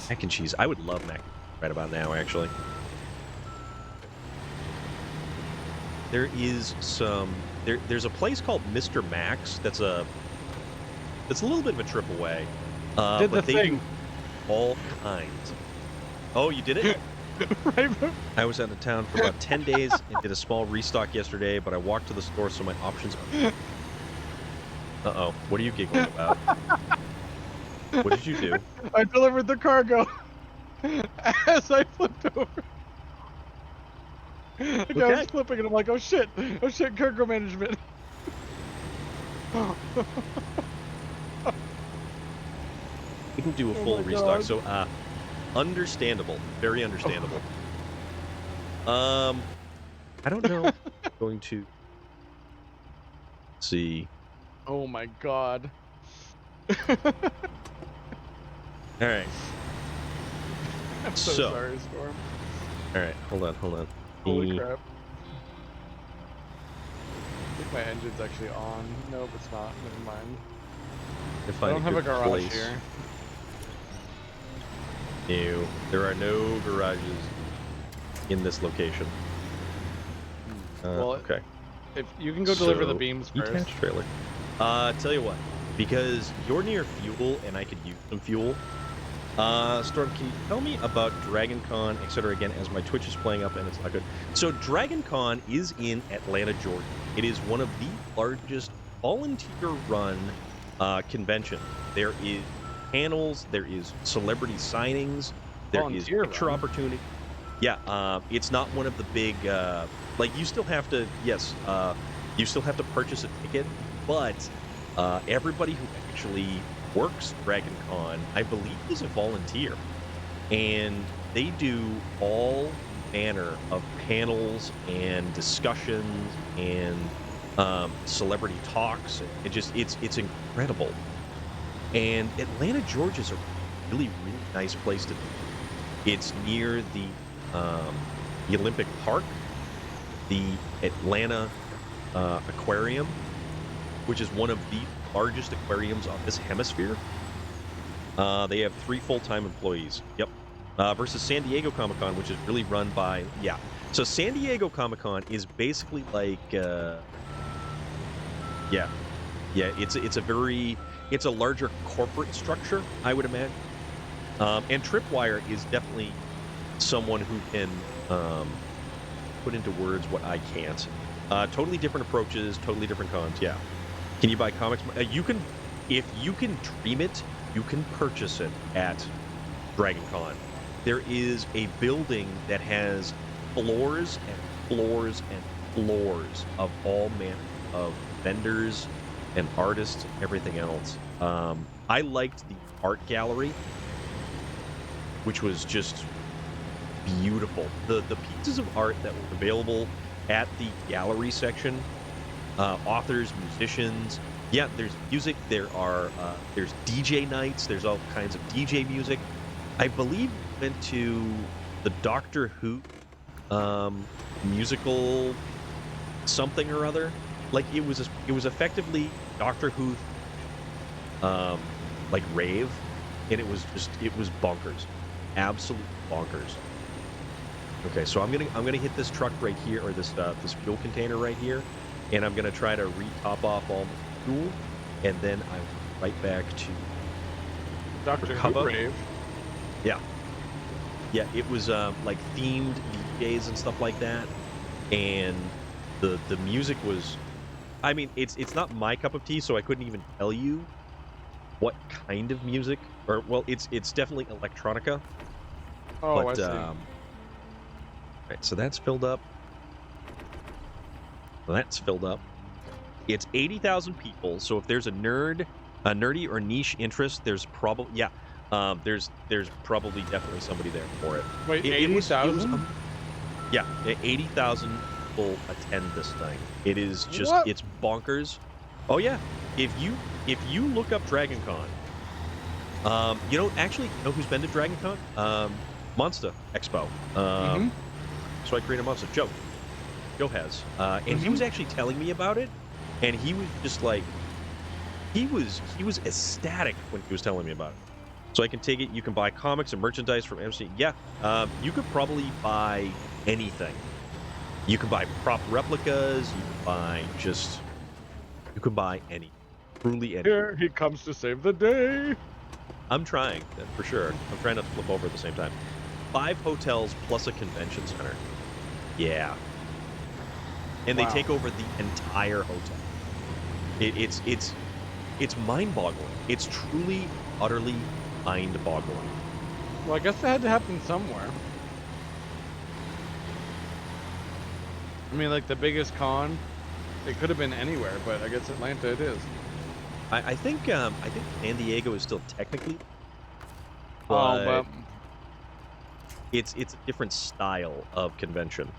Speaker 1: Mac and cheese. I would love mac and cheese right about now, actually. There is some... There's a place called Mr. Max that's a little bit of a trip away.
Speaker 2: Did
Speaker 1: but
Speaker 2: the
Speaker 1: they
Speaker 2: thing.
Speaker 1: do all kinds. Oh, you did it?
Speaker 2: Right.
Speaker 1: I was out of town for about 10 days and did a small restock yesterday, but I walked to the store so my options are... Uh-oh. What are you giggling about? What did you do?
Speaker 2: I delivered the cargo as I flipped over. The guy was flipping and I'm like, oh shit, cargo management.
Speaker 1: We can do a
Speaker 2: Oh
Speaker 1: full
Speaker 2: my
Speaker 1: restock.
Speaker 2: God.
Speaker 1: So, understandable. Very understandable. I don't know. I'm going to see.
Speaker 2: Oh my god.
Speaker 1: All right.
Speaker 2: I'm so
Speaker 1: So-
Speaker 2: sorry, Storm.
Speaker 1: All right. Hold on.
Speaker 2: Holy crap. I think my engine's actually on. Nope, it's not. Never mind.
Speaker 1: If
Speaker 2: I don't have a garage
Speaker 1: place.
Speaker 2: here.
Speaker 1: No, there are no garages in this location.
Speaker 2: Well,
Speaker 1: okay.
Speaker 2: If you can go deliver the
Speaker 1: So,
Speaker 2: beams first.
Speaker 1: Detached trailer. Tell you what, because you're near fuel and I could use some fuel. Storm, can you tell me about Dragon Con, etc. again, as my Twitch is playing up and it's not good. So Dragon Con is in Atlanta, Georgia. It is one of the largest volunteer-run conventions. There is panels, there is celebrity signings, there is
Speaker 2: Volunteer
Speaker 1: picture
Speaker 2: run?
Speaker 1: opportunity. Yeah, it's not one of the big, like you still have to, yes, you still have to purchase a ticket, but everybody who actually works Dragon Con, I believe, is a volunteer. And they do all manner of panels and discussions and celebrity talks. It's incredible. And Atlanta, Georgia is a really, really nice place to be. It's near the Olympic Park, the Atlanta Aquarium, which is one of the largest aquariums on this hemisphere. They have 3 full-time employees. Yep. Versus San Diego Comic-Con, which is really run by... Yeah. So San Diego Comic-Con is basically like... Yeah. Yeah, it's a larger corporate structure, I would imagine. And Tripwire is definitely someone who can put into words what I can't. Totally different approaches, totally different cons, yeah. Can you buy comics? You can, if you can dream it, you can purchase it at Dragon Con. There is a building that has floors and floors and floors of all manner of vendors and artists and everything else. I liked the art gallery, which was just beautiful. The pieces of art that were available at the gallery section, authors, musicians. Yeah, there's music. There's DJ nights. There's all kinds of DJ music. I believe we went to the Doctor Who musical something or other. Like it was effectively Doctor Who like rave, and it was bonkers, absolute bonkers. Okay, so I'm gonna hit this truck right here, or this fuel container right here, and I'm gonna try to re-top off all the fuel, and then I'm right back to
Speaker 2: Dr.
Speaker 1: Hubba.
Speaker 2: Who rave.
Speaker 1: Yeah, it was like themed DJs and stuff like that, and the music was, I mean, it's not my cup of tea, so I couldn't even tell you what kind of music, or well, it's definitely electronica.
Speaker 2: Oh,
Speaker 1: But,
Speaker 2: I see.
Speaker 1: Right, so that's filled up. That's filled up. It's 80,000 people, so if there's a nerdy or niche interest, there's probably... Yeah, There's probably definitely somebody there for it.
Speaker 2: Wait,
Speaker 1: It was
Speaker 2: 80,000?
Speaker 1: yeah, 80,000 people attend this thing. It is just
Speaker 2: What?
Speaker 1: it's bonkers. Oh yeah, if you look up Dragon Con, actually know who's been to Dragon Con? Monster Expo. So I created a Monster. Joe has, and he was actually telling me about it, and he was just like, he was ecstatic when he was telling me about it. So I can take it. You can buy comics and merchandise from MC. Yeah, you could probably buy anything. You can buy prop replicas. You can buy any, truly any.
Speaker 2: Here he comes to save the day.
Speaker 1: I'm trying, for sure. I'm trying not to flip over at the same time. 5 hotels plus a convention center. Yeah. And they
Speaker 2: Wow.
Speaker 1: take over the entire hotel. It's mind-boggling. It's truly, utterly mind-boggling.
Speaker 2: Well, I guess that had to happen somewhere. I mean, like the biggest con, it could have been anywhere, but I guess Atlanta it is.
Speaker 1: I think San Diego is still technically,
Speaker 2: Oh,
Speaker 1: but
Speaker 2: well,
Speaker 1: it's a different style of convention.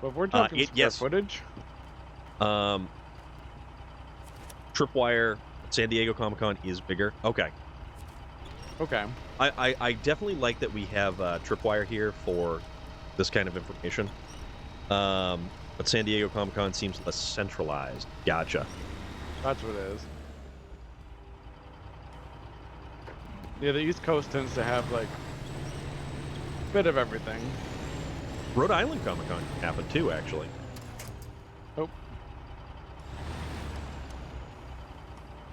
Speaker 2: but we're talking square
Speaker 1: yes.
Speaker 2: footage.
Speaker 1: Tripwire, San Diego Comic-Con is bigger. Okay.
Speaker 2: Okay.
Speaker 1: I definitely like that we have Tripwire here for this kind of information. But San Diego Comic-Con seems less centralized. Gotcha.
Speaker 2: That's what it is. Yeah, the East Coast tends to have like a bit of everything.
Speaker 1: Rhode Island Comic-Con happened too, actually.
Speaker 2: Oh.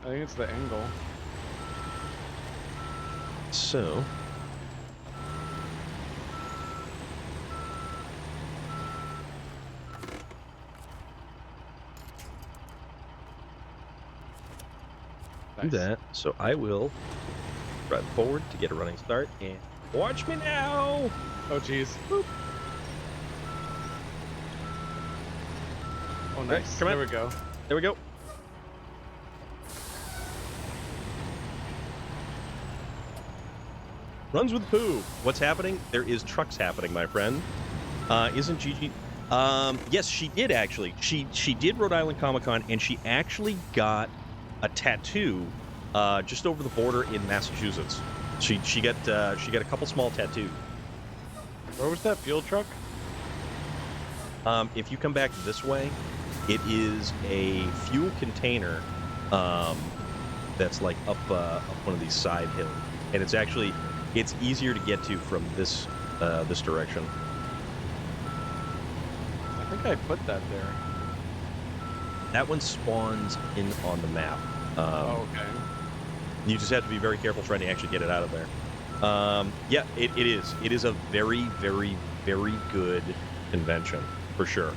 Speaker 2: I think it's the angle.
Speaker 1: So, do
Speaker 2: Nice.
Speaker 1: that. So I will drive forward to get a running start, and watch me now.
Speaker 2: Oh, jeez. Boop. Oh,
Speaker 1: right,
Speaker 2: nice.
Speaker 1: come on.
Speaker 2: There we go.
Speaker 1: There we go. Runs with Pooh. What's happening? There is trucks happening, my friend. Isn't Gigi? Yes, she did actually. She did Rhode Island Comic-Con, and she actually got a tattoo just over the border in Massachusetts. She got a couple small tattoos.
Speaker 2: Where was that fuel truck?
Speaker 1: If you come back this way, it is a fuel container that's like up one of these side hills, and it's easier to get to from this direction.
Speaker 2: I think I put that there.
Speaker 1: That one spawns in on the map.
Speaker 2: Oh, okay.
Speaker 1: You just have to be very careful trying to actually get it out of there. Yeah, it is. It is a very, very, very good convention, for sure.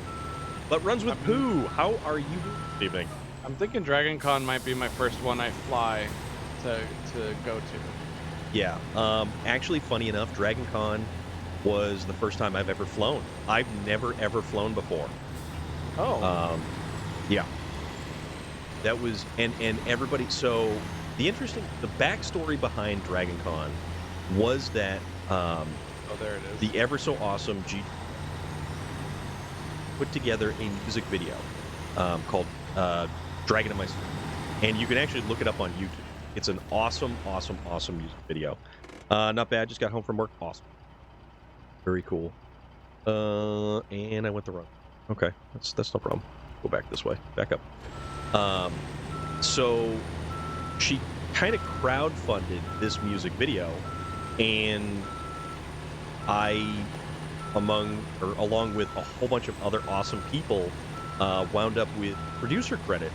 Speaker 1: But Runs with Pooh, how are you doing this evening?
Speaker 2: I'm thinking Dragon Con might be my first one I fly to go to.
Speaker 1: Yeah. Actually, funny enough, Dragon Con was the first time I've ever flown. I've never, ever flown before.
Speaker 2: Oh.
Speaker 1: Yeah. That was, and everybody, so the backstory behind Dragon Con was that
Speaker 2: Oh, there it is.
Speaker 1: the ever so awesome G put together a music video called Dragon in My Soul. And you can actually look it up on YouTube. It's an awesome, awesome, awesome music video. Not bad, just got home from work. Awesome. Very cool. And I went the wrong. Okay, that's no problem. Go back this way. Back up. So she kind of crowdfunded this music video, and along with a whole bunch of other awesome people, wound up with producer credit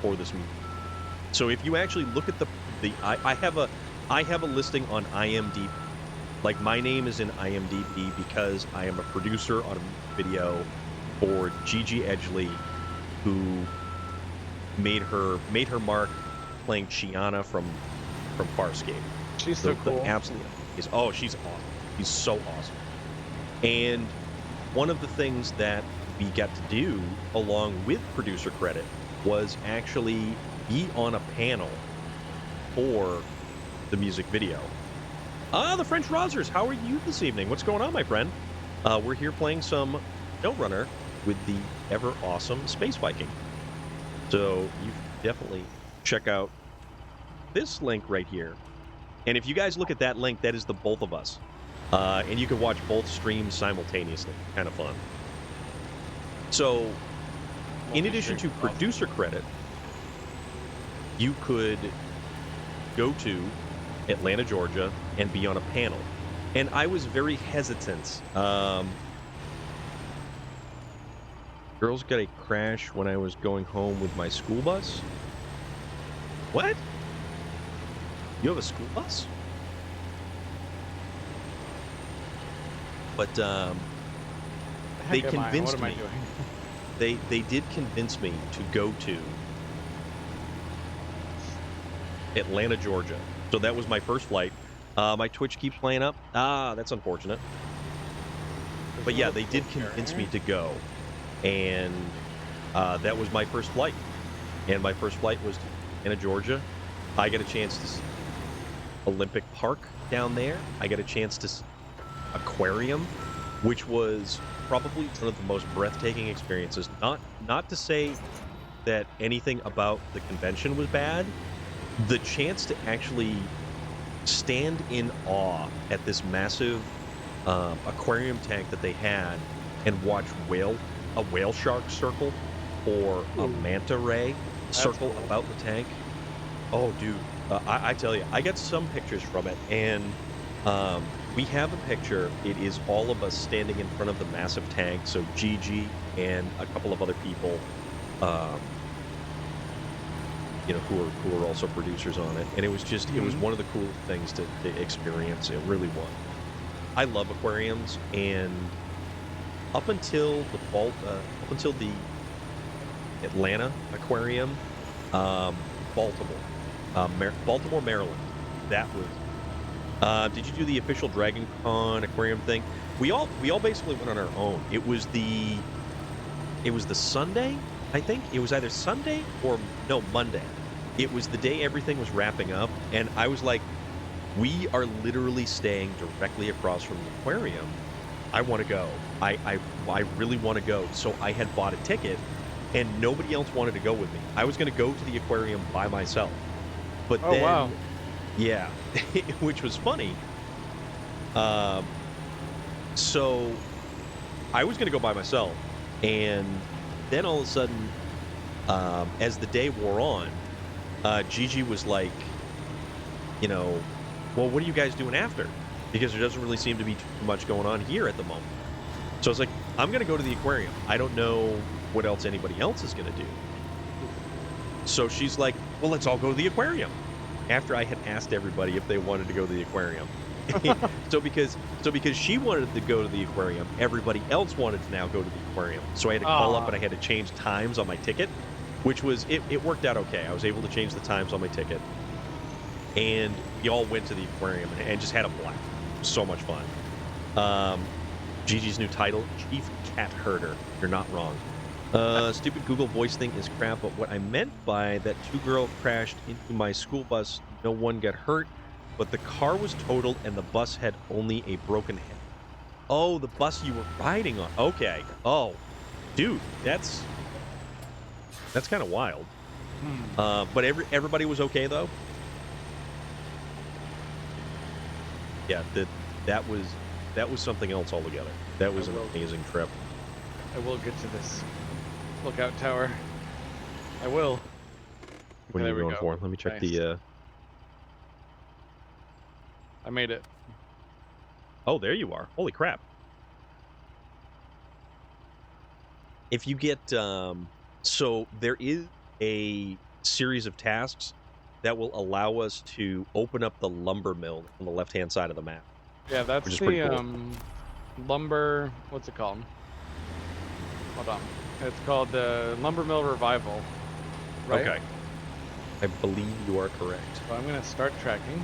Speaker 1: for this movie. So if you actually look at I have a listing on IMDb. Like, my name is in IMDb because I am a producer on a video for Gigi Edgley, who made her mark playing Chiana from Farscape.
Speaker 2: She's so cool.
Speaker 1: Absolutely. She's awesome. She's so awesome. And one of the things that we got to do along with producer credit was actually be on a panel for the music video. The French Rosers, how are you this evening? What's going on, my friend? We're here playing some SnowRunner with the ever awesome Space Viking. So you definitely check out this link right here. And if you guys look at that link, that is the both of us. And you can watch both streams simultaneously. Kind of fun. So, in addition to producer credit, you could go to Atlanta, Georgia, and be on a panel. And I was very hesitant. Girls got a crash when I was going home with my school bus. What? You have a school bus? But they convinced me. They did convince me to go to Atlanta, Georgia. So that was my first flight. My Twitch keeps playing up. That's unfortunate. But yeah, they did convince me to go. And that was my first flight. And my first flight was to Atlanta, Georgia. I got a chance to see Olympic Park down there. I got a chance to see aquarium, which was probably one of the most breathtaking experiences. Not to say that anything about the convention was bad. The chance to actually stand in awe at this massive aquarium tank that they had and watch a whale shark circle or a manta ray circle about the tank. Oh, dude, I tell you, I got some pictures from it, and we have a picture. It is all of us standing in front of the massive tank. So Gigi and a couple of other people, who are also producers on it. And it was just, it was one of the coolest things to experience. It really was. I love aquariums, and up until the Atlanta aquarium, Baltimore, Maryland. That was. Did you do the official Dragon Con aquarium thing? We all basically went on our own. It was the Sunday, I think. It was either Sunday or Monday. It was the day everything was wrapping up, and I was like, we are literally staying directly across from the aquarium. I want to go. I really want to go. So I had bought a ticket, and nobody else wanted to go with me. I was going to go to the aquarium by myself. But then,
Speaker 2: wow.
Speaker 1: Yeah, which was funny. So I was going to go by myself, and then all of a sudden, as the day wore on, Gigi was like, well, what are you guys doing after? Because there doesn't really seem to be too much going on here at the moment. So I was like, I'm going to go to the aquarium. I don't know what else anybody else is going to do. So she's like, well, let's all go to the aquarium. After I had asked everybody if they wanted to go to the aquarium. So because she wanted to go to the aquarium, everybody else wanted to now go to the aquarium. So I had to call up, and I had to change times on my ticket, which was, it worked out okay. I was able to change the times on my ticket. And we all went to the aquarium and just had a blast. So much fun. Gigi's new title, Chief Cat Herder. You're not wrong. Stupid Google Voice thing is crap, but what I meant by that 2 girls crashed into my school bus, no one got hurt, but the car was totaled and the bus had only a broken head. Oh, the bus you were riding on. Okay. Oh, dude, that's kind of wild. But everybody was okay though. Yeah, that was something else altogether. That was an amazing trip.
Speaker 2: I will get to this lookout tower. I will.
Speaker 1: What are you going for? Let me check the.
Speaker 2: I made it.
Speaker 1: Oh, there you are. Holy crap. If you get so there is a series of tasks that will allow us to open up the lumber mill on the left-hand side of the map.
Speaker 2: Yeah, that's the cool. Lumber. What's it called? Hold on. It's called the Lumber Mill Revival. Right?
Speaker 1: Okay. I believe you are correct.
Speaker 2: So I'm gonna start tracking.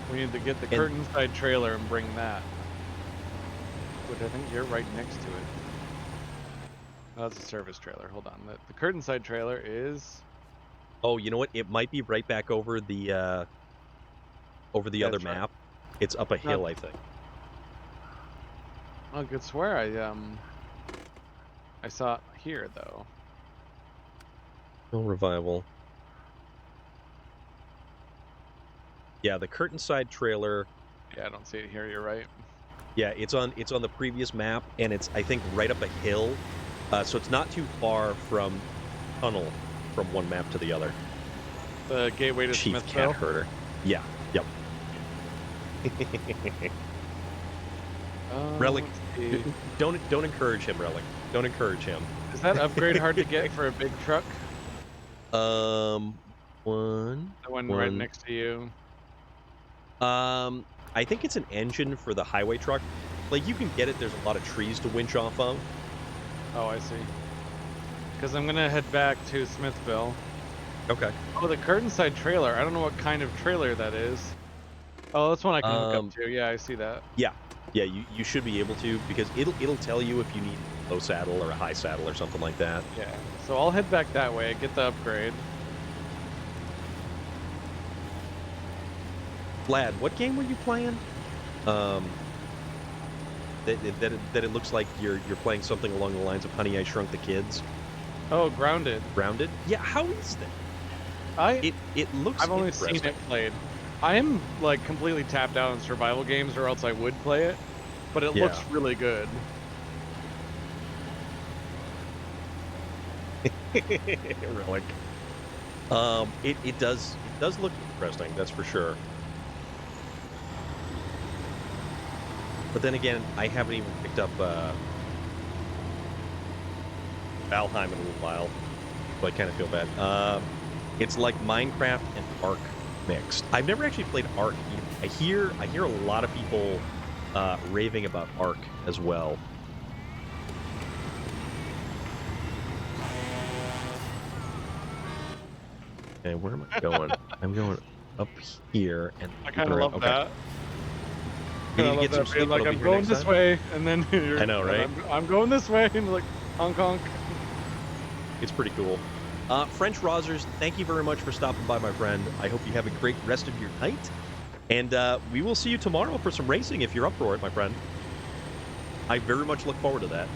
Speaker 2: We need to get the curtain side trailer and bring that. Which I think you're right next to it. Oh, that's a service trailer. Hold on. The curtain side trailer is.
Speaker 1: Oh, you know what? It might be right back over the other map. It's up a hill, I think.
Speaker 2: I could swear I saw it here though.
Speaker 1: No revival. Yeah, the Curtain Side trailer.
Speaker 2: Yeah, I don't see it here. You're right.
Speaker 1: Yeah, it's on the previous map, and it's, I think, right up a hill. So it's not too far from tunnel from one map to the other.
Speaker 2: The gateway to
Speaker 1: Chief
Speaker 2: Smithville.
Speaker 1: Cat Herder. Yeah. Yep. Relic.
Speaker 2: Let's see.
Speaker 1: Don't encourage him, Relic. Don't encourage him.
Speaker 2: Is that upgrade hard to get for a big truck?
Speaker 1: One.
Speaker 2: The one right next to you.
Speaker 1: I think it's an engine for the highway truck. Like, you can get it. There's a lot of trees to winch off of.
Speaker 2: Oh, I see. Because I'm gonna head back to Smithville.
Speaker 1: Okay.
Speaker 2: Oh, the Curtain Side trailer. I don't know what kind of trailer that is. Oh, that's one I can hook up to. Yeah, I see that.
Speaker 1: Yeah, you should be able to, because it'll tell you if you need a low saddle or a high saddle or something like that.
Speaker 2: Yeah. So I'll head back that way, get the upgrade.
Speaker 1: Vlad, what game were you playing? That it looks like you're playing something along the lines of Honey, I Shrunk the Kids.
Speaker 2: Oh, Grounded.
Speaker 1: Grounded? Yeah, how is that? It looks
Speaker 2: I've only seen it played. I am like completely tapped out on survival games, or else I would play it. But it looks really good.
Speaker 1: Relic. It does look interesting, that's for sure. But then again, I haven't even picked up Valheim in a little while, so I kind of feel bad. It's like Minecraft and Ark mixed. I've never actually played Ark either. I hear a lot of people raving about Ark as well. Okay, where am I going? I'm going up here, and
Speaker 2: I kind of love that.
Speaker 1: You need to
Speaker 2: I
Speaker 1: get some
Speaker 2: love that.
Speaker 1: sleep.
Speaker 2: Being like,
Speaker 1: It'll be
Speaker 2: I'm
Speaker 1: here
Speaker 2: going
Speaker 1: next
Speaker 2: this
Speaker 1: time.
Speaker 2: way, and then you're,
Speaker 1: I know, right?
Speaker 2: I'm going this way, and like, honk honk.
Speaker 1: It's pretty cool. French Rosers, thank you very much for stopping by, my friend. I hope you have a great rest of your night. And we will see you tomorrow for some racing if you're up for it, my friend. I very much look forward to that.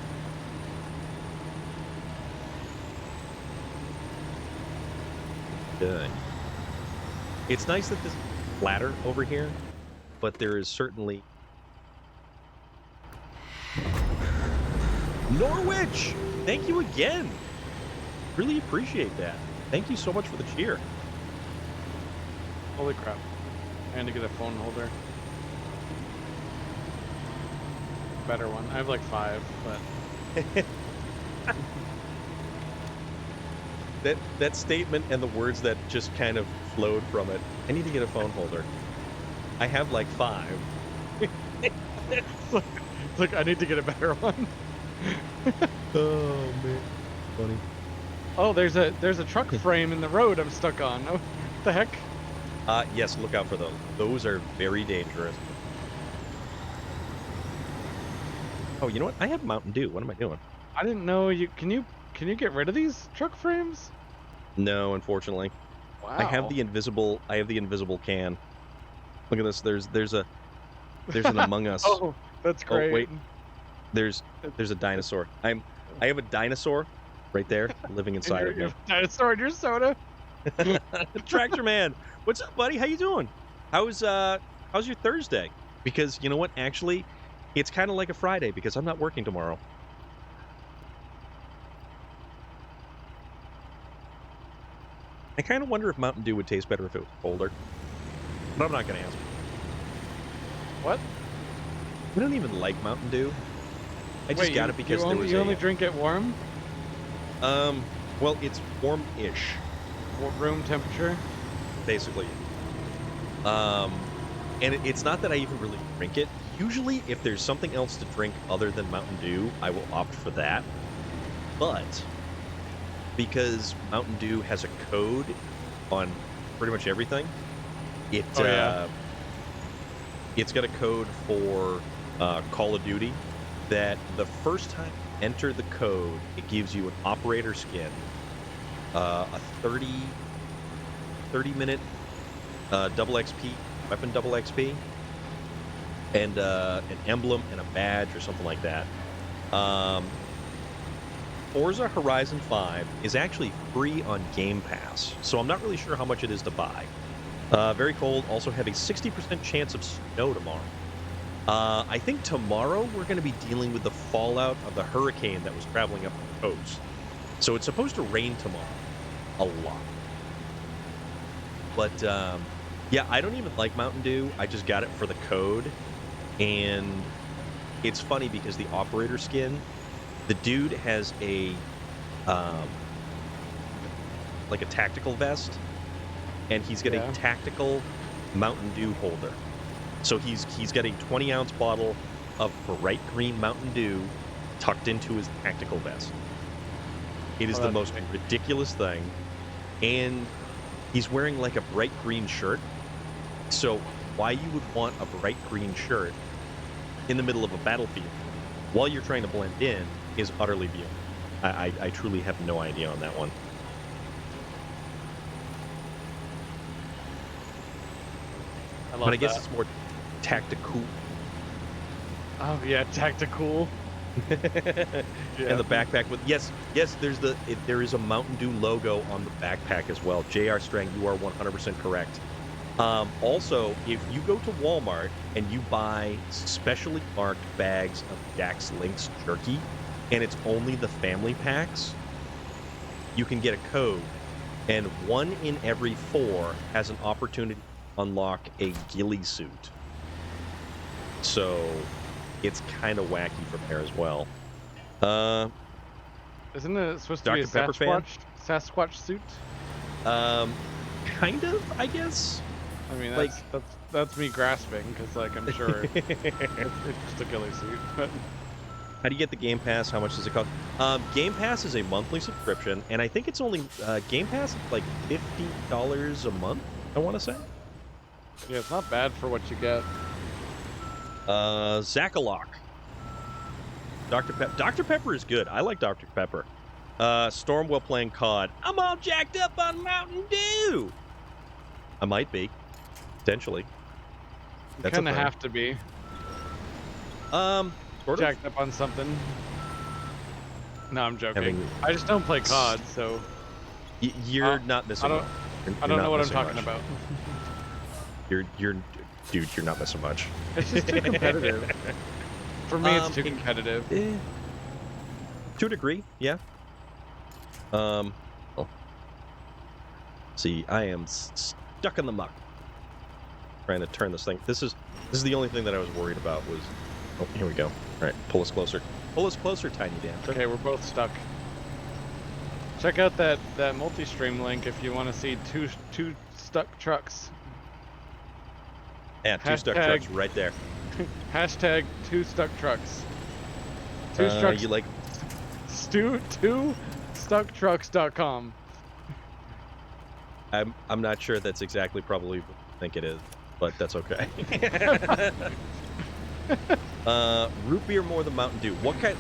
Speaker 1: Good. It's nice that this is flatter over here, but there is certainly... Norwich! Thank you again! Really appreciate that. Thank you so much for the cheer.
Speaker 2: Holy crap. I had to get a phone holder. Better one. I have like 5, but...
Speaker 1: That statement and the words that just kind of flowed from it. I need to get a phone holder. I have like 5.
Speaker 2: It's like, I need to get a better one.
Speaker 1: Oh, man. Funny.
Speaker 2: Oh, there's a truck frame in the road I'm stuck on. Oh, what the heck?
Speaker 1: Yes, look out for those. Those are very dangerous. Oh, you know what? I have Mountain Dew. What am I doing?
Speaker 2: I didn't know you... Can you get rid of these truck frames?
Speaker 1: No, unfortunately.
Speaker 2: Wow.
Speaker 1: I have the invisible can. Look at this. There's an Among Us.
Speaker 2: Oh, that's great.
Speaker 1: Oh, wait. There's a dinosaur. I have a dinosaur right there living inside of me.
Speaker 2: Dinosaur in your soda.
Speaker 1: Tractor Man, what's up, buddy? How you doing? How's your Thursday? Because you know what? Actually, it's kind of like a Friday because I'm not working tomorrow. I kind of wonder if Mountain Dew would taste better if it was colder. But I'm not going to ask.
Speaker 2: What?
Speaker 1: I don't even like Mountain Dew. I just got it because there was
Speaker 2: you only drink it warm?
Speaker 1: Well, it's warm-ish,
Speaker 2: Room temperature?
Speaker 1: basically. And it's not that I even really drink it. Usually, if there's something else to drink other than Mountain Dew, I will opt for that. But because Mountain Dew has a code on pretty much everything, it's got a code for Call of Duty that the first time you enter the code, it gives you an operator skin, a 30-minute double XP, weapon double XP, and an emblem and a badge or something like that. Forza Horizon 5 is actually free on Game Pass, so I'm not really sure how much it is to buy. Very Cold also have a 60% chance of snow tomorrow. I think tomorrow we're going to be dealing with the fallout of the hurricane that was traveling up the coast. So it's supposed to rain tomorrow. A lot. But, yeah, I don't even like Mountain Dew. I just got it for the code. And it's funny because the operator skin, the dude has a, like a tactical vest. And he's got a tactical Mountain Dew holder. So he's got a 20-ounce bottle of bright green Mountain Dew tucked into his tactical vest. It is the most ridiculous thing. And he's wearing like a bright green shirt. So why you would want a bright green shirt in the middle of a battlefield while you're trying to blend in is utterly beyond. I truly have no idea on that one. But I guess it's more tactical.
Speaker 2: Oh yeah, tactical.
Speaker 1: And the backpack with there is a Mountain Dew logo on the backpack as well. JR Strang, you are 100% correct. Also, if you go to Walmart and you buy specially marked bags of Jack's Links jerky, and it's only the family packs, you can get a code, and 1 in every 4 has an opportunity to unlock a ghillie suit. So it's kind of wacky from there as well.
Speaker 2: Isn't it supposed to
Speaker 1: Dr.
Speaker 2: be a
Speaker 1: Pepper fan?
Speaker 2: Sasquatch suit?
Speaker 1: Kind of, I guess.
Speaker 2: I mean,
Speaker 1: Like-
Speaker 2: that's me grasping, because like I'm sure it's just a ghillie suit. But
Speaker 1: How do you get the Game Pass? How much does it cost? Game Pass is a monthly subscription, and I think it's only Game Pass is like $50 a month. I want to say.
Speaker 2: yeah, it's not bad for what you get.
Speaker 1: Zachalok. Dr. Pepper is good. I like Dr. Pepper. Stormwell playing COD. I'm all jacked up on Mountain Dew. I might be, potentially.
Speaker 2: You
Speaker 1: That's a
Speaker 2: kind of
Speaker 1: thing.
Speaker 2: have to be
Speaker 1: Sort of.
Speaker 2: jacked up on something. No, I'm joking.
Speaker 1: Having-
Speaker 2: I just don't play COD, so
Speaker 1: You're not missing.
Speaker 2: I don't-
Speaker 1: much.
Speaker 2: I
Speaker 1: You're
Speaker 2: don't
Speaker 1: not
Speaker 2: know what I'm
Speaker 1: missing
Speaker 2: talking
Speaker 1: much.
Speaker 2: about.
Speaker 1: Dude, you're not missing much.
Speaker 2: It's just too competitive. For me, it's too
Speaker 1: it-
Speaker 2: competitive.
Speaker 1: To a degree, yeah. Oh. See, I am stuck in the muck. Trying to turn this thing. This is the only thing that I was worried about was. Oh, here we go. All right, pull us closer. Pull us closer, Tiny Dancer.
Speaker 2: Okay, we're both stuck. Check out that multi-stream link if you want to see two stuck trucks.
Speaker 1: Yeah, two stuck
Speaker 2: Hashtag-
Speaker 1: trucks right there.
Speaker 2: Hashtag 2 stuck trucks. Two trucks.
Speaker 1: You like?
Speaker 2: Two stucktrucks.com.
Speaker 1: I'm not sure that's exactly probably what I think it is, but that's okay. Root beer more than Mountain Dew. What kind?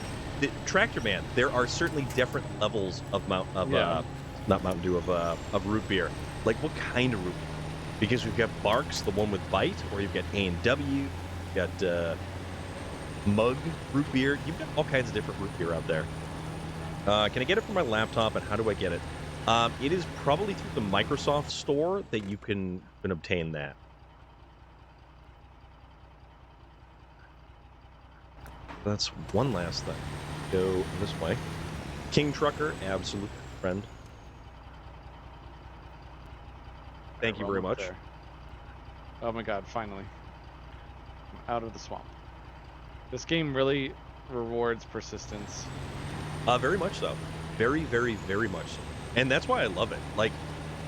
Speaker 1: Tractor Man. There are certainly different levels of not Mountain Dew of root beer. Like what kind of root beer? Because we've got Barks, the one with bite, or you've got A&W, you've got Mug root beer. You've got all kinds of different root beer out there. Can I get it from my laptop, and how do I get it? It is probably through the Microsoft Store that you can obtain that. That's one last thing. Go this way. King Trucker, absolute friend. Thank you very much.
Speaker 2: There. Oh my god, finally. I'm out of the swamp. This game really rewards persistence.
Speaker 1: Very much so. Very, very, very much so. And that's why I love it. Like,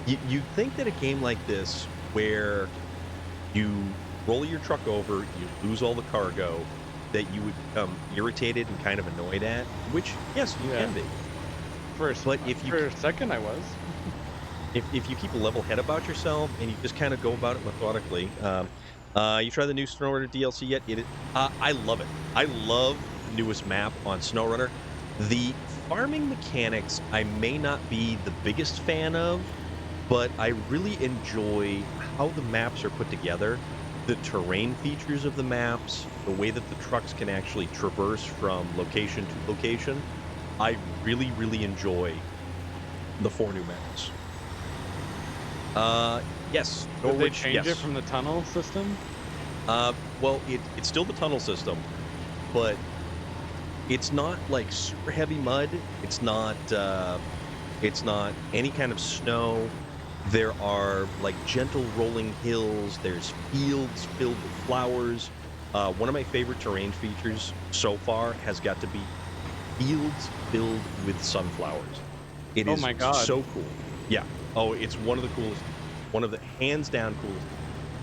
Speaker 1: you think that a game like this, where you roll your truck over, you lose all the cargo, that you would become irritated and kind of annoyed at, which, yes, you can be. But if you
Speaker 2: For a second, I was.
Speaker 1: if you keep a level head about yourself and you just kind of go about it methodically, you try the new SnowRunner DLC yet? I love it. I love the newest map on SnowRunner. The farming mechanics I may not be the biggest fan of, but I really enjoy how the maps are put together. the terrain features of the maps, the way that the trucks can actually traverse from location to location, I really, really enjoy the 4 new maps. Yes.
Speaker 2: Did they
Speaker 1: Norwich,
Speaker 2: change
Speaker 1: yes.
Speaker 2: it from the tunnel system?
Speaker 1: Well, it's still the tunnel system, but it's not like super heavy mud. It's not any kind of snow. There are like gentle rolling hills. There's fields filled with flowers. One of my favorite terrain features so far has got to be fields filled with sunflowers. It is
Speaker 2: my God.
Speaker 1: so cool. Yeah. Oh, it's one of the coolest. One of the hands down coolest.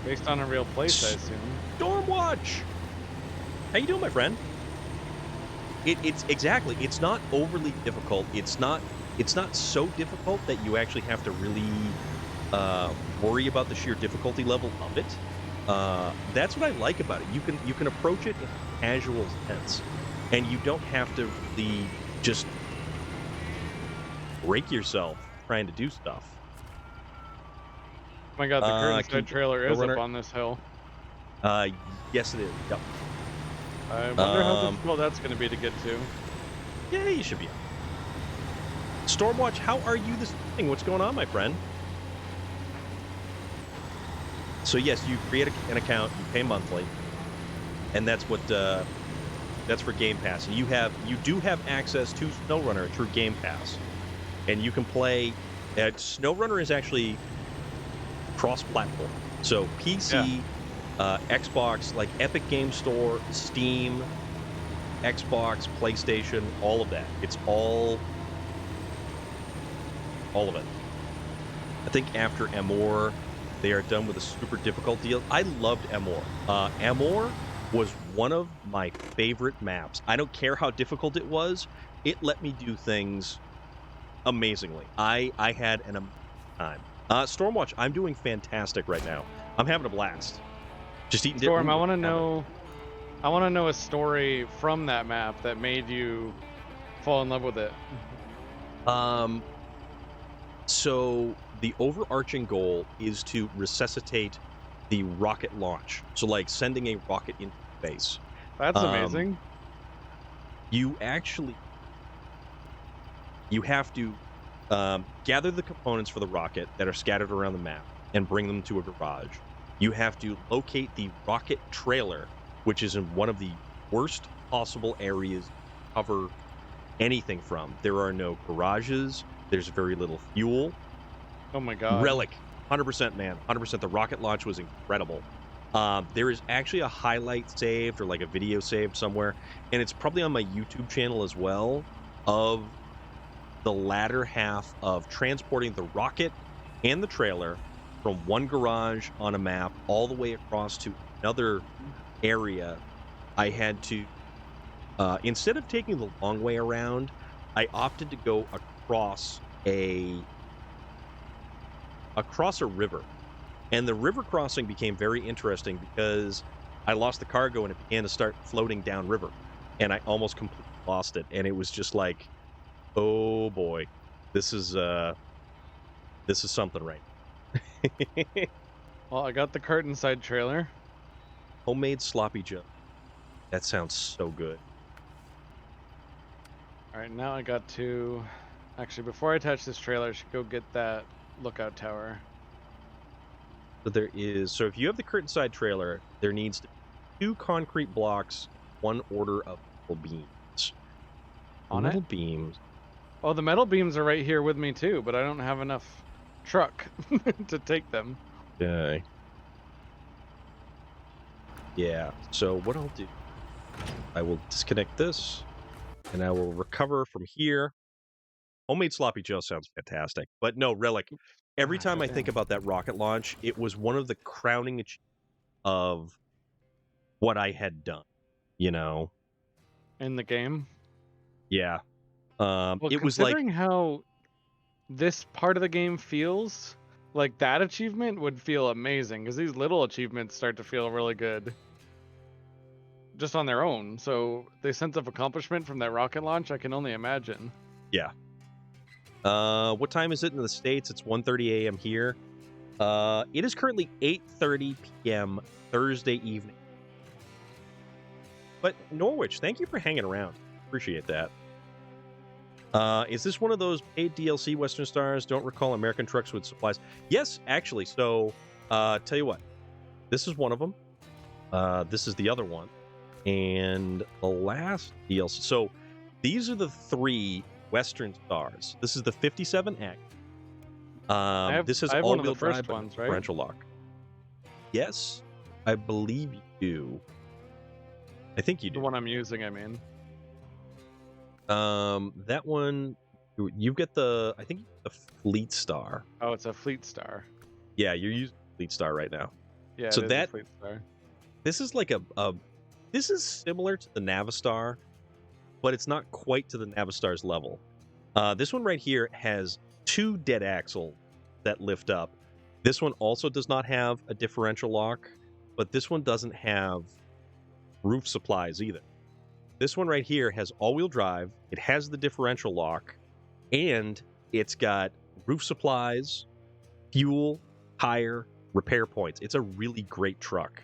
Speaker 2: Based on a real place, I assume.
Speaker 1: Stormwatch. How you doing, my friend? It's exactly. It's not overly difficult. It's not so difficult that you actually have to really worry about the sheer difficulty level of it. That's what I like about it. You can approach it in a casual sense, and you don't have to really just break yourself trying to do stuff.
Speaker 2: Oh my God, the curtain
Speaker 1: can-
Speaker 2: side trailer is
Speaker 1: runner-
Speaker 2: up on this hill.
Speaker 1: Yes, it is. Yep.
Speaker 2: I wonder how difficult that's going to be to get to.
Speaker 1: Yeah, you should be. Stormwatch, how are you this evening? What's going on, my friend? So yes, you create an account, you pay monthly, and that's what that's for Game Pass. And you do have access to SnowRunner through Game Pass, and you can play. SnowRunner is actually cross-platform, so PC, Xbox, like Epic Game Store, Steam, Xbox, PlayStation, all of that. It's all of it. I think after Amor, they are done with a super difficult deal. I loved Amor. Amor was one of my favorite maps. I don't care how difficult it was. It let me do things amazingly. I had an amazing time. Stormwatch, I'm doing fantastic right now. I'm having a blast. Just eating.
Speaker 2: Storm, I want to know a story from that map that made you fall in love with it.
Speaker 1: So the overarching goal is to resuscitate the rocket launch. So like sending a rocket into space.
Speaker 2: That's amazing.
Speaker 1: You have to gather the components for the rocket that are scattered around the map and bring them to a garage. You have to locate the rocket trailer, which is in one of the worst possible areas to cover anything from. There are no garages. There's very little fuel.
Speaker 2: Oh my God.
Speaker 1: Relic, 100%, man. 100%. The rocket launch was incredible. There is actually a highlight saved or like a video saved somewhere, and it's probably on my YouTube channel as well, of the latter half of transporting the rocket and the trailer from one garage on a map all the way across to another area. I had to, instead of taking the long way around, I opted to go across a river. And the river crossing became very interesting because I lost the cargo and it began to start floating downriver. And I almost completely lost it. And it was just like, oh boy, this is something right.
Speaker 2: Well, I got the curtain side trailer.
Speaker 1: Homemade sloppy Joe. That sounds so good.
Speaker 2: All right, now I got to... Actually, before I attach this trailer, I should go get that lookout tower.
Speaker 1: So if you have the curtain side trailer, there needs to be 2 concrete blocks, 1 order of metal beams.
Speaker 2: On
Speaker 1: metal
Speaker 2: it?
Speaker 1: beams.
Speaker 2: Oh, the metal beams are right here with me too, but I don't have enough truck to take them.
Speaker 1: Okay. Yeah. So what I'll do, I will disconnect this, and I will recover from here. Homemade sloppy Joe sounds fantastic, but no, Relic. Every time I think about that rocket launch, it was one of the crowning achievements of what I had done. You know.
Speaker 2: In the game?
Speaker 1: Yeah.
Speaker 2: Well,
Speaker 1: it was like
Speaker 2: considering how this part of the game feels, like that achievement would feel amazing, because these little achievements start to feel really good. Just on their own. So the sense of accomplishment from that rocket launch, I can only imagine.
Speaker 1: Yeah. What time is it in the States? It's 1:30 a.m. here. It is currently 8:30 p.m. Thursday evening. But Norwich, thank you for hanging around. Appreciate that. Is this one of those paid DLC Western Stars? Don't recall American Trucks with Supplies. Yes, actually. So, tell you what. This is one of them. This is the other one. And the last DLC. So, these are the 3 Western Stars. This is the 57X. This is
Speaker 2: I have one of the
Speaker 1: all-wheel drive
Speaker 2: first
Speaker 1: but
Speaker 2: ones, right?
Speaker 1: differential lock. Yes, I believe you do. I think you
Speaker 2: The
Speaker 1: do.
Speaker 2: one I'm using, I mean.
Speaker 1: That one, you get the, I think the Fleet Star.
Speaker 2: Oh, it's a Fleet Star.
Speaker 1: Yeah, you're using Fleet Star right now.
Speaker 2: Yeah,
Speaker 1: So
Speaker 2: it is
Speaker 1: that-
Speaker 2: a Fleet Star.
Speaker 1: This is like this is similar to the Navistar, but it's not quite to the Navistar's level. This one right here has 2 dead axle that lift up. This one also does not have a differential lock, but this one doesn't have roof supplies either. This one right here has all-wheel drive, it has the differential lock, and it's got roof supplies, fuel, tire, repair points. It's a really great truck.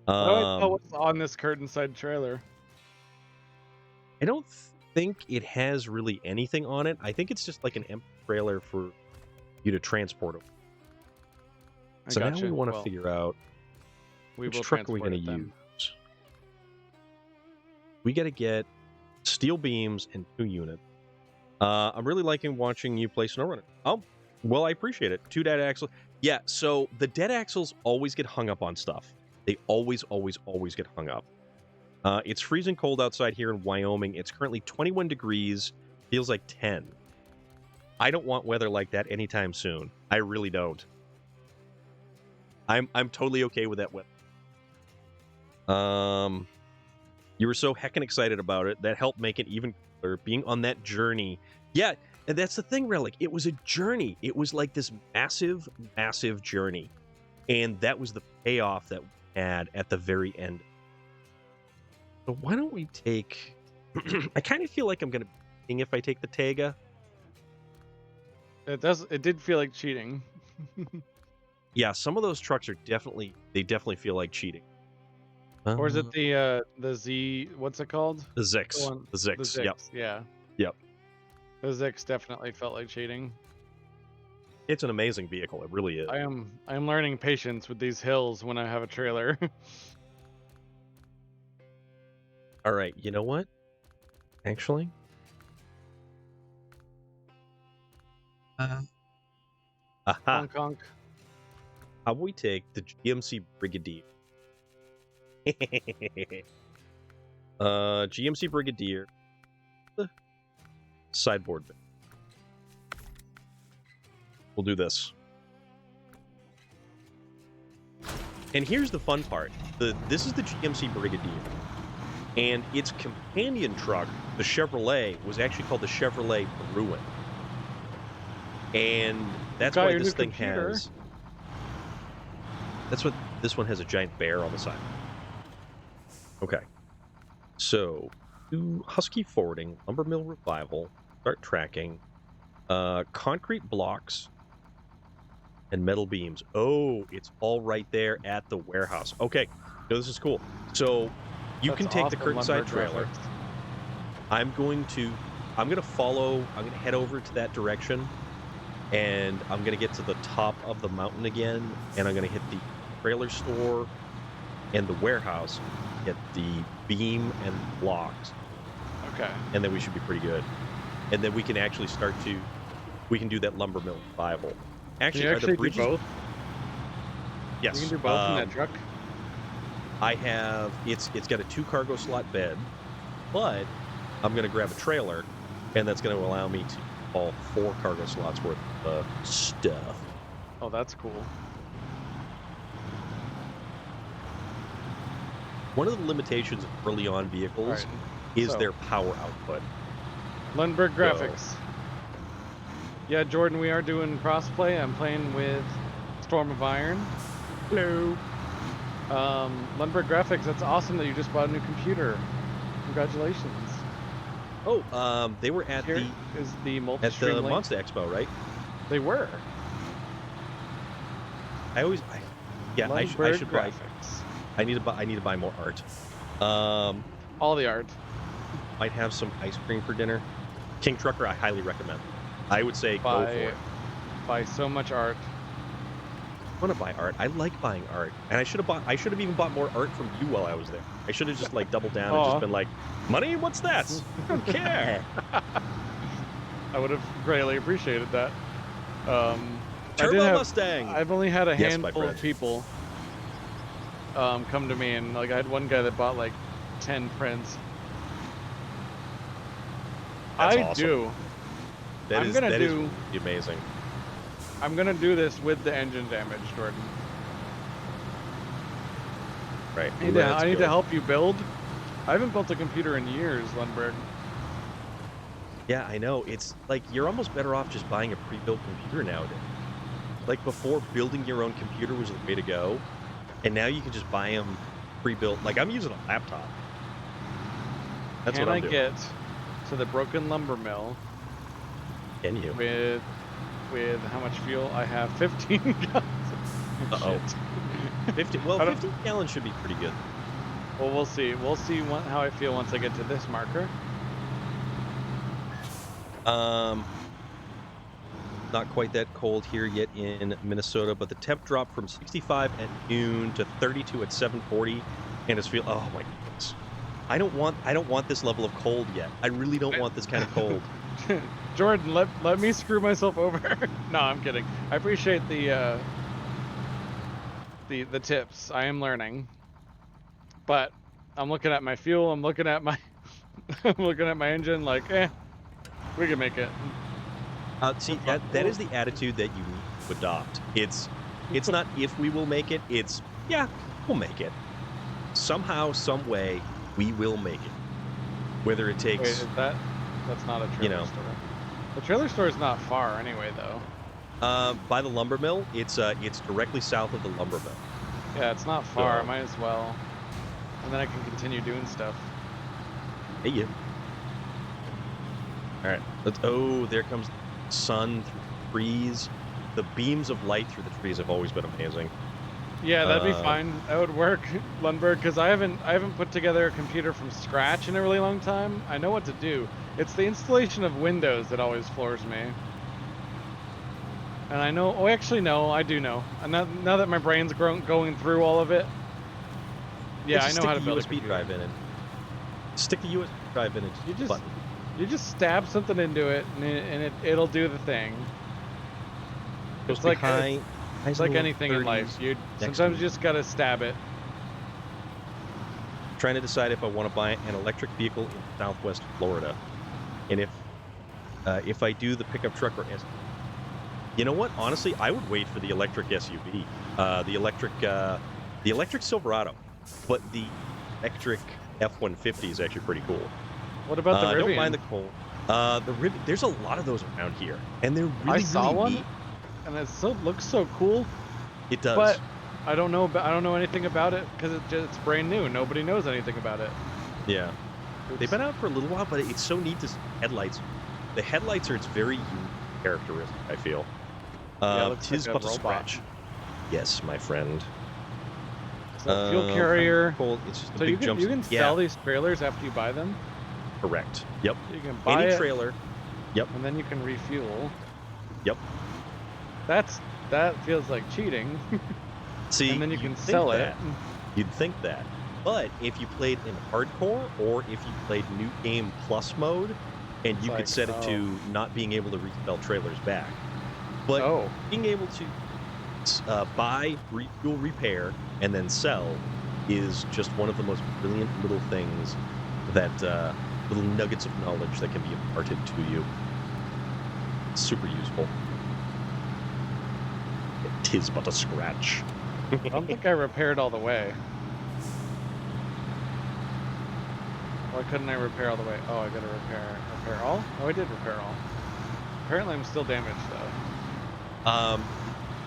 Speaker 2: What's on this curtain side trailer?
Speaker 1: I don't think it has really anything on it. I think it's just like an empty trailer for you to transport it.
Speaker 2: I
Speaker 1: So now
Speaker 2: gotcha.
Speaker 1: we want to
Speaker 2: Well,
Speaker 1: figure out
Speaker 2: we
Speaker 1: which
Speaker 2: will
Speaker 1: truck are we
Speaker 2: transport
Speaker 1: going
Speaker 2: it
Speaker 1: to
Speaker 2: then.
Speaker 1: use. We got to get steel beams and 2 units. I'm really liking watching you play SnowRunner. Oh, well, I appreciate it. 2 dead axles. Yeah, so the dead axles always get hung up on stuff. They always get hung up. It's freezing cold outside here in Wyoming. It's currently 21 degrees. Feels like 10. I don't want weather like that anytime soon. I really don't. I'm totally okay with that weather. You were so heckin' excited about it. That helped make it even cooler. Being on that journey. Yeah, and that's the thing, Relic. It was a journey. It was like this massive, massive journey. And that was the payoff that we had at the very end. So why don't we take... I kind of feel like I'm going to be cheating if I take the Tega.
Speaker 2: It did feel like cheating.
Speaker 1: Yeah, some of those trucks are definitely feel like cheating.
Speaker 2: Or is it the Z? What's it called?
Speaker 1: the Zix?
Speaker 2: one-
Speaker 1: The Zix.
Speaker 2: The Zix.
Speaker 1: Yep.
Speaker 2: Yeah.
Speaker 1: Yep.
Speaker 2: The Zix definitely felt like cheating.
Speaker 1: It's an amazing vehicle. It really is.
Speaker 2: I am learning patience with these hills when I have a trailer.
Speaker 1: All right. You know what? Actually, aha.
Speaker 2: Honk honk.
Speaker 1: How about we take the GMC Brigadier? GMC Brigadier. Sideboard bin. We'll do this. And here's the fun part. This is the GMC Brigadier. And its companion truck, the Chevrolet, was actually called the Chevrolet Bruin. And that's
Speaker 2: Got
Speaker 1: why
Speaker 2: your
Speaker 1: this
Speaker 2: new
Speaker 1: thing
Speaker 2: computer.
Speaker 1: has... That's what this one has, a giant bear on the side. Okay. So, do Husky Forwarding, Lumber Mill Revival, start tracking, concrete blocks, and metal beams. Oh, it's all right there at the warehouse. Okay, no, this is cool. So, you
Speaker 2: That's
Speaker 1: can take the
Speaker 2: awesome,
Speaker 1: curtain side
Speaker 2: Lumber
Speaker 1: trailer.
Speaker 2: Graphics.
Speaker 1: I'm going to head over to that direction, and I'm going to get to the top of the mountain again, and I'm going to hit the trailer store and the warehouse, get the beam and blocks,
Speaker 2: Okay.
Speaker 1: and then we should be pretty good. And then we can actually we can do that lumber mill revival.
Speaker 2: Can
Speaker 1: Actually,
Speaker 2: you
Speaker 1: are
Speaker 2: actually
Speaker 1: the
Speaker 2: do
Speaker 1: bridges?
Speaker 2: both?
Speaker 1: Yes.
Speaker 2: You can do both in that truck.
Speaker 1: I have it's got a 2 cargo slot bed, but I'm gonna grab a trailer, and that's gonna allow me to haul 4 cargo slots worth of stuff.
Speaker 2: Oh, that's cool.
Speaker 1: One of the limitations of early on vehicles
Speaker 2: Alright,
Speaker 1: is
Speaker 2: so-
Speaker 1: their power output.
Speaker 2: Lundberg Graphics. Yeah, Jordan, we are doing crossplay. I'm playing with Storm of Iron. Hello. Lundberg Graphics, that's awesome that you just bought a new computer. Congratulations.
Speaker 1: Oh, they were at
Speaker 2: Here
Speaker 1: the
Speaker 2: is the multi-stream link.
Speaker 1: Monster Expo, right?
Speaker 2: They were.
Speaker 1: Yeah, I
Speaker 2: Lundberg
Speaker 1: should buy.
Speaker 2: graphics.
Speaker 1: I need to buy more art.
Speaker 2: All the art.
Speaker 1: Might have some ice cream for dinner. King Trucker, I highly recommend. I would say go for it.
Speaker 2: Buy so much art.
Speaker 1: I want to buy art. I like buying art, and I should have even bought more art from you while I was there. I should have just like doubled down and just been like, money? What's that? I don't care.
Speaker 2: I would have greatly appreciated that.
Speaker 1: Turbo Mustang.
Speaker 2: I've only had a
Speaker 1: Yes, my
Speaker 2: handful of
Speaker 1: friend.
Speaker 2: people come to me, and like I had one guy that bought like 10 prints.
Speaker 1: That's
Speaker 2: I
Speaker 1: awesome.
Speaker 2: do.
Speaker 1: That
Speaker 2: I'm
Speaker 1: is
Speaker 2: gonna
Speaker 1: that is
Speaker 2: do-
Speaker 1: really amazing.
Speaker 2: I'm gonna do this with the engine damage, Jordan.
Speaker 1: Right.
Speaker 2: I need to help you build. I haven't built a computer in years, Lundberg.
Speaker 1: Yeah, I know. It's like you're almost better off just buying a pre-built computer nowadays. Like before, building your own computer was the way to go, and now you can just buy them pre-built. Like I'm using a laptop. That's
Speaker 2: Can
Speaker 1: what
Speaker 2: I
Speaker 1: I'm doing.
Speaker 2: get to the broken lumber mill
Speaker 1: Can you?
Speaker 2: with how much fuel? I have 15 gallons.
Speaker 1: Uh-oh.
Speaker 2: Shit.
Speaker 1: 50. Well,
Speaker 2: I don't-
Speaker 1: 50 gallons should be pretty good.
Speaker 2: Well, we'll see. We'll see how I feel once I get to this marker.
Speaker 1: Not quite that cold here yet in Minnesota, but the temp dropped from 65 at noon to 32 at 7:40, and it's oh my goodness. I don't want this level of cold yet. I really don't want this kind of cold.
Speaker 2: Jordan, let me screw myself over. No, I'm kidding. I appreciate the tips. I am learning, but I'm looking at my fuel. I'm looking at my I'm looking at my engine. Like, we can make it.
Speaker 1: See, that is the attitude that you need to adopt. It's not if we will make it. It's yeah, we'll make it. Somehow, some way, we will make it. Whether it
Speaker 2: Wait,
Speaker 1: takes
Speaker 2: is that's not a trailer
Speaker 1: you know.
Speaker 2: store. The trailer store is not far anyway, though.
Speaker 1: by the lumber mill, it's directly south of the lumber mill.
Speaker 2: Yeah, it's not far.
Speaker 1: So-
Speaker 2: Might as well. And then I can continue doing stuff.
Speaker 1: Hey, you. All right. Oh, there comes the sun through the trees. The beams of light through the trees have always been amazing.
Speaker 2: Yeah, that'd be
Speaker 1: Uh,
Speaker 2: fine. That would work, Lundberg, because I haven't put together a computer from scratch in a really long time. I know what to do. It's the installation of Windows that always floors me. And I know. Oh, actually, no, I do know. And now that my brain's going through all of it, yeah, I
Speaker 1: Just
Speaker 2: know how to
Speaker 1: stick
Speaker 2: build
Speaker 1: a
Speaker 2: a
Speaker 1: USB
Speaker 2: computer.
Speaker 1: drive in it. Stick the USB drive in it.
Speaker 2: You just
Speaker 1: button.
Speaker 2: you just stab something into it, and it'll do the thing.
Speaker 1: Goes
Speaker 2: It's like
Speaker 1: behind-
Speaker 2: It's like
Speaker 1: little
Speaker 2: anything in
Speaker 1: 30s
Speaker 2: life. You
Speaker 1: next
Speaker 2: sometimes
Speaker 1: to
Speaker 2: you just gotta stab it.
Speaker 1: Trying to decide if I want to buy an electric vehicle in Southwest Florida, and if I do the pickup truck or SUV. You know what? Honestly, I would wait for the electric SUV, the electric Silverado, but the electric F-150 is actually pretty cool.
Speaker 2: What about the
Speaker 1: I
Speaker 2: Rivian?
Speaker 1: don't mind the cold. The Rivian. There's a lot of those around here, and they're really
Speaker 2: I saw
Speaker 1: really
Speaker 2: one,
Speaker 1: neat.
Speaker 2: and it looks so cool.
Speaker 1: It does.
Speaker 2: But I don't know anything about it because it's brand new. Nobody knows anything about it.
Speaker 1: Yeah. They've been out for a little while, but it's so neat to see headlights. The headlights are its very unique characteristic, I feel.
Speaker 2: Yeah, it looks
Speaker 1: Tis
Speaker 2: like a
Speaker 1: but a
Speaker 2: robot.
Speaker 1: scratch. Yes, my friend.
Speaker 2: So fuel carrier.
Speaker 1: Cold. It's just a
Speaker 2: So
Speaker 1: big
Speaker 2: you
Speaker 1: jump.
Speaker 2: can
Speaker 1: Yeah,
Speaker 2: sell these trailers after you buy them.
Speaker 1: correct. Yep.
Speaker 2: You can buy
Speaker 1: Any
Speaker 2: it,
Speaker 1: trailer. Yep.
Speaker 2: and then you can refuel.
Speaker 1: Yep.
Speaker 2: That feels like cheating.
Speaker 1: See,
Speaker 2: and then you
Speaker 1: you'd
Speaker 2: can
Speaker 1: think
Speaker 2: sell it.
Speaker 1: that. You'd think that. But if you played in hardcore, or if you played New Game Plus mode, and you
Speaker 2: like,
Speaker 1: could set it to not being able to resell trailers back, but
Speaker 2: Oh,
Speaker 1: being able to buy, refuel, repair, and then sell is just one of the most brilliant little things that little nuggets of knowledge that can be imparted to you. Super useful. Tis but a scratch.
Speaker 2: I don't think I repaired all the way. Why couldn't I repair all the way? Oh, I gotta repair all? Oh, I did repair all. Apparently I'm still damaged though.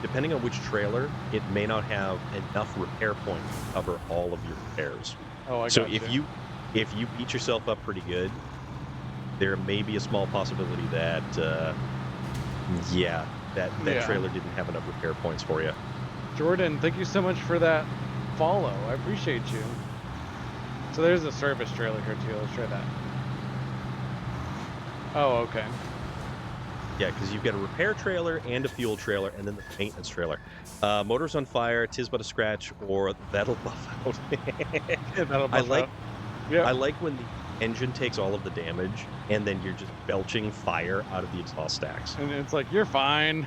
Speaker 1: Depending on which trailer, it may not have enough repair points to cover all of your repairs.
Speaker 2: Oh, I
Speaker 1: So
Speaker 2: got
Speaker 1: if you beat yourself up pretty good, there may be a small possibility that that
Speaker 2: Yeah.
Speaker 1: trailer didn't have enough repair points for you.
Speaker 2: Jordan, thank you so much for that follow. I appreciate you. So there's a service trailer here too. Let's try that. Oh, okay.
Speaker 1: Yeah, because you've got a repair trailer and a fuel trailer, and then the maintenance trailer. Motor's on fire, 'tis but a scratch, or that'll buff out.
Speaker 2: That'll
Speaker 1: I
Speaker 2: buff
Speaker 1: like,
Speaker 2: out. Yeah.
Speaker 1: I like when the engine takes all of the damage, and then you're just belching fire out of the exhaust stacks.
Speaker 2: And it's like, you're fine.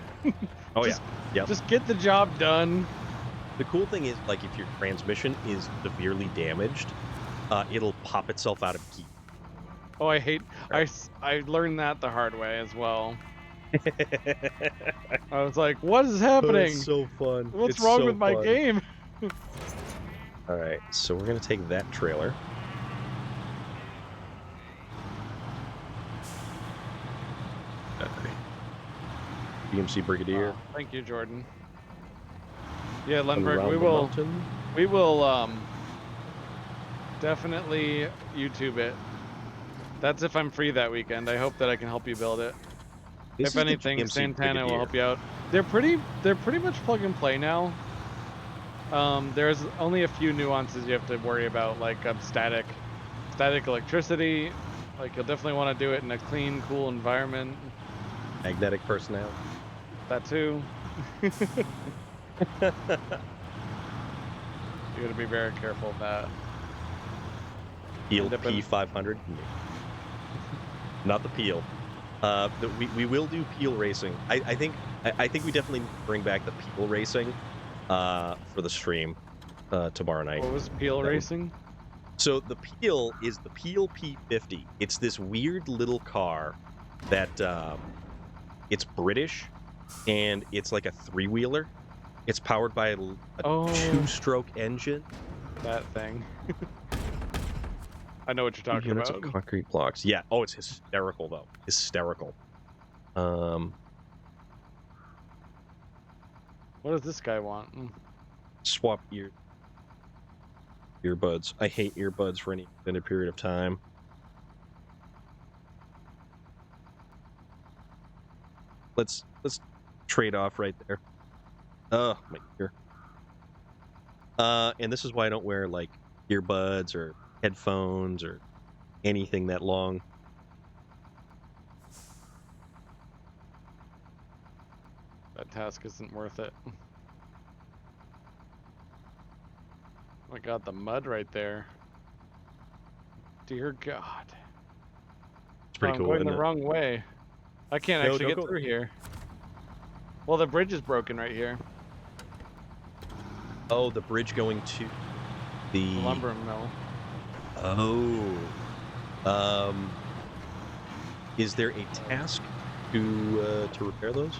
Speaker 1: Oh
Speaker 2: Just-
Speaker 1: yeah, yep.
Speaker 2: Just get the job done.
Speaker 1: The cool thing is, like, if your transmission is severely damaged, it'll pop itself out of key.
Speaker 2: Oh, I hate. I learned that the hard way as well. I was like, what is happening?
Speaker 1: It's so fun.
Speaker 2: What's
Speaker 1: It's
Speaker 2: wrong
Speaker 1: so
Speaker 2: with my
Speaker 1: fun.
Speaker 2: game?
Speaker 1: All right, so we're gonna take that trailer. BMC Brigadier.
Speaker 2: Thank you, Jordan. Yeah,
Speaker 1: Around
Speaker 2: Lundberg,
Speaker 1: the mountain.
Speaker 2: we will definitely YouTube it. That's if I'm free that weekend. I hope that I can help you build it.
Speaker 1: This
Speaker 2: If
Speaker 1: is the
Speaker 2: anything,
Speaker 1: BMC
Speaker 2: Santana will
Speaker 1: Brigadier.
Speaker 2: help you out. They're pretty much plug and play now. There's only a few nuances you have to worry about, like static electricity. Like you'll definitely want to do it in a clean, cool environment.
Speaker 1: Magnetic personnel.
Speaker 2: That too. You gotta be very careful of that.
Speaker 1: Peel
Speaker 2: End up in-
Speaker 1: P500. Not the Peel. We will do Peel racing. I think we definitely need to bring back the Peel racing for the stream tomorrow night.
Speaker 2: What was Peel
Speaker 1: That would-
Speaker 2: Racing?
Speaker 1: So the Peel is the Peel P50. It's this weird little car that it's British, and it's like a three-wheeler. It's powered by a
Speaker 2: Oh.
Speaker 1: two-stroke engine.
Speaker 2: That thing. I know what you're talking
Speaker 1: Units
Speaker 2: about.
Speaker 1: of concrete blocks. Yeah. Oh, it's hysterical though. Hysterical.
Speaker 2: What does this guy want?
Speaker 1: Swap earbuds. I hate earbuds for any extended period of time. Let's trade off right there. Oh, my ear. And this is why I don't wear like earbuds or headphones or anything that long.
Speaker 2: That task isn't worth it. Oh my god, the mud right there. Dear God.
Speaker 1: It's pretty
Speaker 2: I'm
Speaker 1: cool.
Speaker 2: going
Speaker 1: isn't
Speaker 2: the
Speaker 1: it?
Speaker 2: wrong way. I can't
Speaker 1: No,
Speaker 2: actually
Speaker 1: don't
Speaker 2: get
Speaker 1: go-
Speaker 2: through here. Well, the bridge is broken right here.
Speaker 1: Oh, the bridge going to the
Speaker 2: The lumber mill.
Speaker 1: Oh. Is there a task to repair those?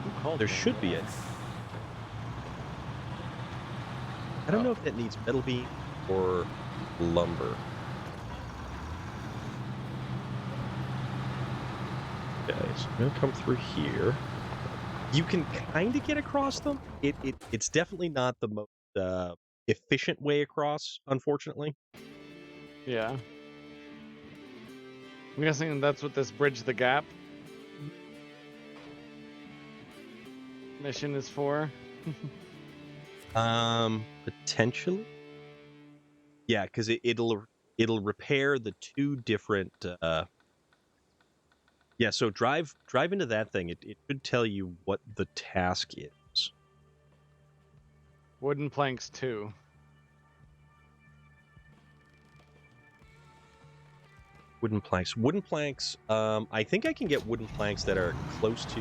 Speaker 2: Who called
Speaker 1: There
Speaker 2: me?
Speaker 1: should be it. I don't know if that needs metal beam or lumber. Guys, I'm gonna come through here. You can kind of get across them. It's definitely not the most efficient way across, unfortunately.
Speaker 2: Yeah. I'm guessing that's what this Bridge the Gap mission is for.
Speaker 1: Potentially. Yeah, because it'll repair the two different. Yeah, so drive into that thing. It should tell you what the task is.
Speaker 2: Wooden planks too.
Speaker 1: Wooden planks. Wooden planks. I think I can get wooden planks that are close to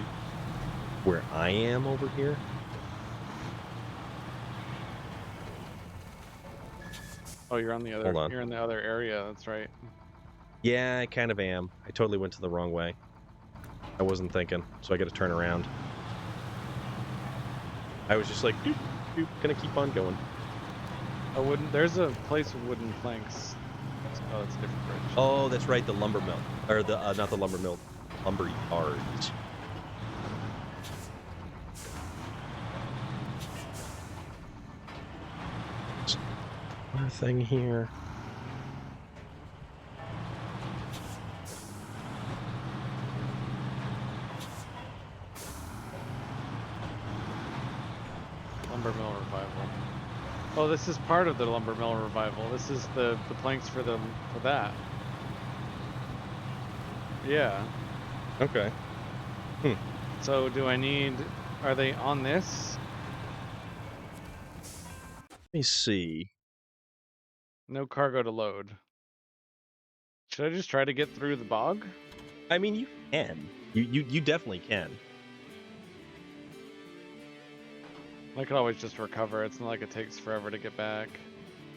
Speaker 1: where I am over here.
Speaker 2: Oh, you're on the other.
Speaker 1: Hold on.
Speaker 2: You're in the other area. That's right.
Speaker 1: Yeah, I kind of am. I totally went to the wrong way. I wasn't thinking, so I got to turn around. I was just like, doop, doop, gonna keep on going.
Speaker 2: A wooden. There's a place with wooden planks. Oh, that's a different bridge.
Speaker 1: Oh, that's right, the lumber mill, or the not the lumber mill, lumber yards. Another thing here.
Speaker 2: lumber mill revival. Oh, this is part of the lumber mill revival. This is the planks for that. Yeah.
Speaker 1: Okay.
Speaker 2: So do I need? Are they on this?
Speaker 1: Let me see.
Speaker 2: No cargo to load. Should I just try to get through the bog?
Speaker 1: I mean, you can. You definitely can.
Speaker 2: I could always just recover. It's not like it takes forever to get back.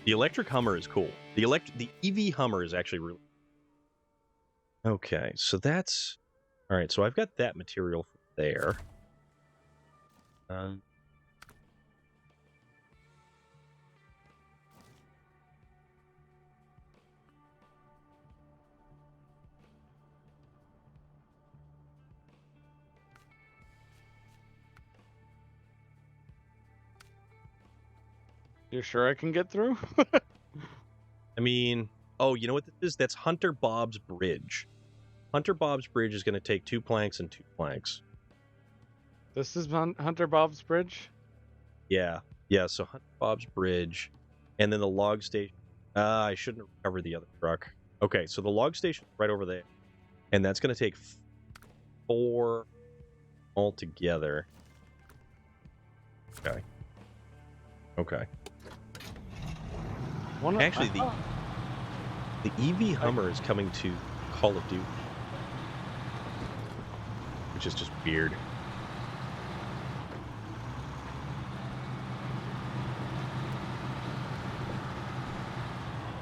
Speaker 1: The electric Hummer is cool. The EV Hummer is actually really. Okay, so that's all right. So I've got that material there.
Speaker 2: You sure I can get through?
Speaker 1: I mean, oh, you know what this is? That's Hunter Bob's Bridge. Hunter Bob's Bridge is going to take 2 planks and 2 planks.
Speaker 2: This is Hunter Bob's Bridge?
Speaker 1: Yeah. So Hunter Bob's Bridge, and then the log station. I shouldn't have recovered the other truck. Okay, so the log station right over there, and that's going to take 4 altogether. Okay. Actually, the EV Hummer is coming to Call of Duty, which is just weird.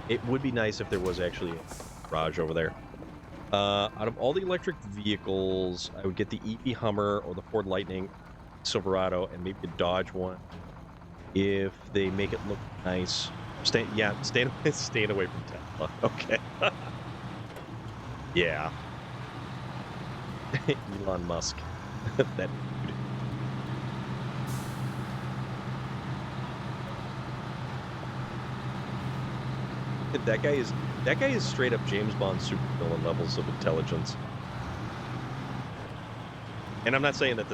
Speaker 1: It would be nice if there was actually a garage over there. Out of all the electric vehicles, I would get the EV Hummer or the Ford Lightning, Silverado, and maybe a Dodge one if they make it look nice. Staying away from Tesla. Okay. Yeah. Elon Musk. That dude. That guy is straight up James Bond supervillain levels of intelligence. And I'm not saying that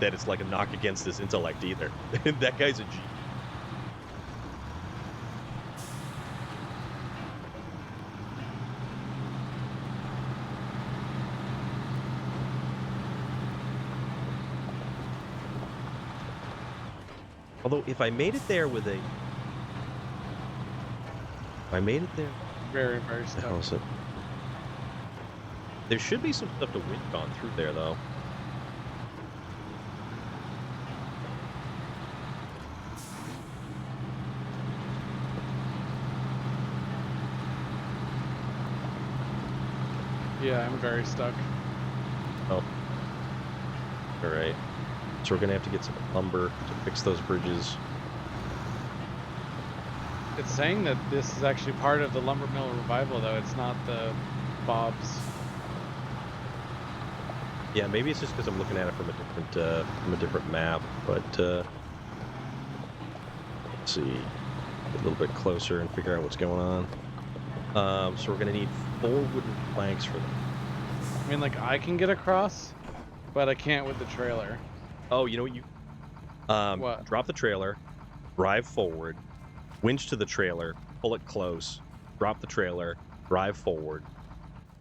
Speaker 1: it's like a knock against his intellect either. That guy's a G. Although, if I made it there with a...
Speaker 2: Very, very stuck.
Speaker 1: How is it? There should be some stuff to wind on through there, though.
Speaker 2: Yeah, I'm very stuck.
Speaker 1: Oh. Alright. So we're going to have to get some lumber to fix those bridges.
Speaker 2: It's saying that this is actually part of the lumber mill revival, though. It's not the Bob's.
Speaker 1: Yeah, maybe it's just because I'm looking at it from a different map. But let's see, get a little bit closer and figure out what's going on. So we're going to need 4 wooden planks for them.
Speaker 2: I mean, like, I can get across, but I can't with the trailer.
Speaker 1: Oh, you know what you?
Speaker 2: What?
Speaker 1: Drop the trailer, drive forward, winch to the trailer, pull it close, drop the trailer, drive forward.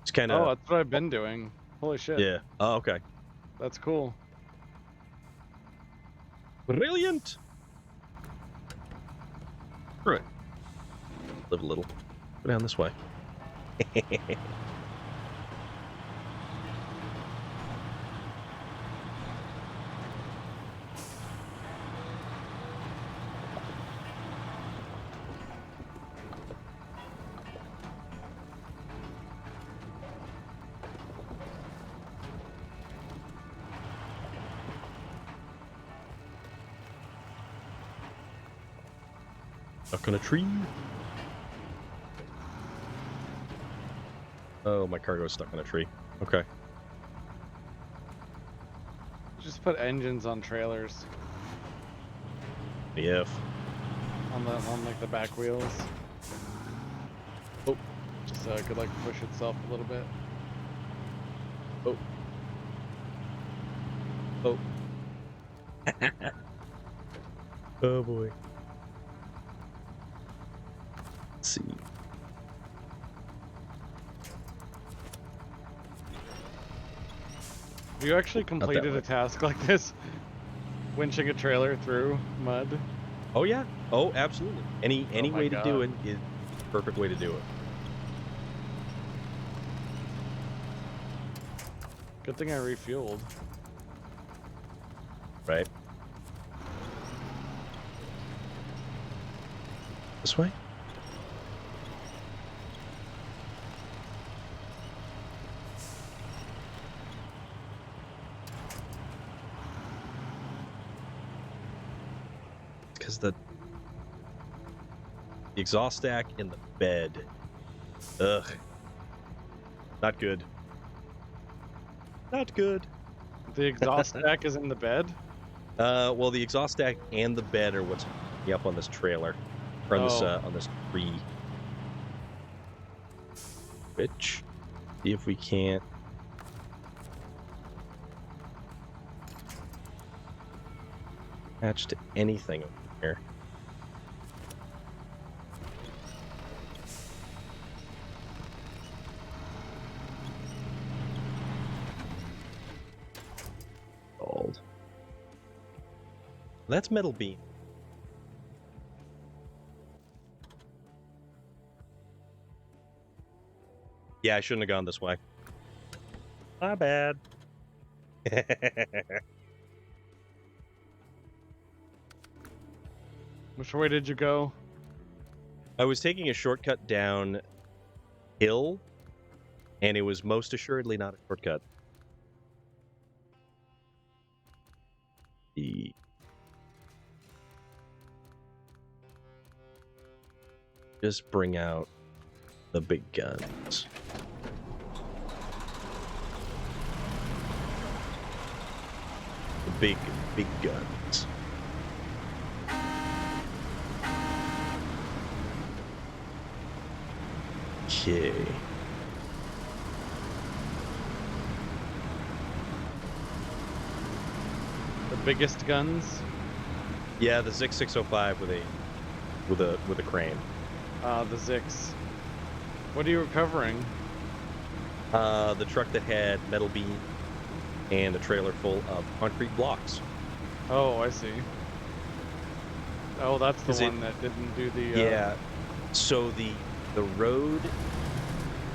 Speaker 1: It's kind of.
Speaker 2: Oh, that's what I've been doing. Holy shit.
Speaker 1: Yeah. Oh, okay.
Speaker 2: That's cool.
Speaker 1: Brilliant. Right. Live a little. Go down this way. Stuck on a tree. Oh, my cargo is stuck on a tree. Okay.
Speaker 2: Just put engines on trailers.
Speaker 1: If.
Speaker 2: On like the back wheels.
Speaker 1: Oh.
Speaker 2: Just so it could like push itself a little bit.
Speaker 1: Oh. Oh. Oh boy. Let's see.
Speaker 2: Have you actually
Speaker 1: that
Speaker 2: completed
Speaker 1: way.
Speaker 2: a task like this? Winching a trailer through mud?
Speaker 1: Oh yeah. Oh, absolutely. Any
Speaker 2: Oh my
Speaker 1: way to do
Speaker 2: God.
Speaker 1: it is the perfect way to do it.
Speaker 2: Good thing I refueled.
Speaker 1: Right. This way? Because the exhaust stack in the bed. Ugh. Not good. Not good.
Speaker 2: The exhaust stack is in the bed?
Speaker 1: Well, the exhaust stack and the bed are what's up on this trailer, or on this tree. Which, see if we can't. Attach to anything over here. Gold. That's metal beam. Yeah, I shouldn't have gone this way. My bad.
Speaker 2: Which way did you go?
Speaker 1: I was taking a shortcut down hill, and it was most assuredly not a shortcut. Just bring out the big guns. The big guns. Okay.
Speaker 2: The biggest guns?
Speaker 1: Yeah, the Zix 605 with a crane.
Speaker 2: The Zix. What are you recovering?
Speaker 1: The truck that had metal beam and a trailer full of concrete blocks.
Speaker 2: Oh, I see. Oh, that's the
Speaker 1: Is it-
Speaker 2: one that didn't do the...
Speaker 1: Yeah. So the road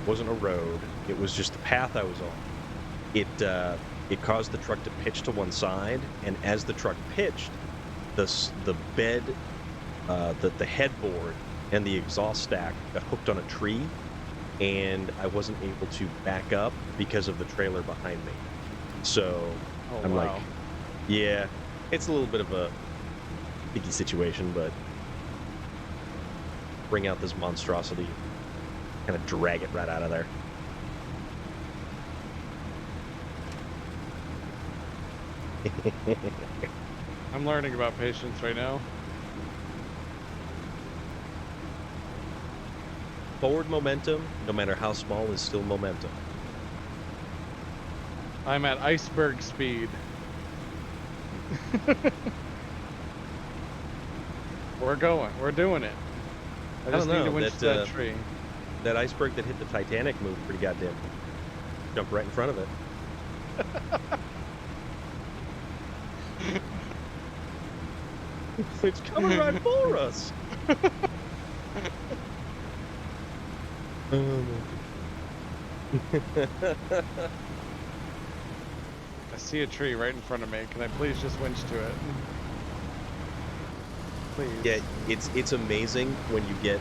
Speaker 1: wasn't a road. It was just the path I was on. It caused the truck to pitch to one side, and as the truck pitched, the bed, the headboard, and the exhaust stack got hooked on a tree, and I wasn't able to back up because of the trailer behind me. So
Speaker 2: Oh,
Speaker 1: I'm
Speaker 2: wow.
Speaker 1: like, yeah, it's a little bit of a sticky situation, but bring out this monstrosity, kind of drag it right out of there.
Speaker 2: I'm learning about patience right now.
Speaker 1: Forward momentum, no matter how small, is still momentum.
Speaker 2: I'm at iceberg speed. We're going. We're doing it. I just
Speaker 1: don't
Speaker 2: need to
Speaker 1: know,
Speaker 2: winch
Speaker 1: that,
Speaker 2: that tree.
Speaker 1: That iceberg that hit the Titanic moved pretty goddamn. Jumped right in front of it. It's coming right for us.
Speaker 2: I see a tree right in front of me. Can I please just winch to it? Please.
Speaker 1: Yeah, it's amazing when you get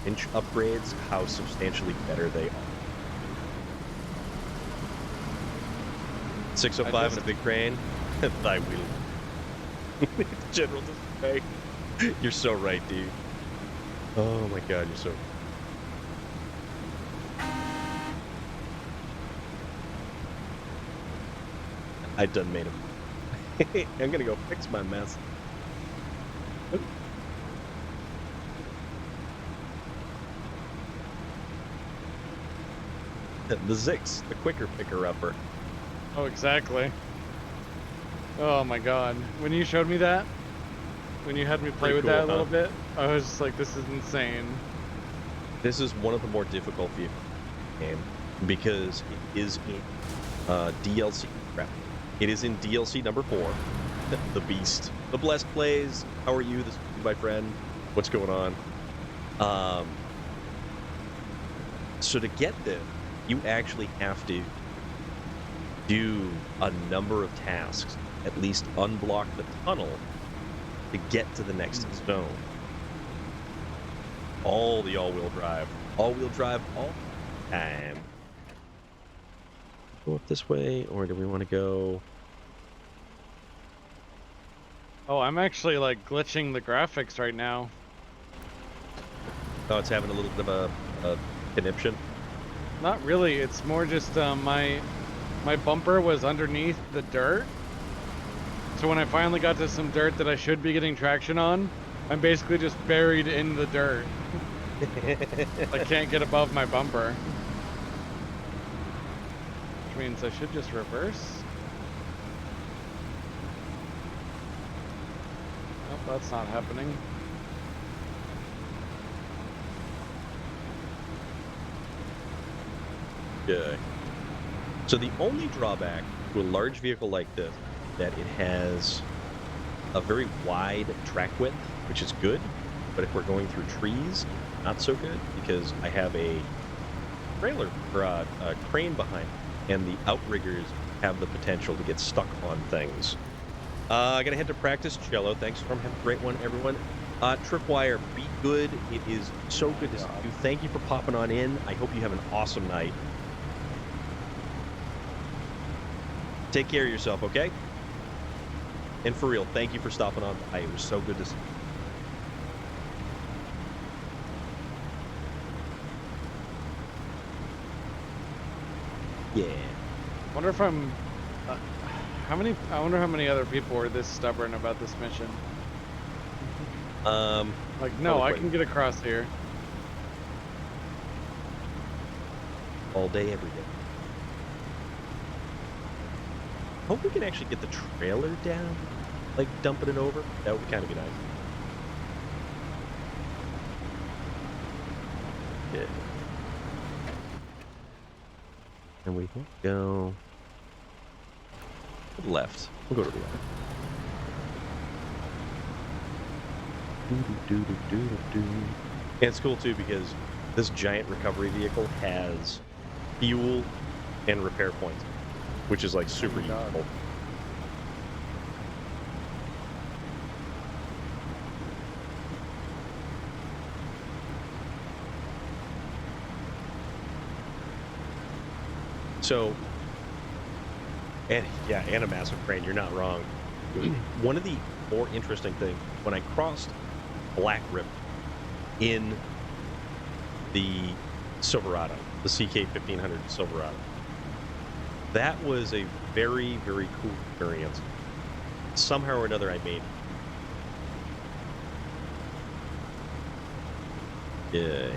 Speaker 1: inch upgrades how substantially better they are. 605 and a big crane, thigh wheel. General display. You're so right, dude. Oh my god, you're so. I done made him. I'm gonna go fix my mess. The Zix, the quicker picker-upper.
Speaker 2: Oh, exactly. Oh my god. When you showed me that, when you had me play
Speaker 1: Pretty
Speaker 2: with that a
Speaker 1: cool,
Speaker 2: little
Speaker 1: huh?
Speaker 2: bit, I was just like, this is insane.
Speaker 1: This is one of the more difficult vehicles in the game because it is in DLC. Crap. It is in DLC number 4, The Beast. The Blessed Plays. How are you? This is my friend. What's going on? So to get this, you actually have to do a number of tasks, at least unblock the tunnel to get to the next zone. All the all-wheel drive. All-wheel drive all the time. Go up this way, or do we want to go...
Speaker 2: Oh, I'm actually like glitching the graphics right now.
Speaker 1: Oh, it's having a little bit of a conniption.
Speaker 2: Not really. It's more just my bumper was underneath the dirt. So when I finally got to some dirt that I should be getting traction on, I'm basically just buried in the dirt. I can't get above my bumper. Which means I should just reverse. Nope, that's not happening.
Speaker 1: Okay. So the only drawback to a large vehicle like this is that it has a very wide track width, which is good. But if we're going through trees, not so good, because I have a trailer or a crane behind it, and the outriggers have the potential to get stuck on things. I gotta head to practice cello. Thanks, Storm. Have a great one, everyone. Tripwire, be good. It is so good to see you. Thank you for popping on in. I hope you have an awesome night. Take care of yourself, okay? And for real, thank you for stopping on by. It was so good to see you. Yeah.
Speaker 2: Wonder if I'm. I wonder how many other people were this stubborn about this mission. Like, no, I can get across here.
Speaker 1: All day, every day. Hope we can actually get the trailer down, like dumping it over. That would kind of be nice. Yeah. And we can go to the left. We'll go to the left. And it's cool too because this giant recovery vehicle has fuel and repair points, which is like super useful. So, and yeah, and a massive crane, you're not wrong. One of the more interesting things, when I crossed Black River in the Silverado, the CK1500 Silverado, that was a very, very cool experience. Somehow or another I made it. Yay.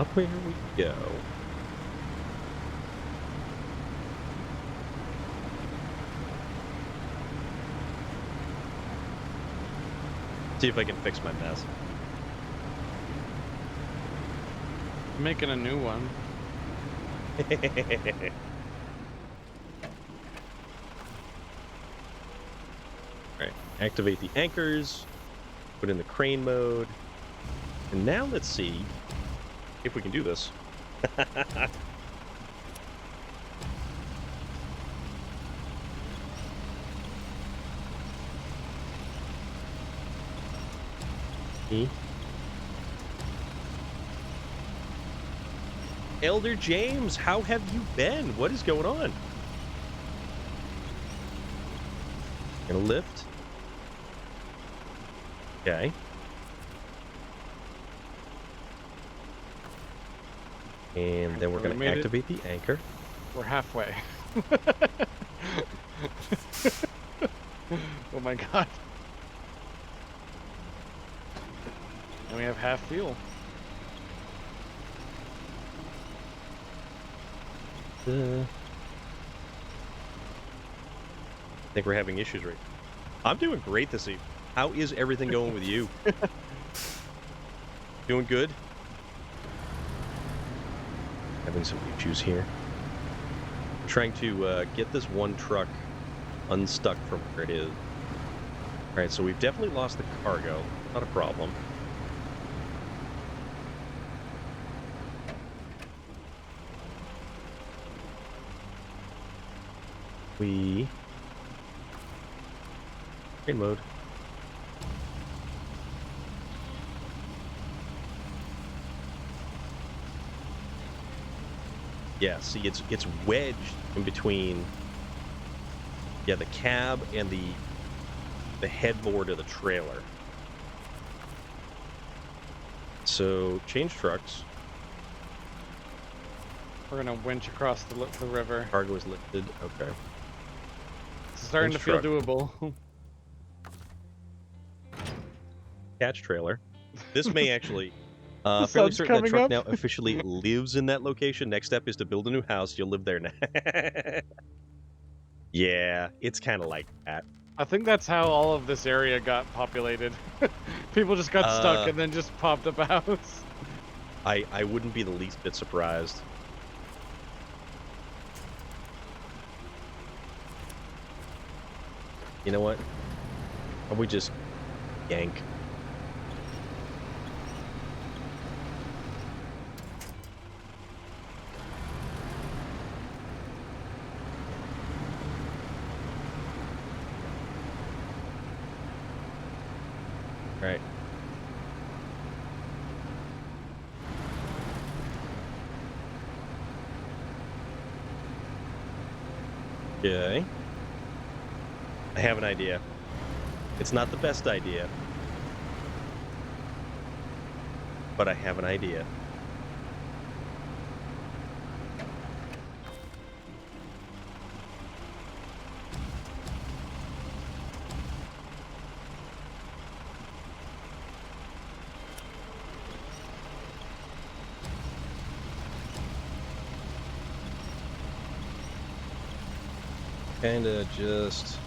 Speaker 1: Up where we go. See if I can fix my mess.
Speaker 2: Making a new one.
Speaker 1: Alright, activate the anchors, put in the crane mode, and now let's see if we can do this. Elder James, how have you been? What is going on? Gonna lift. Okay. And then we're
Speaker 2: We
Speaker 1: gonna
Speaker 2: made it.
Speaker 1: activate the anchor.
Speaker 2: We're halfway. Oh my god. And we have half fuel.
Speaker 1: I think we're having issues right now. I'm doing great this evening. How is everything going with you? Doing good? Having some issues here. I'm trying to get this one truck unstuck from where it is. All right, so we've definitely lost the cargo. Not a problem. We... Train mode. Yeah, see, it's wedged in between, yeah, the cab and the headboard of the trailer. So, change trucks.
Speaker 2: We're gonna winch across the river.
Speaker 1: Cargo is lifted. Okay.
Speaker 2: It's starting
Speaker 1: Winch
Speaker 2: to feel
Speaker 1: truck.
Speaker 2: doable.
Speaker 1: Catch trailer. This may actually...
Speaker 2: The
Speaker 1: fairly
Speaker 2: sun's
Speaker 1: certain that
Speaker 2: coming
Speaker 1: truck
Speaker 2: up.
Speaker 1: now officially lives in that location. Next step is to build a new house. You'll live there now. Yeah, it's kind of like that.
Speaker 2: I think that's how all of this area got populated. People just got stuck and then just popped up a house.
Speaker 1: I wouldn't be the least bit surprised. You know what? Or we just yank. Right. Okay. I have an idea. It's not the best idea, but I have an idea. Kinda just...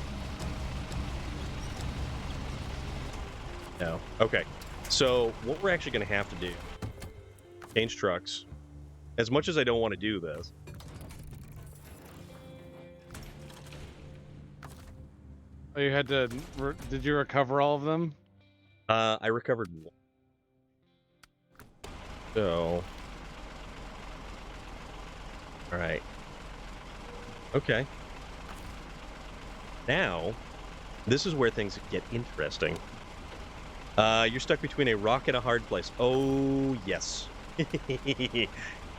Speaker 1: No. Okay. So, what we're actually going to have to do... Change trucks. As much as I don't want to do this...
Speaker 2: Oh, you had to... Did you recover all of them?
Speaker 1: I recovered one. So... Alright. Okay. Now, this is where things get interesting. You're stuck between a rock and a hard place. Oh, yes.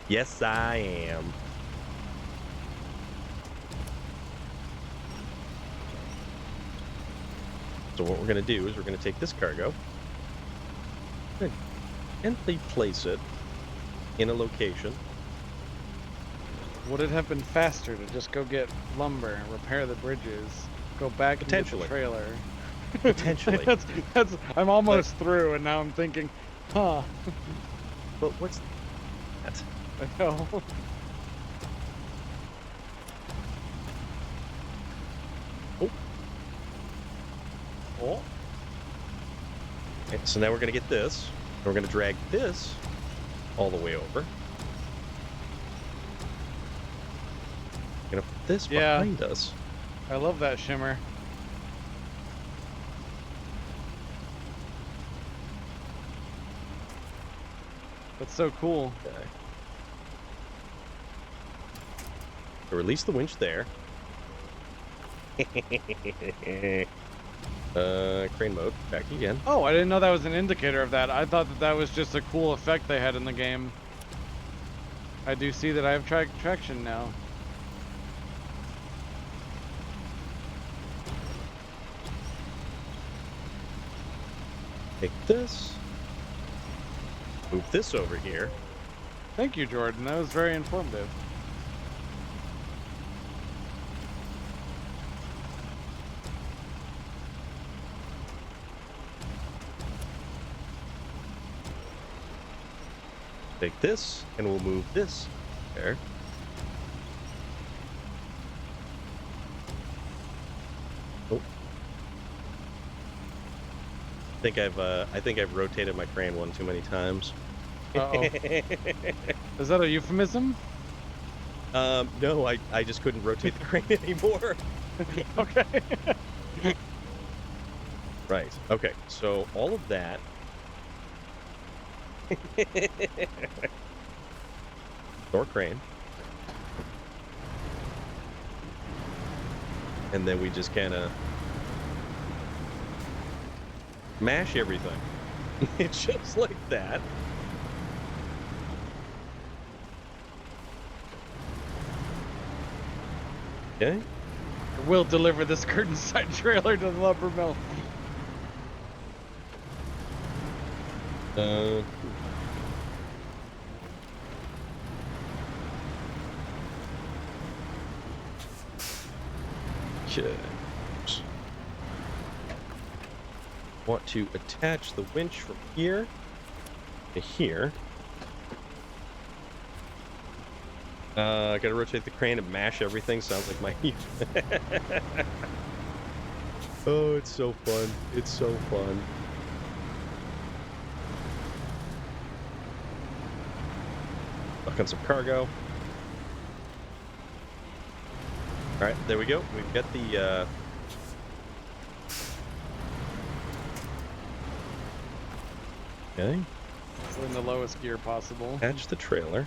Speaker 1: Yes, I am. So what we're going to do is we're going to take this cargo and gently place it in a location.
Speaker 2: Would it have been faster to just go get lumber and repair the bridges, go back and get the trailer?
Speaker 1: Potentially.
Speaker 2: that's I'm almost through, and now I'm thinking, huh?
Speaker 1: But what's that?
Speaker 2: I know.
Speaker 1: Oh. Oh. Okay, so now we're going to get this. And we're going to drag this all the way over. Gonna put this behind us.
Speaker 2: I love that shimmer. That's so cool.
Speaker 1: Okay. So release the winch there. Crane mode, back again.
Speaker 2: Oh, I didn't know that was an indicator of that. I thought that was just a cool effect they had in the game. I do see that I have traction now.
Speaker 1: Take this. Move this over here.
Speaker 2: Thank you, Jordan. That was very informative.
Speaker 1: Take this, and we'll move this there. Oh. I think I've rotated my crane one too many times.
Speaker 2: Uh-oh. Is that a euphemism?
Speaker 1: No, I just couldn't rotate the crane anymore.
Speaker 2: Okay.
Speaker 1: Right. Okay. So all of that. Door crane. And then we just kind of mash everything. It's just like that. Okay.
Speaker 2: We'll deliver this curtain side trailer to the lumber mill.
Speaker 1: Okay. Want to attach the winch from here to here. I gotta rotate the crane and mash everything. Sounds like my. Oh, it's so fun! It's so fun. Look on some cargo. All right, there we go. We've got the. Okay.
Speaker 2: We're in the lowest gear possible.
Speaker 1: Attach the trailer.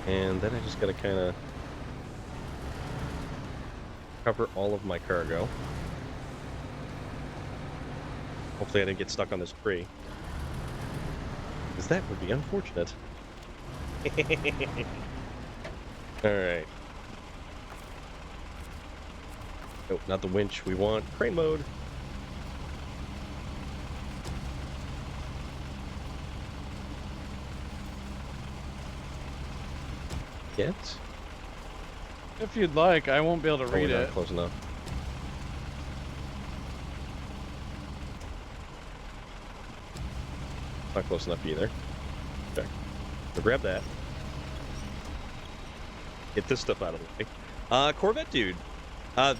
Speaker 1: And then I just gotta kind of cover all of my cargo. Hopefully I didn't get stuck on this tree, because that would be unfortunate. Alright. Oh, not the winch. We want crane mode. Yet?
Speaker 2: If you'd like, I won't be able to read
Speaker 1: Not
Speaker 2: it.
Speaker 1: close enough. Not close enough either. Okay. So grab that. Get this stuff out of the way. Corvette Dude.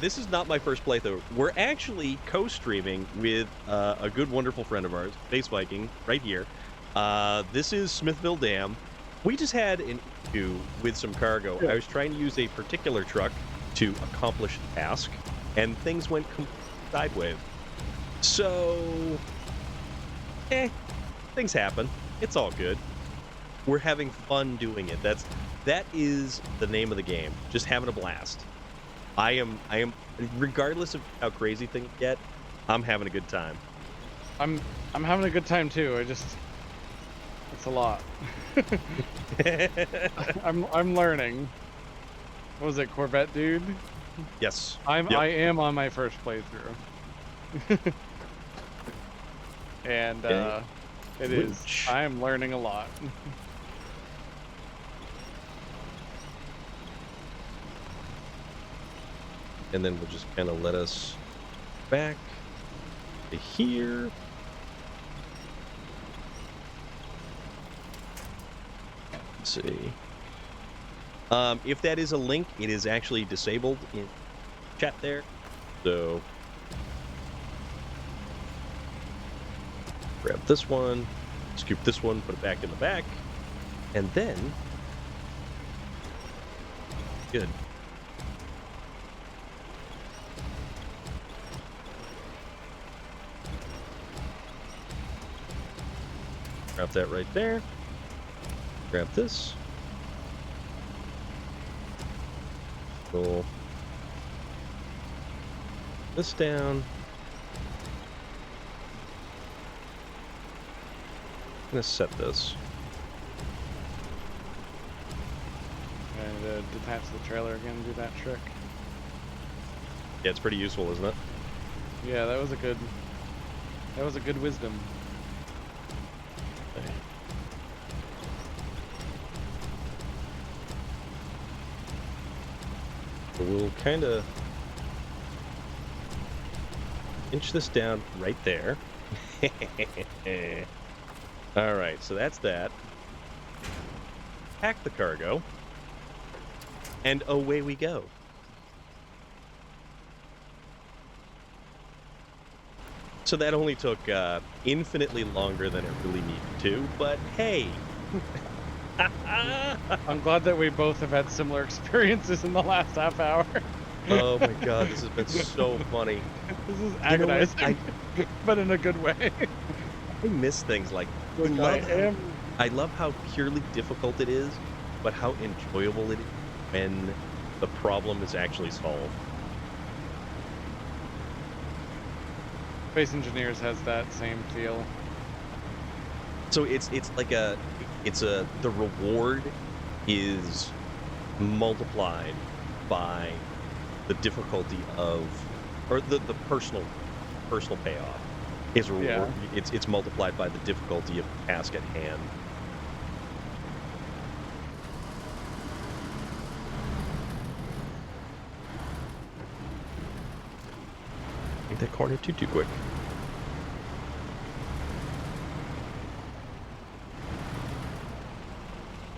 Speaker 1: This is not my first playthrough. We're actually co-streaming with a good, wonderful friend of ours, Base Viking, right here. This is Smithville Dam. We just had an issue with some cargo. I was trying to use a particular truck to accomplish a task, and things went sideways. So, things happen. It's all good. We're having fun doing it. That is the name of the game. Just having a blast. I am regardless of how crazy things get, I'm having a good time.
Speaker 2: I'm having a good time too. It's a lot. I'm learning. What was it, Corvette Dude?
Speaker 1: Yes.
Speaker 2: I
Speaker 1: Yep.
Speaker 2: am on my first playthrough. And it is.
Speaker 1: Winch.
Speaker 2: I am learning a lot.
Speaker 1: And then we'll just kind of let us back to here. Let's see. If that is a link, it is actually disabled in chat there. So grab this one, scoop this one, put it back in the back, and then good. Grab that right there. Grab this. Pull this down. I'm gonna set this.
Speaker 2: And detach the trailer again, do that trick.
Speaker 1: Yeah, it's pretty useful, isn't it?
Speaker 2: Yeah, that was a good wisdom.
Speaker 1: So we'll kind of inch this down right there. All right, so that's that. Pack the cargo, and away we go. So that only took infinitely longer than it really needed to, but hey.
Speaker 2: I'm glad that we both have had similar experiences in the last half hour.
Speaker 1: Oh my god, this has been so funny.
Speaker 2: This is
Speaker 1: You know what?
Speaker 2: agonizing, but in a good way.
Speaker 1: I miss things like
Speaker 2: Look,
Speaker 1: I love how purely difficult it is, but how enjoyable it is when the problem is actually solved.
Speaker 2: Space Engineers has that same feel.
Speaker 1: So it's like the reward is multiplied by the difficulty of, or the personal payoff is reward.
Speaker 2: Yeah.
Speaker 1: It's multiplied by the difficulty of the task at hand. Make that corner too quick.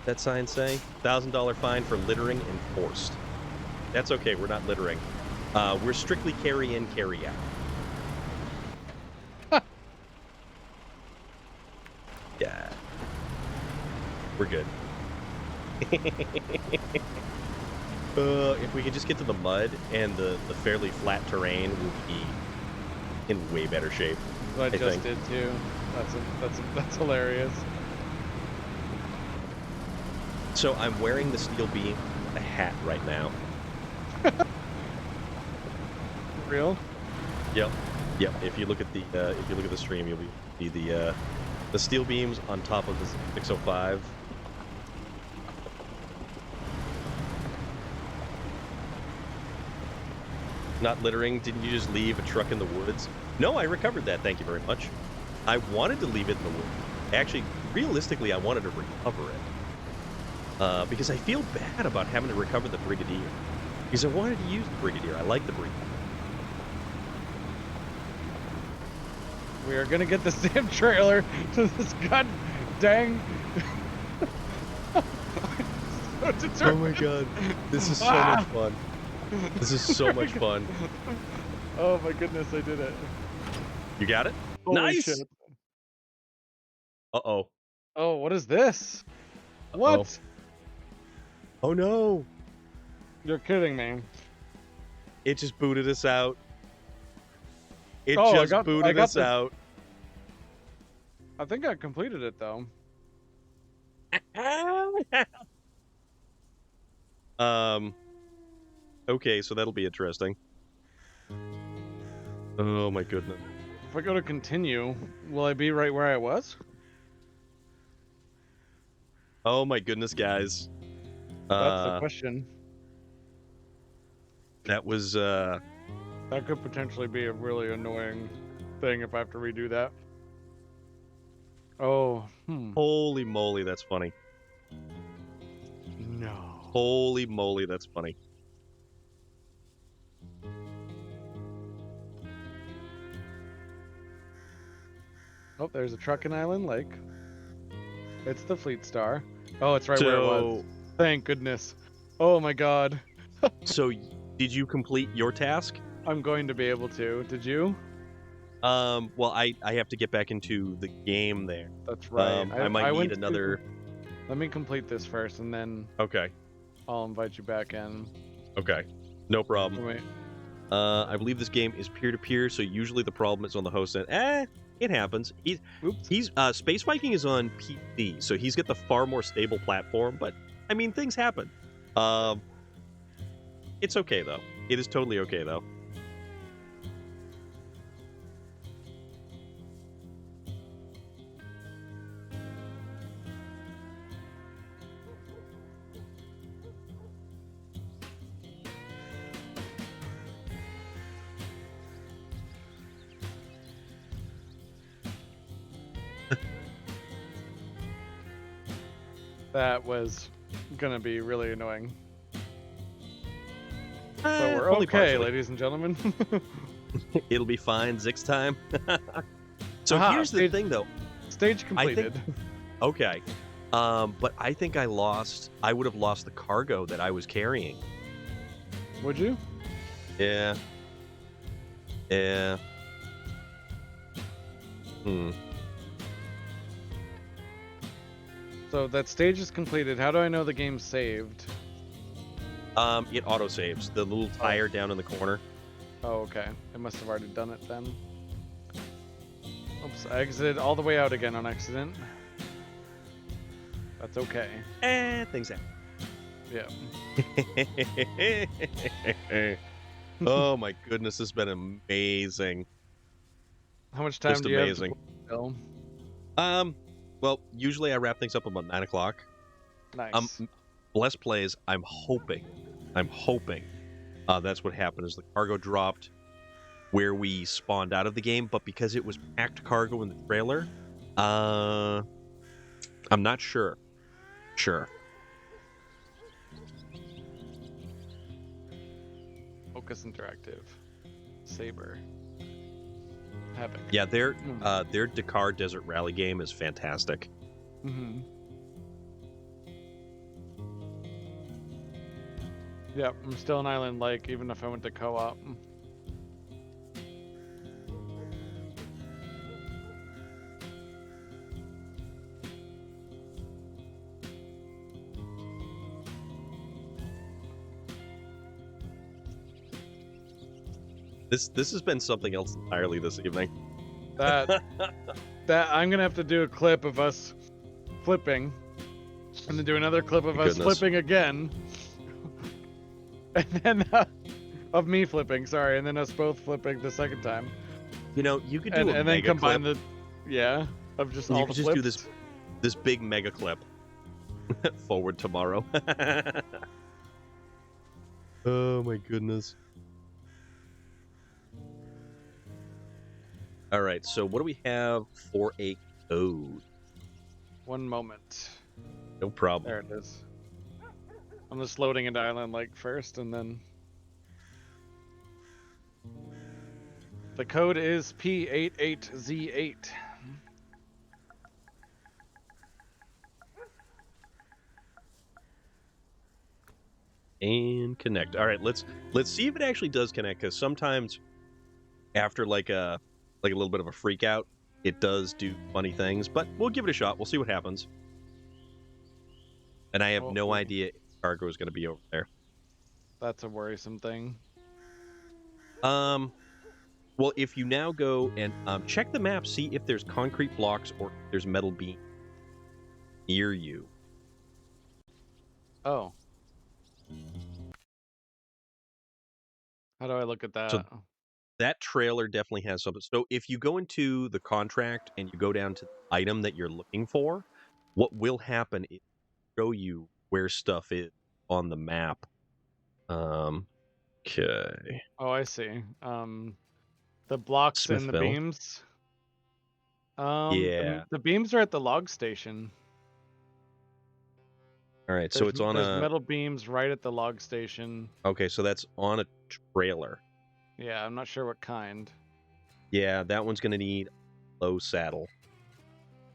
Speaker 1: That sign say $1,000 fine for littering enforced. That's okay. We're not littering. We're strictly carry in, carry out. Yeah, we're good. If we could just get to the mud and the fairly flat terrain, we'll be in way better shape.
Speaker 2: What I just
Speaker 1: think.
Speaker 2: did too. That's hilarious.
Speaker 1: So I'm wearing the steel beam, a hat right now.
Speaker 2: Real?
Speaker 1: Yep. If you look at the stream, you'll see the steel beams on top of the 605. Not littering. Didn't you just leave a truck in the woods? No, I recovered that. Thank you very much. I wanted to leave it in the woods. Actually, realistically, I wanted to recover it. Because I feel bad about having to recover the Brigadier. Because I wanted to use the Brigadier. I like the Brigadier.
Speaker 2: We are gonna get this damn trailer to this god dang. So
Speaker 1: Oh my god. This is so much fun. This is so much fun.
Speaker 2: Oh my goodness, I did it.
Speaker 1: You got it?
Speaker 2: Holy
Speaker 1: Nice!
Speaker 2: shit.
Speaker 1: Uh-oh.
Speaker 2: Oh, what is this? What?
Speaker 1: Oh no!
Speaker 2: You're kidding me.
Speaker 1: It just booted us out. It
Speaker 2: Oh, I
Speaker 1: just
Speaker 2: got
Speaker 1: booted us
Speaker 2: this.
Speaker 1: out.
Speaker 2: I think I completed it though.
Speaker 1: Okay, so that'll be interesting. Oh my goodness.
Speaker 2: If I go to continue, will I be right where I was?
Speaker 1: Oh my goodness, guys.
Speaker 2: That's the question.
Speaker 1: That was
Speaker 2: That could potentially be a really annoying thing if I have to redo that. Oh,
Speaker 1: holy moly, that's funny.
Speaker 2: no.
Speaker 1: Holy moly, that's funny.
Speaker 2: Oh, there's a truck in Island Lake. It's the Fleet Star. Oh, it's right where it was. Thank goodness. Oh my god.
Speaker 1: So, did you complete your task?
Speaker 2: I'm going to be able to. Did you?
Speaker 1: Well, I have to get back into the game there.
Speaker 2: That's right.
Speaker 1: I might
Speaker 2: went
Speaker 1: need another...
Speaker 2: Let me complete this first, and then
Speaker 1: Okay.
Speaker 2: I'll invite you back in.
Speaker 1: Okay. No problem.
Speaker 2: Wait.
Speaker 1: I believe this game is peer-to-peer, so usually the problem is on the host end. It happens. He's Space Viking is on PC, so he's got the far more stable platform, but I mean, things happen. It's okay though. It is totally okay though.
Speaker 2: That was gonna be really annoying. So we're
Speaker 1: Only
Speaker 2: okay,
Speaker 1: partially.
Speaker 2: ladies and gentlemen.
Speaker 1: It'll be fine. Zix time. So
Speaker 2: Aha,
Speaker 1: here's the thing though.
Speaker 2: Stage completed.
Speaker 1: Okay. But I think I would have lost the cargo that I was carrying.
Speaker 2: Would you?
Speaker 1: Yeah. Yeah. Hmm.
Speaker 2: So that stage is completed. How do I know the game's saved?
Speaker 1: It auto saves. The little tire down in the corner.
Speaker 2: Oh, okay. It must have already done it then. Oops, I exited all the way out again on accident. That's okay.
Speaker 1: Things happen.
Speaker 2: Yeah.
Speaker 1: Oh my goodness, this has been amazing.
Speaker 2: How much time
Speaker 1: Just
Speaker 2: do you
Speaker 1: amazing.
Speaker 2: have to
Speaker 1: Well, usually I wrap things up about 9 o'clock.
Speaker 2: Nice.
Speaker 1: Bless plays. I'm hoping that's what happened. Is the cargo dropped where we spawned out of the game, but because it was packed cargo in the trailer, I'm not sure.
Speaker 2: Focus Interactive. Saber. Havoc.
Speaker 1: Yeah, their Dakar Desert Rally game is fantastic.
Speaker 2: Mm-hmm. Yep, I'm still an Island Lake, even if I went to co-op.
Speaker 1: This has been something else entirely this evening.
Speaker 2: That I'm gonna have to do a clip of us flipping, and then do another clip of us
Speaker 1: Goodness.
Speaker 2: flipping again, and then of me flipping. Sorry, and then us both flipping the second time,
Speaker 1: You know, you could do
Speaker 2: and
Speaker 1: a
Speaker 2: then
Speaker 1: mega
Speaker 2: combine
Speaker 1: clip.
Speaker 2: of just
Speaker 1: You
Speaker 2: all
Speaker 1: could
Speaker 2: the
Speaker 1: just do
Speaker 2: flips.
Speaker 1: this big mega clip forward tomorrow. Oh my goodness. All right, so what do we have for a code?
Speaker 2: One moment.
Speaker 1: No problem.
Speaker 2: There it is. I'm just loading into Island Lake first, and then the code is P88Z8.
Speaker 1: And connect. All right, let's see if it actually does connect, because sometimes after like a little bit of a freak out, it does do funny things, but we'll give it a shot. We'll see what happens. And I have no idea if cargo is going to be over there.
Speaker 2: That's a worrisome thing.
Speaker 1: Well, if you now go and check the map, see if there's concrete blocks or if there's metal beams near you.
Speaker 2: Oh. How do I look at that?
Speaker 1: So that trailer definitely has something. So if you go into the contract and you go down to the item that you're looking for, what will happen is show you where stuff is on the map. Okay.
Speaker 2: Oh, I see. The blocks and the
Speaker 1: Smithville.
Speaker 2: beams.
Speaker 1: Yeah.
Speaker 2: The beams are at the log station.
Speaker 1: All right, so it's on
Speaker 2: there's
Speaker 1: a...
Speaker 2: metal beams right at the log station.
Speaker 1: Okay, so that's on a trailer.
Speaker 2: Yeah, I'm not sure what kind.
Speaker 1: Yeah, that one's going to need low saddle.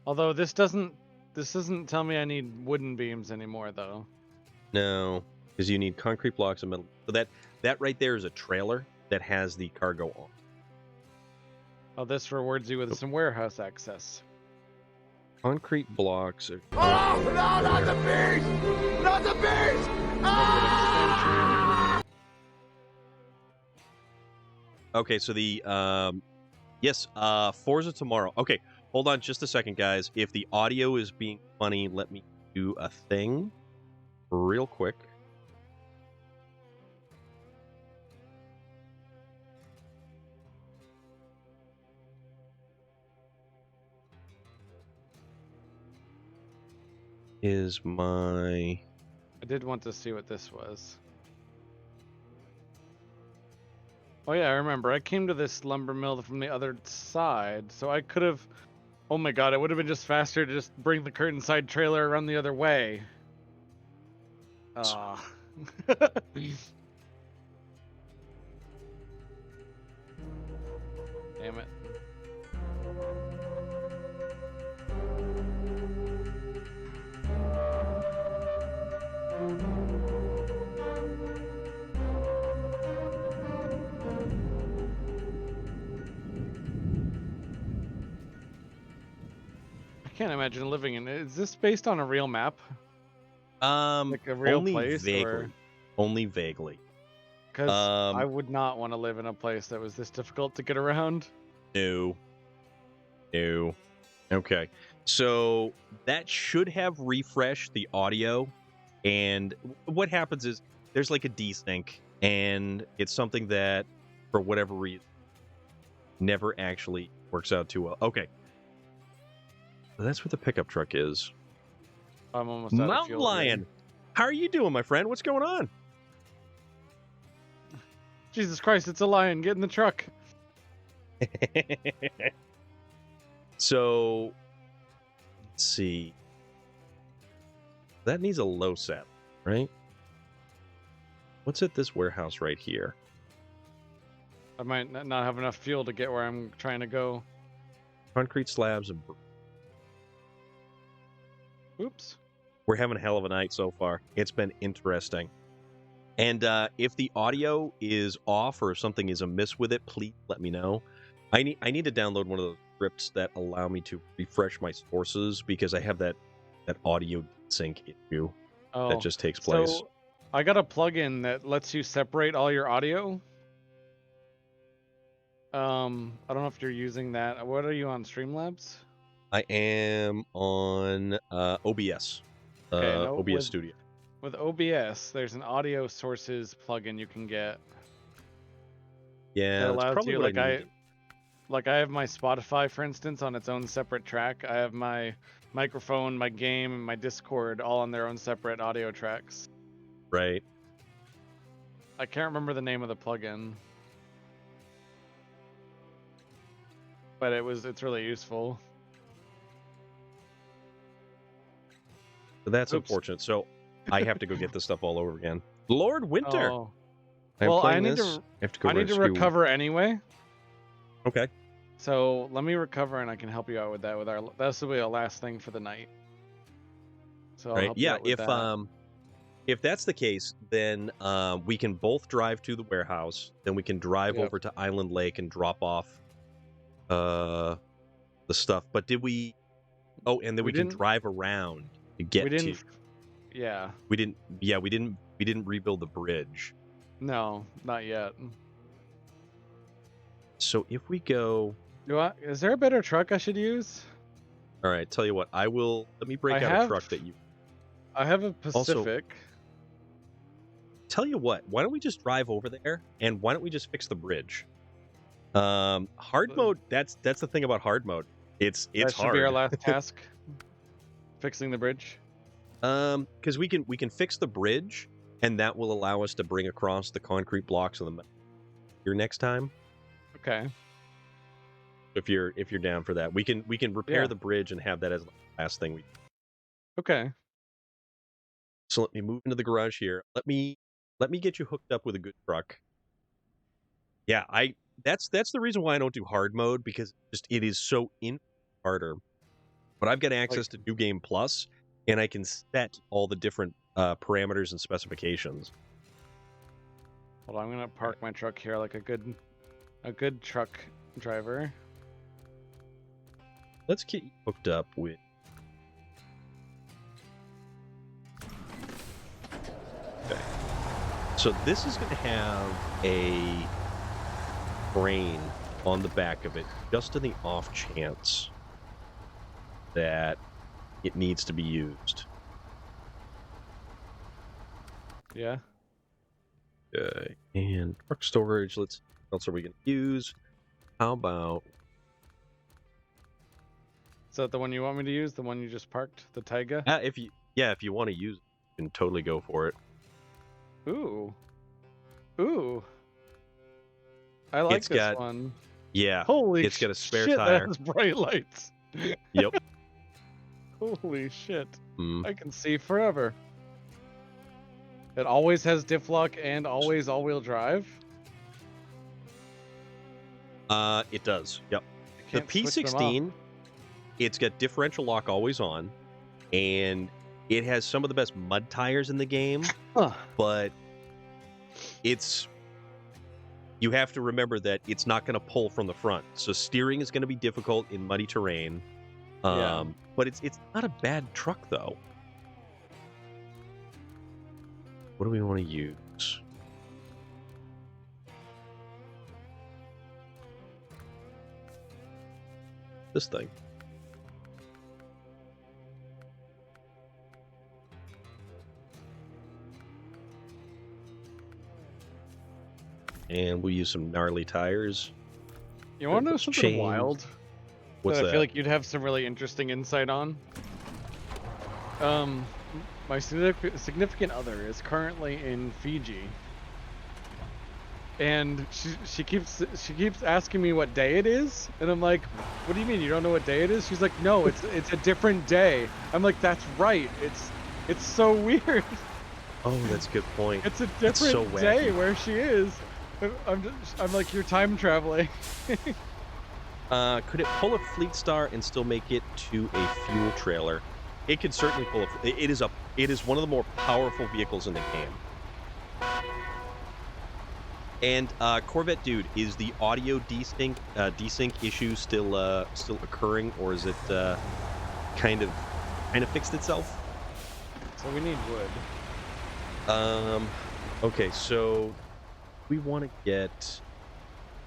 Speaker 2: Although this doesn't tell me I need wooden beams anymore, though.
Speaker 1: No, because you need concrete blocks and metal. So that right there is a trailer that has the cargo on.
Speaker 2: Oh, this rewards you with some warehouse access.
Speaker 1: Concrete blocks are...
Speaker 5: Oh, no, not the beast! Not the beast!
Speaker 1: Okay, so the yes, Forza tomorrow. Okay, hold on just a second, guys. If the audio is being funny, let me do a thing real quick. Is my...
Speaker 2: I did want to see what this was. Oh yeah, I remember. I came to this lumber mill from the other side, so I could have... Oh my god, it would have been just faster to just bring the curtain side trailer around the other way. Ah. Damn it. can't imagine living in it. Is this based on a real map? Like a real
Speaker 1: only
Speaker 2: place?
Speaker 1: vaguely. Only vaguely.
Speaker 2: Because I would not want to live in a place that was this difficult to get around.
Speaker 1: No. No. Okay. So that should have refreshed the audio. And what happens is there's like a desync, and it's something that, for whatever reason, never actually works out too well. Okay. So that's what the pickup truck is.
Speaker 2: I'm almost out of
Speaker 1: Mountain
Speaker 2: fuel
Speaker 1: Lion,
Speaker 2: here.
Speaker 1: how are you doing, my friend? What's going on?
Speaker 2: Jesus Christ, it's a lion. Get in the truck.
Speaker 1: So, let's see. That needs a low set, right? What's at this warehouse right here?
Speaker 2: I might not have enough fuel to get where I'm trying to go.
Speaker 1: Concrete slabs. And
Speaker 2: Oops.
Speaker 1: we're having a hell of a night so far. It's been interesting. And if the audio is off or if something is amiss with it, please let me know. I need to download one of those scripts that allow me to refresh my sources, because I have that audio sync issue that just takes place.
Speaker 2: So I got a plugin that lets you separate all your audio. I don't know if you're using that. What are you on, Streamlabs?
Speaker 1: I am on OBS,
Speaker 2: Okay, no,
Speaker 1: OBS Studio.
Speaker 2: With OBS, there's an audio sources plugin you can get.
Speaker 1: Yeah,
Speaker 2: That
Speaker 1: that's
Speaker 2: allows
Speaker 1: probably
Speaker 2: you,
Speaker 1: what I need.
Speaker 2: like I have my Spotify, for instance, on its own separate track. I have my microphone, my game, and my Discord all on their own separate audio tracks.
Speaker 1: Right.
Speaker 2: I can't remember the name of the plugin, but it's really useful.
Speaker 1: So that's
Speaker 2: Oops.
Speaker 1: unfortunate. So I have to go get this stuff all over again. Lord Winter.
Speaker 2: Oh.
Speaker 1: I'm
Speaker 2: Well, I
Speaker 1: playing
Speaker 2: need
Speaker 1: this.
Speaker 2: to.
Speaker 1: I have to go
Speaker 2: I need to
Speaker 1: rescue-
Speaker 2: recover anyway.
Speaker 1: Okay.
Speaker 2: So let me recover, and I can help you out with that. This will be our last thing for the night. So I'll
Speaker 1: Right.
Speaker 2: help you
Speaker 1: Yeah.
Speaker 2: out with that.
Speaker 1: If that's the case, then we can both drive to the warehouse. Then we can drive
Speaker 2: Yep.
Speaker 1: over to Island Lake and drop off the stuff. But did we? Oh, and then
Speaker 2: We
Speaker 1: we can
Speaker 2: didn't-
Speaker 1: drive around to get
Speaker 2: we
Speaker 1: to.
Speaker 2: didn't. Yeah.
Speaker 1: We didn't. Yeah, we didn't. We didn't rebuild the bridge.
Speaker 2: No, not yet.
Speaker 1: So if we go,
Speaker 2: Is there a better truck I should use?
Speaker 1: all right. Tell you what, I will. Let me break
Speaker 2: I
Speaker 1: out a
Speaker 2: have-
Speaker 1: truck that you.
Speaker 2: I have a Pacific.
Speaker 1: Tell you what, why don't we just drive over there, and why don't we just fix the bridge? Hard mode. That's the thing about hard mode. It's
Speaker 2: that should
Speaker 1: hard.
Speaker 2: be our last task. Fixing the bridge.
Speaker 1: Because we can fix the bridge, and that will allow us to bring across the concrete blocks of the here next time.
Speaker 2: Okay.
Speaker 1: If you're down for that, we can repair
Speaker 2: Yeah.
Speaker 1: the bridge and have that as the last thing we.
Speaker 2: Okay.
Speaker 1: So let me move into the garage here. Let me get you hooked up with a good truck. Yeah, that's the reason why I don't do hard mode, because it is so harder. But I've got access to New Game Plus, and I can set all the different parameters and specifications.
Speaker 2: Hold on, I'm gonna park my truck here like a good truck driver.
Speaker 1: Let's get you hooked up with. Okay. So this is going to have a crane on the back of it, just in the off chance that it needs to be used.
Speaker 2: Yeah.
Speaker 1: Okay. And truck storage. What else are we going to use? How about?
Speaker 2: Is that the one you want me to use? The one you just parked? The Taiga?
Speaker 1: If you want to use it, you can totally go for it.
Speaker 2: Ooh. Ooh. I like
Speaker 1: It's
Speaker 2: this
Speaker 1: got-
Speaker 2: one.
Speaker 1: Yeah.
Speaker 2: Holy
Speaker 1: it's got a spare
Speaker 2: shit,
Speaker 1: tire.
Speaker 2: that has bright lights.
Speaker 1: Yep.
Speaker 2: Holy shit.
Speaker 1: Mm.
Speaker 2: I can see forever. It always has diff lock and always all-wheel drive.
Speaker 1: It does. Yep.
Speaker 2: I
Speaker 1: The
Speaker 2: can't switch them off.
Speaker 1: P16, it's got differential lock always on, and it has some of the best mud tires in the game,
Speaker 2: Huh.
Speaker 1: but you have to remember that it's not going to pull from the front. So steering is going to be difficult in muddy terrain.
Speaker 2: Yeah.
Speaker 1: But it's not a bad truck though. What do we want to use? This thing. And we'll use some gnarly tires.
Speaker 2: You want to know something
Speaker 1: Chain.
Speaker 2: wild?
Speaker 1: What's
Speaker 2: that
Speaker 1: that?
Speaker 2: I feel like you'd have some really interesting insight on. My significant other is currently in Fiji, and she keeps asking me what day it is, and I'm like, "What do you mean you don't know what day it is?" She's like, "No, it's a different day." I'm like, "That's right. It's so weird.
Speaker 1: Oh, that's a good point.
Speaker 2: It's a
Speaker 1: That's
Speaker 2: different
Speaker 1: so
Speaker 2: day
Speaker 1: wacky.
Speaker 2: where she is." I'm like, "You're time traveling."
Speaker 1: Could it pull a Fleet Star and still make it to a fuel trailer? It could certainly pull it is one of the more powerful vehicles in the game. And Corvette dude, is the audio desync issue still occurring, or is it kind of fixed itself?
Speaker 2: So we need wood.
Speaker 1: Okay, so we want to get.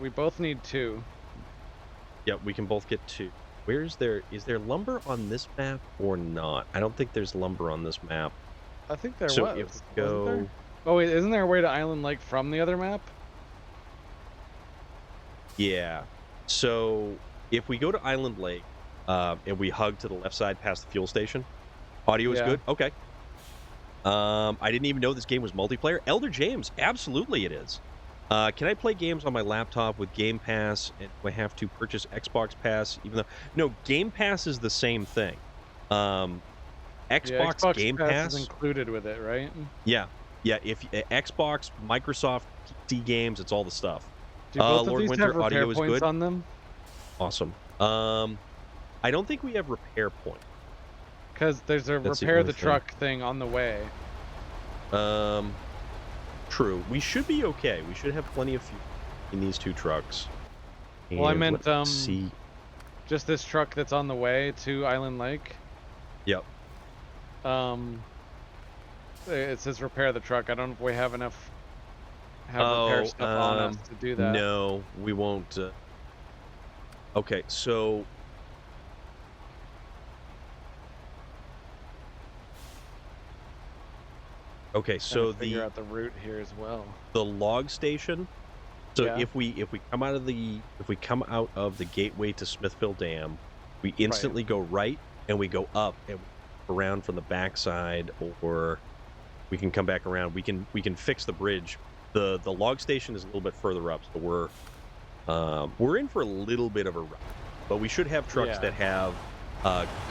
Speaker 2: We both need 2.
Speaker 1: Yeah, we can both get 2. Is there lumber on this map or not? I don't think there's lumber on this map.
Speaker 2: I think there
Speaker 1: So
Speaker 2: was.
Speaker 1: if we
Speaker 2: Wasn't there?
Speaker 1: go,
Speaker 2: Oh wait, isn't there a way to Island Lake from the other map?
Speaker 1: yeah. So if we go to Island Lake, and we hug to the left side past the fuel station, audio is
Speaker 2: Yeah.
Speaker 1: good. Okay. I didn't even know this game was multiplayer. Elder James, absolutely it is. Can I play games on my laptop with Game Pass, and do I have to purchase Xbox Pass? Even though, no, Game Pass is the same thing. Xbox,
Speaker 2: Xbox
Speaker 1: Game
Speaker 2: Pass
Speaker 1: Pass
Speaker 2: is included with it, right?
Speaker 1: Yeah. If Xbox, Microsoft, PC games, it's all the stuff.
Speaker 2: Do both of
Speaker 1: Lord
Speaker 2: these
Speaker 1: Winter,
Speaker 2: have repair
Speaker 1: audio is
Speaker 2: points
Speaker 1: good.
Speaker 2: on them?
Speaker 1: Awesome. I don't think we have repair point.
Speaker 2: Because there's a
Speaker 1: That's the
Speaker 2: repair
Speaker 1: only
Speaker 2: the
Speaker 1: thing.
Speaker 2: truck thing on the way.
Speaker 1: True. We should be okay. We should have plenty of fuel in these 2 trucks.
Speaker 2: Well, I
Speaker 1: And
Speaker 2: meant,
Speaker 1: let's see.
Speaker 2: Just this truck that's on the way to Island Lake.
Speaker 1: Yep.
Speaker 2: It says repair the truck. I don't know if we have enough repair stuff on us to do that.
Speaker 1: No, we won't. Okay, so
Speaker 2: Trying to figure out the route here as well.
Speaker 1: the log station. So
Speaker 2: Yeah.
Speaker 1: if we come out of the gateway to Smithville Dam, we instantly go right and we go up and around from the backside, or we can come back around. We can fix the bridge. The log station is a little bit further up, so we're in for a little bit of a run, but we should have trucks
Speaker 2: Yeah.
Speaker 1: that have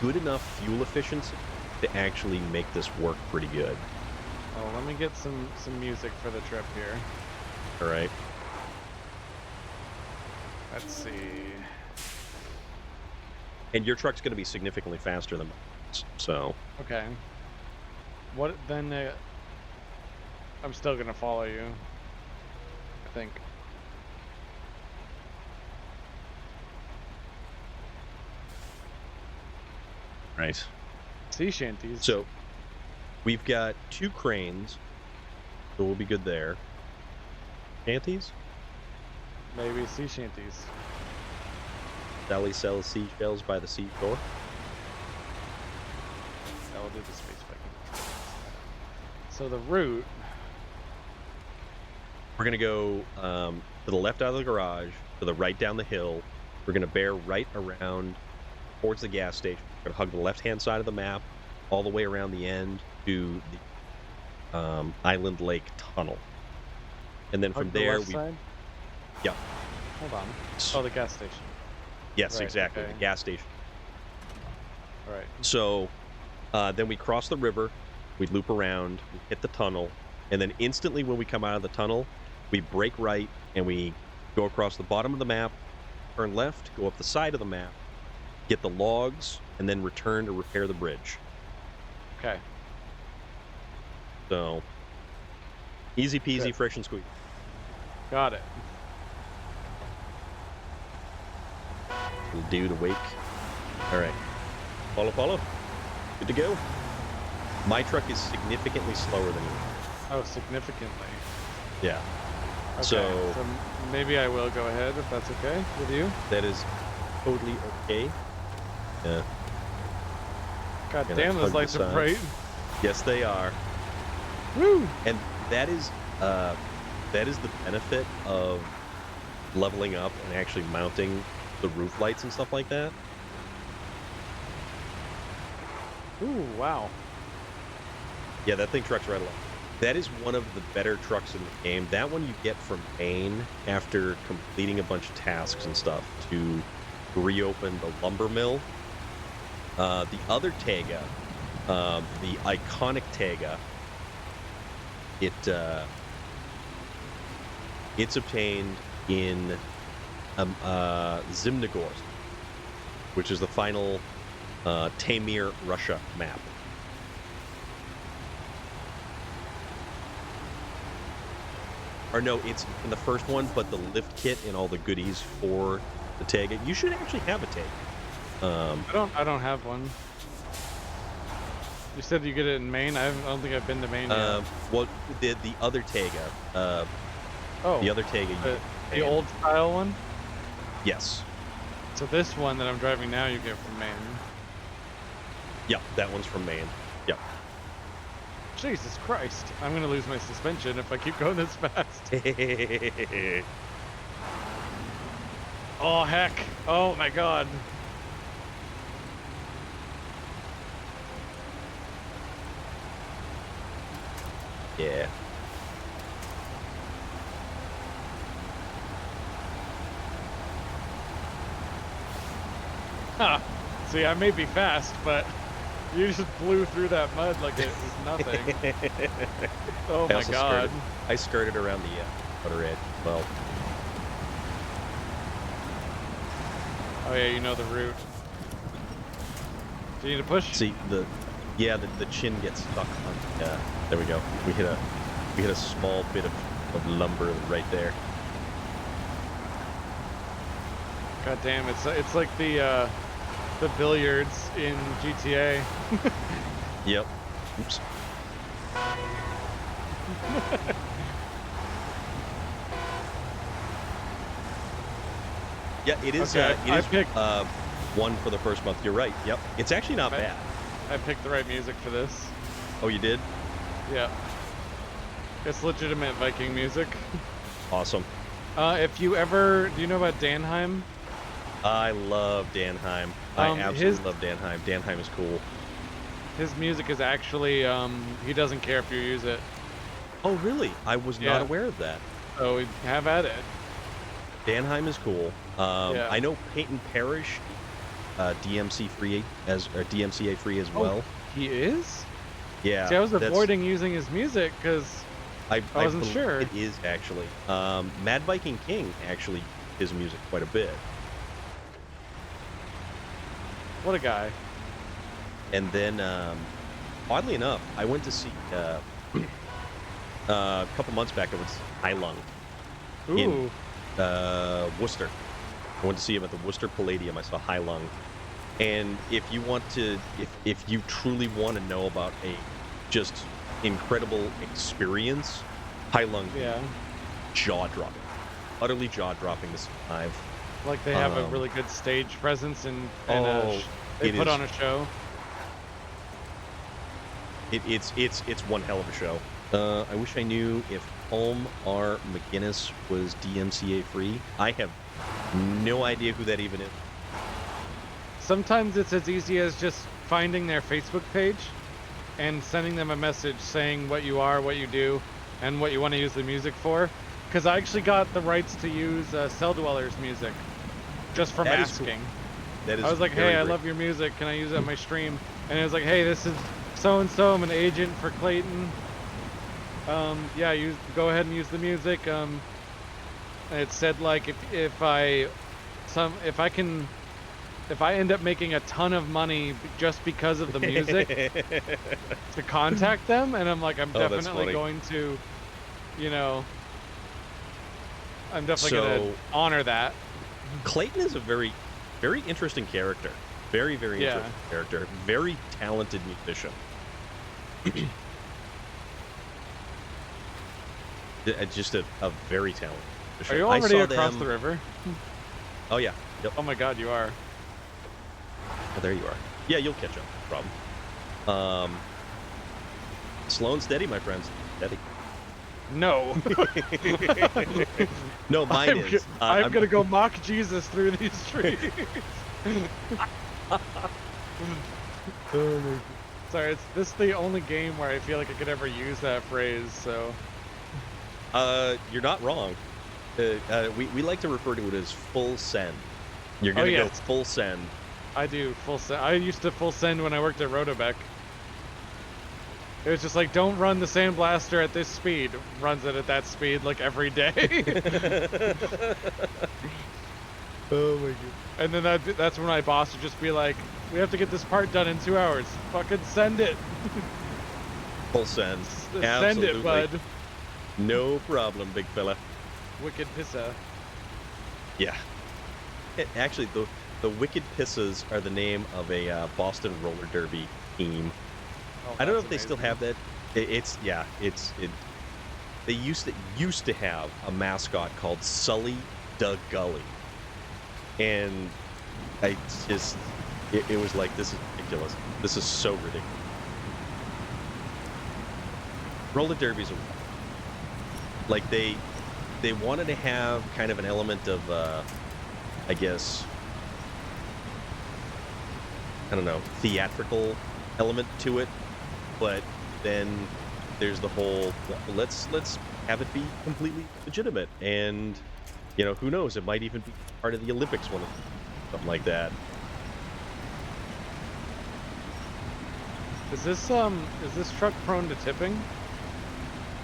Speaker 1: good enough fuel efficiency to actually make this work pretty good.
Speaker 2: Oh, let me get some music for the trip here.
Speaker 1: All right.
Speaker 2: Let's see.
Speaker 1: And your truck's going to be significantly faster than mine, so
Speaker 2: Okay. What then? I'm still gonna follow you. I think.
Speaker 1: right.
Speaker 2: Sea shanties.
Speaker 1: So we've got 2 cranes, so we'll be good there. Shanties?
Speaker 2: Maybe sea shanties.
Speaker 1: Sally sells seashells by the seashore.
Speaker 2: I will do the space Viking. So the route.
Speaker 1: We're going to go to the left out of the garage, to the right down the hill. We're going to bear right around towards the gas station. We're going to hug the left-hand side of the map all the way around the end to the Island Lake Tunnel. And then from
Speaker 2: Hug the
Speaker 1: there,
Speaker 2: left side?
Speaker 1: Yeah.
Speaker 2: Hold on. Oh, the gas station.
Speaker 1: Yes,
Speaker 2: Right,
Speaker 1: exactly,
Speaker 2: okay.
Speaker 1: the gas station.
Speaker 2: All right.
Speaker 1: So then we cross the river, we loop around, we hit the tunnel, and then instantly when we come out of the tunnel, we break right and we go across the bottom of the map, turn left, go up the side of the map, get the logs, and then return to repair the bridge.
Speaker 2: Okay.
Speaker 1: So easy peasy,
Speaker 2: Good.
Speaker 1: fresh and squeeze.
Speaker 2: Got it.
Speaker 1: Little dude awake. All right. Follow. Good to go. My truck is significantly slower than yours.
Speaker 2: Oh, significantly.
Speaker 1: Yeah.
Speaker 2: Okay,
Speaker 1: So
Speaker 2: maybe I will go ahead if that's okay with you.
Speaker 1: that is totally okay. Yeah.
Speaker 2: God
Speaker 1: Gonna
Speaker 2: damn, those
Speaker 1: plug
Speaker 2: lights
Speaker 1: this
Speaker 2: are
Speaker 1: on.
Speaker 2: bright.
Speaker 1: Yes, they are.
Speaker 2: Woo!
Speaker 1: And that is the benefit of leveling up and actually mounting the roof lights and stuff like that.
Speaker 2: Ooh, wow.
Speaker 1: Yeah, that thing trucks right along. That is one of the better trucks in the game. That one you get from Maine after completing a bunch of tasks and stuff to reopen the lumber mill. The other Tega, the iconic Tega, it's obtained in Zimnogorsk, which is the final Taimyr, Russia map. Or no, it's in the first one, but the lift kit and all the goodies for the Tega. You should actually have a Tega.
Speaker 2: I don't have one. You said you get it in Maine. I don't think I've been to Maine yet.
Speaker 1: Well, the other Tega,
Speaker 2: Oh,
Speaker 1: the other Tega,
Speaker 2: the old style one.
Speaker 1: yes,
Speaker 2: So this one that I'm driving now, you get from Maine.
Speaker 1: yep, that one's from Maine. Yep.
Speaker 2: Jesus Christ! I'm gonna lose my suspension if I keep going this fast. Oh heck! Oh my God!
Speaker 1: Yeah.
Speaker 2: Ha! See, I may be fast, but you just blew through that mud like it was nothing. Oh my God!
Speaker 1: I skirted around the outer edge. Well,
Speaker 2: Oh yeah, you know the route. Do you need to push?
Speaker 1: see the chin gets stuck on. There we go. We hit a small bit of lumber right there.
Speaker 2: God damn! It's like the billiards in GTA.
Speaker 1: Yep. Oops. Yeah, it is.
Speaker 2: Okay,
Speaker 1: It
Speaker 2: I
Speaker 1: is
Speaker 2: picked-
Speaker 1: one for the first month. You're right. Yep. It's actually not
Speaker 2: Right.
Speaker 1: bad.
Speaker 2: I picked the right music for this.
Speaker 1: Oh, you did?
Speaker 2: Yeah. It's legitimate Viking music.
Speaker 1: Awesome.
Speaker 2: If you ever, do you know about Danheim?
Speaker 1: I love Danheim. I absolutely
Speaker 2: his-
Speaker 1: love Danheim. Danheim is cool.
Speaker 2: His music is actually, he doesn't care if you use it.
Speaker 1: Oh, really? I was
Speaker 2: Yeah.
Speaker 1: not aware of that.
Speaker 2: So have at it.
Speaker 1: Danheim is cool.
Speaker 2: Yeah.
Speaker 1: I know Peyton Parish, DMCA free as well.
Speaker 2: He is?
Speaker 1: Yeah.
Speaker 2: See, I was
Speaker 1: that's-
Speaker 2: avoiding using his music because I wasn't
Speaker 1: believe
Speaker 2: sure.
Speaker 1: It is actually. Mad Viking King actually his music quite a bit.
Speaker 2: what a guy.
Speaker 1: And then, oddly enough, I went to see a couple months back. It was Heilung
Speaker 2: Ooh.
Speaker 1: in Worcester. I went to see him at the Worcester Palladium. I saw Heilung. And if you want to, if you truly want to know about a just incredible experience, Heilung,
Speaker 2: Yeah.
Speaker 1: jaw-dropping, utterly jaw-dropping this live.
Speaker 2: Like they have a
Speaker 1: Um,
Speaker 2: really good stage presence and
Speaker 1: Oh,
Speaker 2: they
Speaker 1: it
Speaker 2: put
Speaker 1: is-
Speaker 2: on a show.
Speaker 1: It's one hell of a show. I wish I knew if Holm R. McGinnis was DMCA free. I have no idea who that even is.
Speaker 2: Sometimes it's as easy as just finding their Facebook page and sending them a message saying what you are, what you do, and what you want to use the music for. Because I actually got the rights to use Cell Dwellers music just from
Speaker 1: That is cool.
Speaker 2: asking.
Speaker 1: That is
Speaker 2: I was like,
Speaker 1: very
Speaker 2: hey, I
Speaker 1: great.
Speaker 2: love your music. Can I use it on my stream? And it was like, hey, this is so-and-so. I'm an agent for Clayton. Yeah, go ahead and use the music. And it said like if I end up making a ton of money just because of the music, to contact them, and I'm like, I'm
Speaker 1: Oh, that's
Speaker 2: definitely
Speaker 1: funny.
Speaker 2: going to, I'm definitely
Speaker 1: So-
Speaker 2: gonna honor that.
Speaker 1: Clayton is a very, very interesting character. Very, very
Speaker 2: Yeah.
Speaker 1: interesting character. Very talented musician. Just a very talented musician.
Speaker 2: Are you
Speaker 1: I
Speaker 2: already
Speaker 1: saw
Speaker 2: across
Speaker 1: them-
Speaker 2: the river?
Speaker 1: Oh, yeah. Yep.
Speaker 2: Oh my god, you are.
Speaker 1: Oh, there you are. Yeah, you'll catch up. No problem. Slow and steady, my friends. Steady.
Speaker 2: No.
Speaker 1: No, mine is.
Speaker 2: I'm gonna go mock Jesus through these trees. Sorry, this is the only game where I feel like I could ever use that phrase, so...
Speaker 1: You're not wrong. We like to refer to it as full send. You're gonna go
Speaker 2: yes.
Speaker 1: full send.
Speaker 2: I do full send. I used to full send when I worked at Rotobeck. It was just like, don't run the Sandblaster at this speed. Runs it at that speed like every day. Oh my god. And then that's when my boss would just be like, we have to get this part done in 2 hours. Fucking send it.
Speaker 1: Full send.
Speaker 2: Send
Speaker 1: Absolutely.
Speaker 2: it, bud.
Speaker 1: No problem, big fella.
Speaker 2: Wicked pissa.
Speaker 1: Yeah. Actually, the Wicked Pisses are the name of a Boston roller derby team.
Speaker 2: Oh,
Speaker 1: I don't know
Speaker 2: that's
Speaker 1: if they still have
Speaker 2: amazing.
Speaker 1: that. They used to have a mascot called Sully the Gully, and it was like, this is ridiculous. This is so ridiculous. Roller derbies are like they wanted to have kind of an element of I guess, I don't know, theatrical element to it, but then there's the whole let's have it be completely legitimate, and who knows, it might even be part of the Olympics, something like that.
Speaker 2: Is this truck prone to tipping?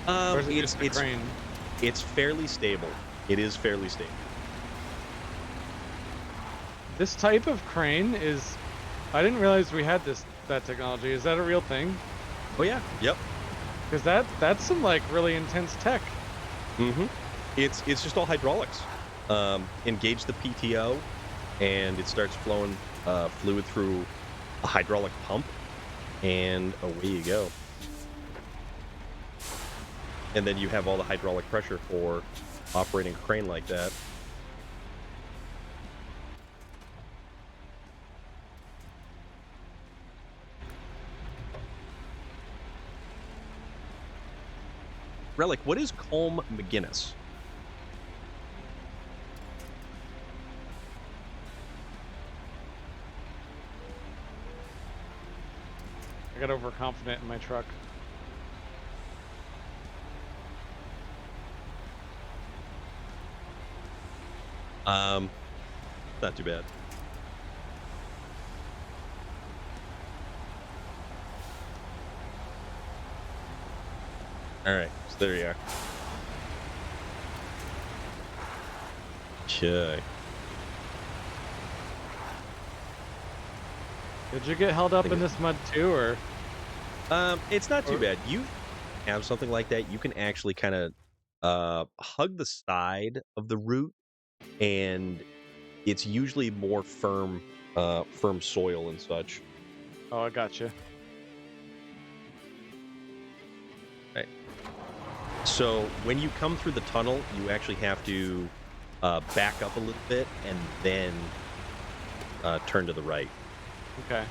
Speaker 2: Or is it just a crane?
Speaker 1: It's fairly stable. It is fairly stable.
Speaker 2: This type of crane is... I didn't realize we had that technology. Is that a real thing?
Speaker 1: Oh yeah. Yep.
Speaker 2: Because that's some like really intense tech.
Speaker 1: Mm-hmm. It's just all hydraulics. Engage the PTO, and it starts flowing fluid through a hydraulic pump, and away you go. And then you have all the hydraulic pressure for operating a crane like that. Relic, what is Colm McGinnis?
Speaker 2: I got overconfident in my truck.
Speaker 1: Not too bad. All right, so there you are. Okay.
Speaker 2: Did you get held up in this mud too, or?
Speaker 1: It's not too bad. You have something like that, you can actually kind of hug the side of the root, and it's usually more firm soil and such.
Speaker 2: Oh, I gotcha.
Speaker 1: Right. So when you come through the tunnel, you actually have to back up a little bit and then turn to the right.
Speaker 2: Okay.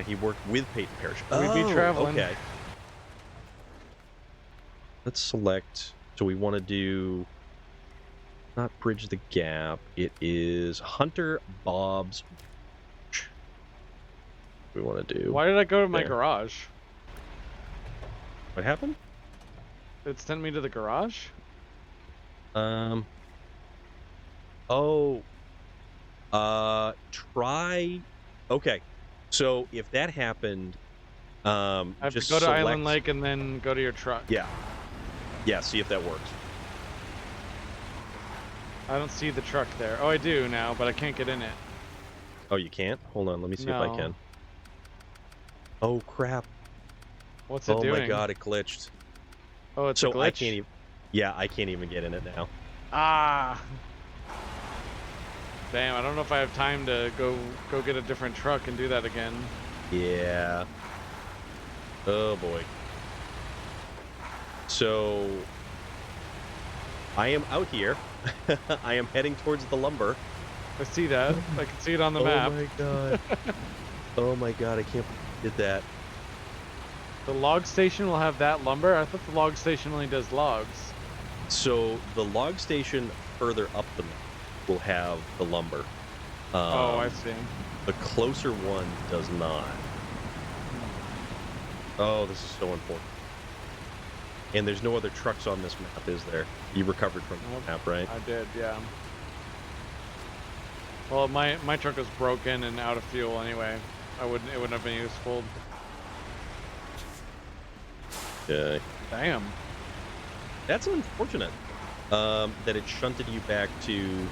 Speaker 1: He worked with Peyton Parrish.
Speaker 2: We'd be traveling.
Speaker 1: Okay. Let's select. So we want to do not Bridge the Gap. It is Hunter Bob's. We want to do.
Speaker 2: Why did I go to my
Speaker 1: there.
Speaker 2: garage?
Speaker 1: What happened?
Speaker 2: It sent me to the garage?
Speaker 1: Oh. Try. Okay. So if that happened,
Speaker 2: I have
Speaker 1: just
Speaker 2: to go to
Speaker 1: select...
Speaker 2: Island Lake and then go to your truck.
Speaker 1: Yeah. Yeah. See if that works.
Speaker 2: I don't see the truck there. Oh, I do now, but I can't get in it.
Speaker 1: Oh, you can't? Hold on. Let me see if I
Speaker 2: No.
Speaker 1: can. Oh crap!
Speaker 2: What's it
Speaker 1: Oh
Speaker 2: doing?
Speaker 1: my god! It glitched.
Speaker 2: Oh, it's a
Speaker 1: So
Speaker 2: glitch?
Speaker 1: I can't even. Yeah, I can't even get in it now.
Speaker 2: Ah! Damn, I don't know if I have time to go get a different truck and do that again.
Speaker 1: Yeah. Oh boy. So I am out here. I am heading towards the lumber.
Speaker 2: I see that. I can see it on the map.
Speaker 1: Oh my god. Oh my god, I can't believe you did that.
Speaker 2: The log station will have that lumber? I thought the log station only does logs.
Speaker 1: So the log station further up the map will have the lumber.
Speaker 2: Oh, I see.
Speaker 1: The closer one does not. Oh, this is so important. And there's no other trucks on this map, is there? You recovered from
Speaker 2: Nope.
Speaker 1: the map, right?
Speaker 2: I did, yeah. Well, my truck was broken and out of fuel anyway. It wouldn't have been useful.
Speaker 1: Yeah.
Speaker 2: Damn.
Speaker 1: That's unfortunate. That it shunted you back to.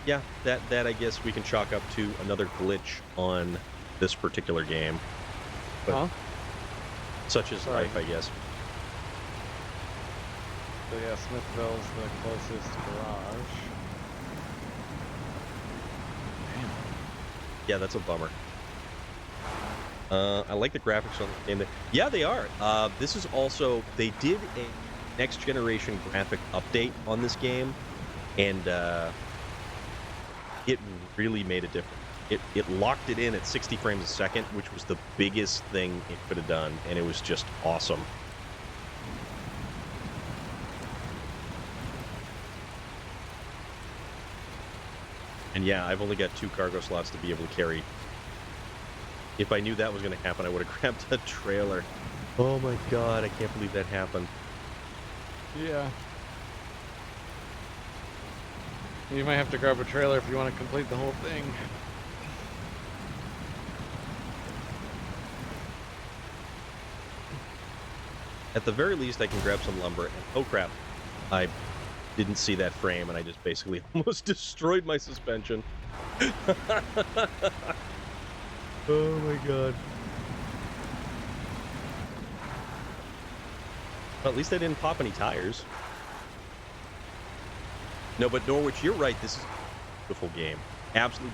Speaker 1: Yeah, that I guess we can chalk up to another glitch on this particular game. But
Speaker 2: Huh?
Speaker 1: such is life, I guess.
Speaker 2: So yeah, Smithville's the closest garage. Damn.
Speaker 1: Yeah, that's a bummer. I like the graphics on the game. Yeah, they are. This is also, they did a next generation graphic update on this game, and it really made a difference. It locked it in at 60 frames a second, which was the biggest thing it could have done, and it was just awesome. And yeah, I've only got 2 cargo slots to be able to carry. If I knew that was going to happen, I would have grabbed a trailer. Oh my god, I can't believe that happened.
Speaker 2: Yeah. You might have to grab a trailer if you want to complete the whole thing.
Speaker 1: At the very least, I can grab some lumber. And oh crap, I didn't see that frame, and I just basically almost destroyed my suspension. Oh my god. Well, at least I didn't pop any tires. No, but Norwich, you're right. This is a beautiful game. Absolutely.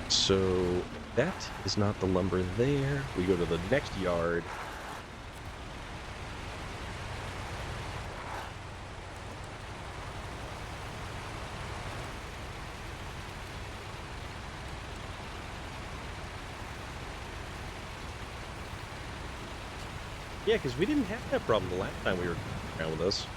Speaker 1: So that is not the lumber there. We go to the next yard. Yeah, because we didn't have that problem the last time we were around with this.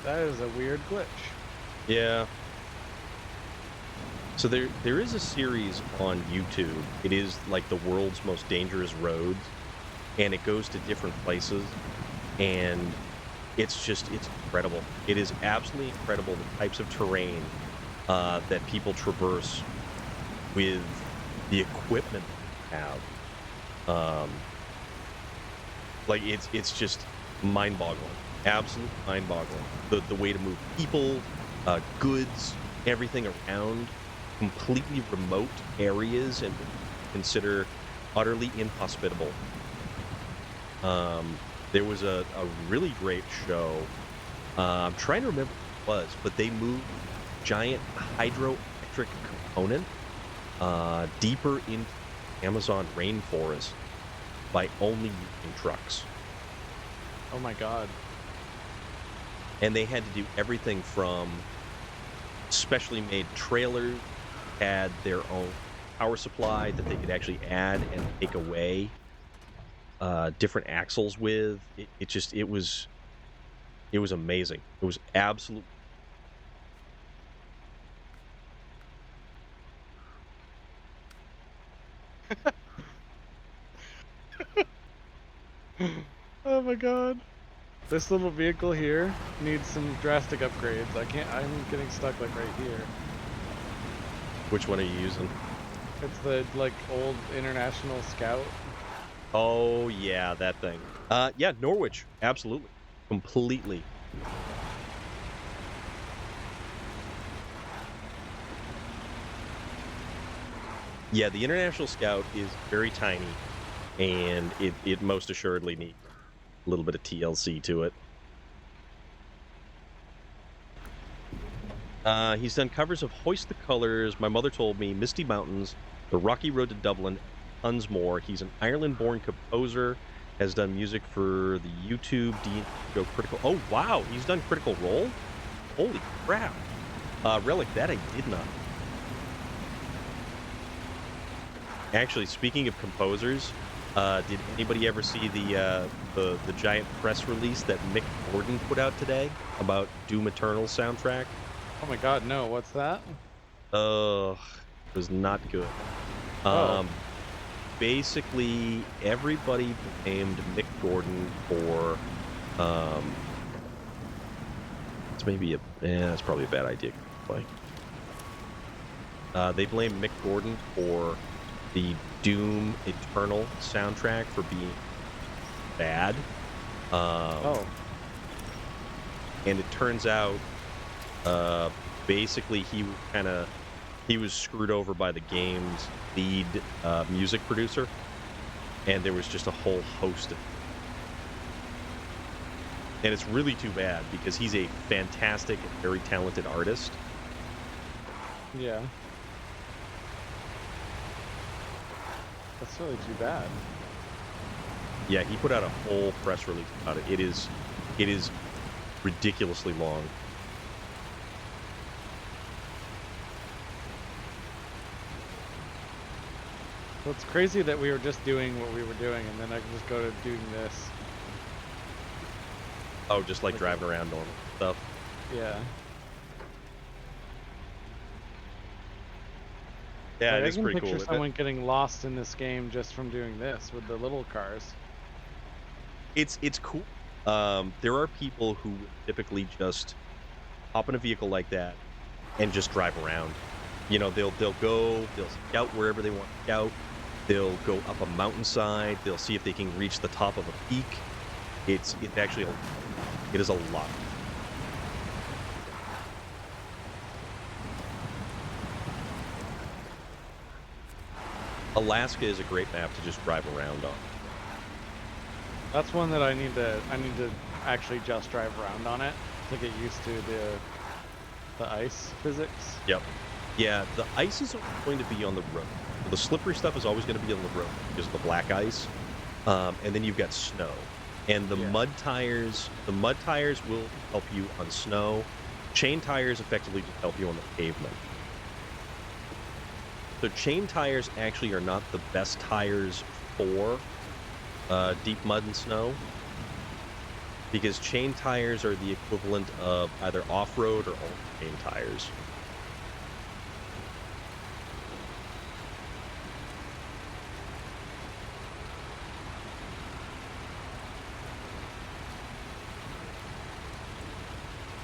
Speaker 2: That is a weird glitch.
Speaker 1: Yeah. So there is a series on YouTube. It is like the world's most dangerous roads, and it goes to different places, and it's incredible. It is absolutely incredible the types of terrain that people traverse with the equipment they have. Like it's just mind-boggling, absolutely mind-boggling. The way to move people, goods, everything around completely remote areas and consider utterly inhospitable. There was a really great show. I'm trying to remember what it was, but they moved giant hydroelectric component deeper into Amazon rainforest by only using trucks.
Speaker 2: Oh my god.
Speaker 1: And they had to do everything from specially made trailers, had their own power supply that they could actually add and take away different axles with. It was amazing. It was absolute.
Speaker 2: Oh my god. This little vehicle here needs some drastic upgrades. I'm getting stuck like right here.
Speaker 1: Which one are you using?
Speaker 2: It's the like old International Scout.
Speaker 1: Oh yeah, that thing. Yeah, Norwich, absolutely, completely. Yeah, the International Scout is very tiny, and it most assuredly needs a little bit of TLC to it. He's done covers of Hoist the Colors, My Mother Told Me, Misty Mountains, The Rocky Road to Dublin, tons more. He's an Ireland-born composer, has done music for the YouTube Go Critical. Oh, wow, he's done Critical Role? Holy crap. Relic, that I did not. Actually, speaking of composers, did anybody ever see the giant press release that Mick Gordon put out today about Doom Eternal soundtrack?
Speaker 2: Oh my god, no, what's that?
Speaker 1: It was not good.
Speaker 2: Oh.
Speaker 1: Basically, everybody blamed Mick Gordon for, it's probably a bad idea. They blame Mick Gordon for the Doom Eternal soundtrack for being bad. And it turns out, basically he was screwed over by the game's lead music producer, and there was just a whole host of, and it's really too bad because he's a fantastic and very talented artist.
Speaker 2: Yeah. That's really too bad.
Speaker 1: Yeah, he put out a whole press release about it. It is ridiculously long.
Speaker 2: Well, it's crazy that we were just doing what we were doing, and then I can just go to doing this.
Speaker 1: Oh, just like driving around normal stuff.
Speaker 2: Yeah.
Speaker 1: Yeah,
Speaker 2: Like,
Speaker 1: it is pretty
Speaker 2: I can
Speaker 1: cool.
Speaker 2: picture someone getting lost in this game just from doing this with the little cars.
Speaker 1: It's cool. There are people who typically just hop in a vehicle like that and just drive around. You know, they'll scout wherever they want to scout. They'll go up a mountainside. They'll see if they can reach the top of a peak. It is a lot. Alaska is a great map to just drive around on.
Speaker 2: That's one that I need to actually just drive around on it to get used to the ice physics.
Speaker 1: Yep. Yeah, the ice is going to be on the road. The slippery stuff is always going to be on the road because of the black ice. And then you've got snow. And the mud tires will help you on snow. Chain tires effectively just help you on the pavement. So chain tires actually are not the best tires for deep mud and snow, because chain tires are the equivalent of either off-road or all-chain tires.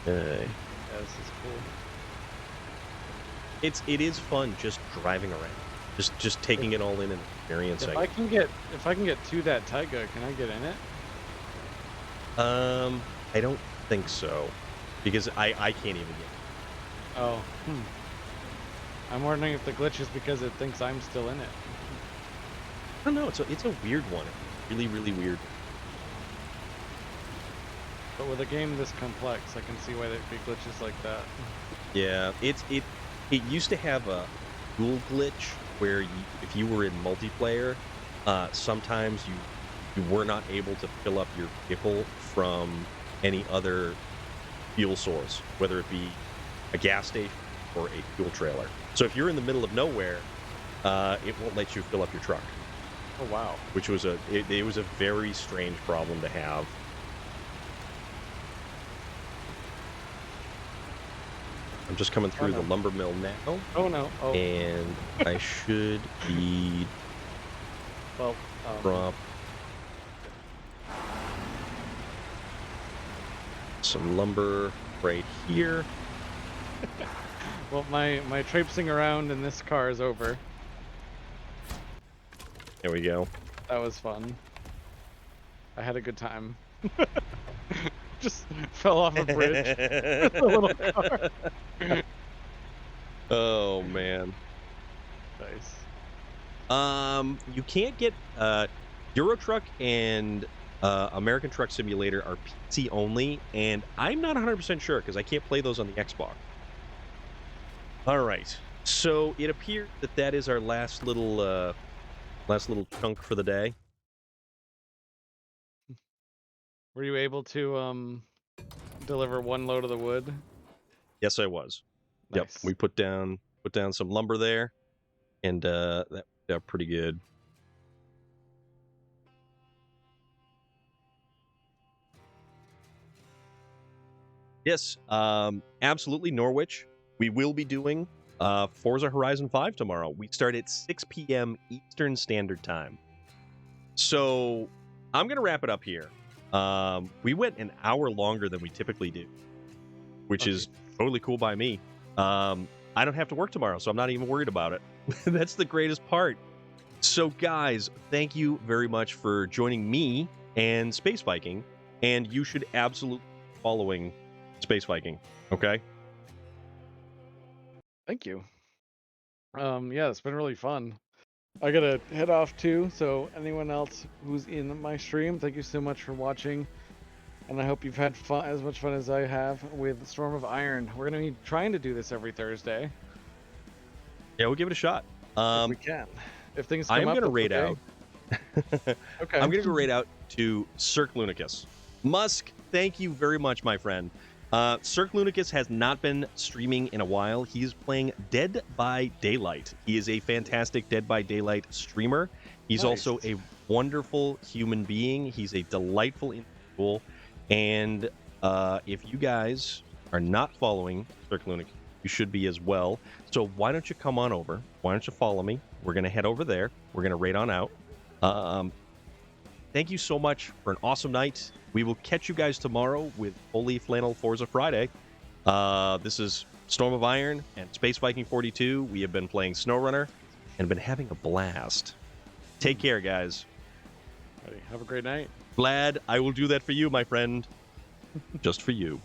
Speaker 1: Okay.
Speaker 2: Yeah, this is cool.
Speaker 1: It is fun just driving around, just taking it all in and experiencing.
Speaker 2: If I can get to that Taiga, can I get in it?
Speaker 1: I don't think so, because I can't even get it.
Speaker 2: Oh, I'm wondering if the glitch is because it thinks I'm still in it.
Speaker 1: I don't know. It's a weird one. Really, really weird.
Speaker 2: But with a game this complex, I can see why there'd be glitches like that.
Speaker 1: Yeah, it used to have a dual glitch where if you were in multiplayer, sometimes you were not able to fill up your vehicle from any other fuel source, whether it be a gas station or a fuel trailer. So if you're in the middle of nowhere, it won't let you fill up your truck.
Speaker 2: Oh wow!
Speaker 1: Which was it was a very strange problem to have. I'm just coming through the lumber mill now.
Speaker 2: Oh no! Oh.
Speaker 1: And I should be drop some lumber right here.
Speaker 2: Well, my traipsing around in this car is over.
Speaker 1: There we go.
Speaker 2: That was fun. I had a good time. Just fell off a bridge with a little car.
Speaker 1: Oh man.
Speaker 2: Nice.
Speaker 1: You can't get Euro Truck and American Truck Simulator are PC only, and I'm not 100% sure because I can't play those on the Xbox. All right, so it appears that that is our last little chunk for the day.
Speaker 2: Were you able to deliver one load of the wood?
Speaker 1: Yes, I was. Yep,
Speaker 2: Nice.
Speaker 1: we put down some lumber there, and that worked out pretty good. Yes, absolutely, Norwich. We will be doing Forza Horizon 5 tomorrow. We start at 6 p.m. Eastern Standard Time. So I'm going to wrap it up here. We went an hour longer than we typically do, which is totally cool by me. I don't have to work tomorrow, so I'm not even worried about it. That's the greatest part. So, guys, thank you very much for joining me and Space Viking, and you should absolutely be following Space Viking, okay?
Speaker 2: Thank you. Yeah, it's been really fun. I gotta head off too, so anyone else who's in my stream, thank you so much for watching. And I hope you've had fun, as much fun as I have with Storm of Iron. We're gonna be trying to do this every Thursday.
Speaker 1: Yeah, we'll give it a shot.
Speaker 2: If we can. If things come
Speaker 1: I'm
Speaker 2: up,
Speaker 1: gonna
Speaker 2: that's
Speaker 1: raid
Speaker 2: okay.
Speaker 1: out.
Speaker 2: Okay.
Speaker 1: I'm gonna go raid out to Cirque Lunicus. Musk, thank you very much, my friend. Cirque Lunicus has not been streaming in a while. He's playing Dead by Daylight. He is a fantastic Dead by Daylight streamer. He's
Speaker 2: Nice.
Speaker 1: also a wonderful human being. He's a delightful individual. And if you guys are not following Cirque Lunicus, you should be as well. So why don't you come on over? Why don't you follow me? We're going to head over there. We're going to raid on out. Thank you so much for an awesome night. We will catch you guys tomorrow with Holy Flannel Forza Friday. This is Storm of Iron and Space Viking 42. We have been playing SnowRunner and been having a blast. Take care, guys.
Speaker 2: Ready. Have a great night.
Speaker 1: Glad I will do that for you, my friend. Just for you.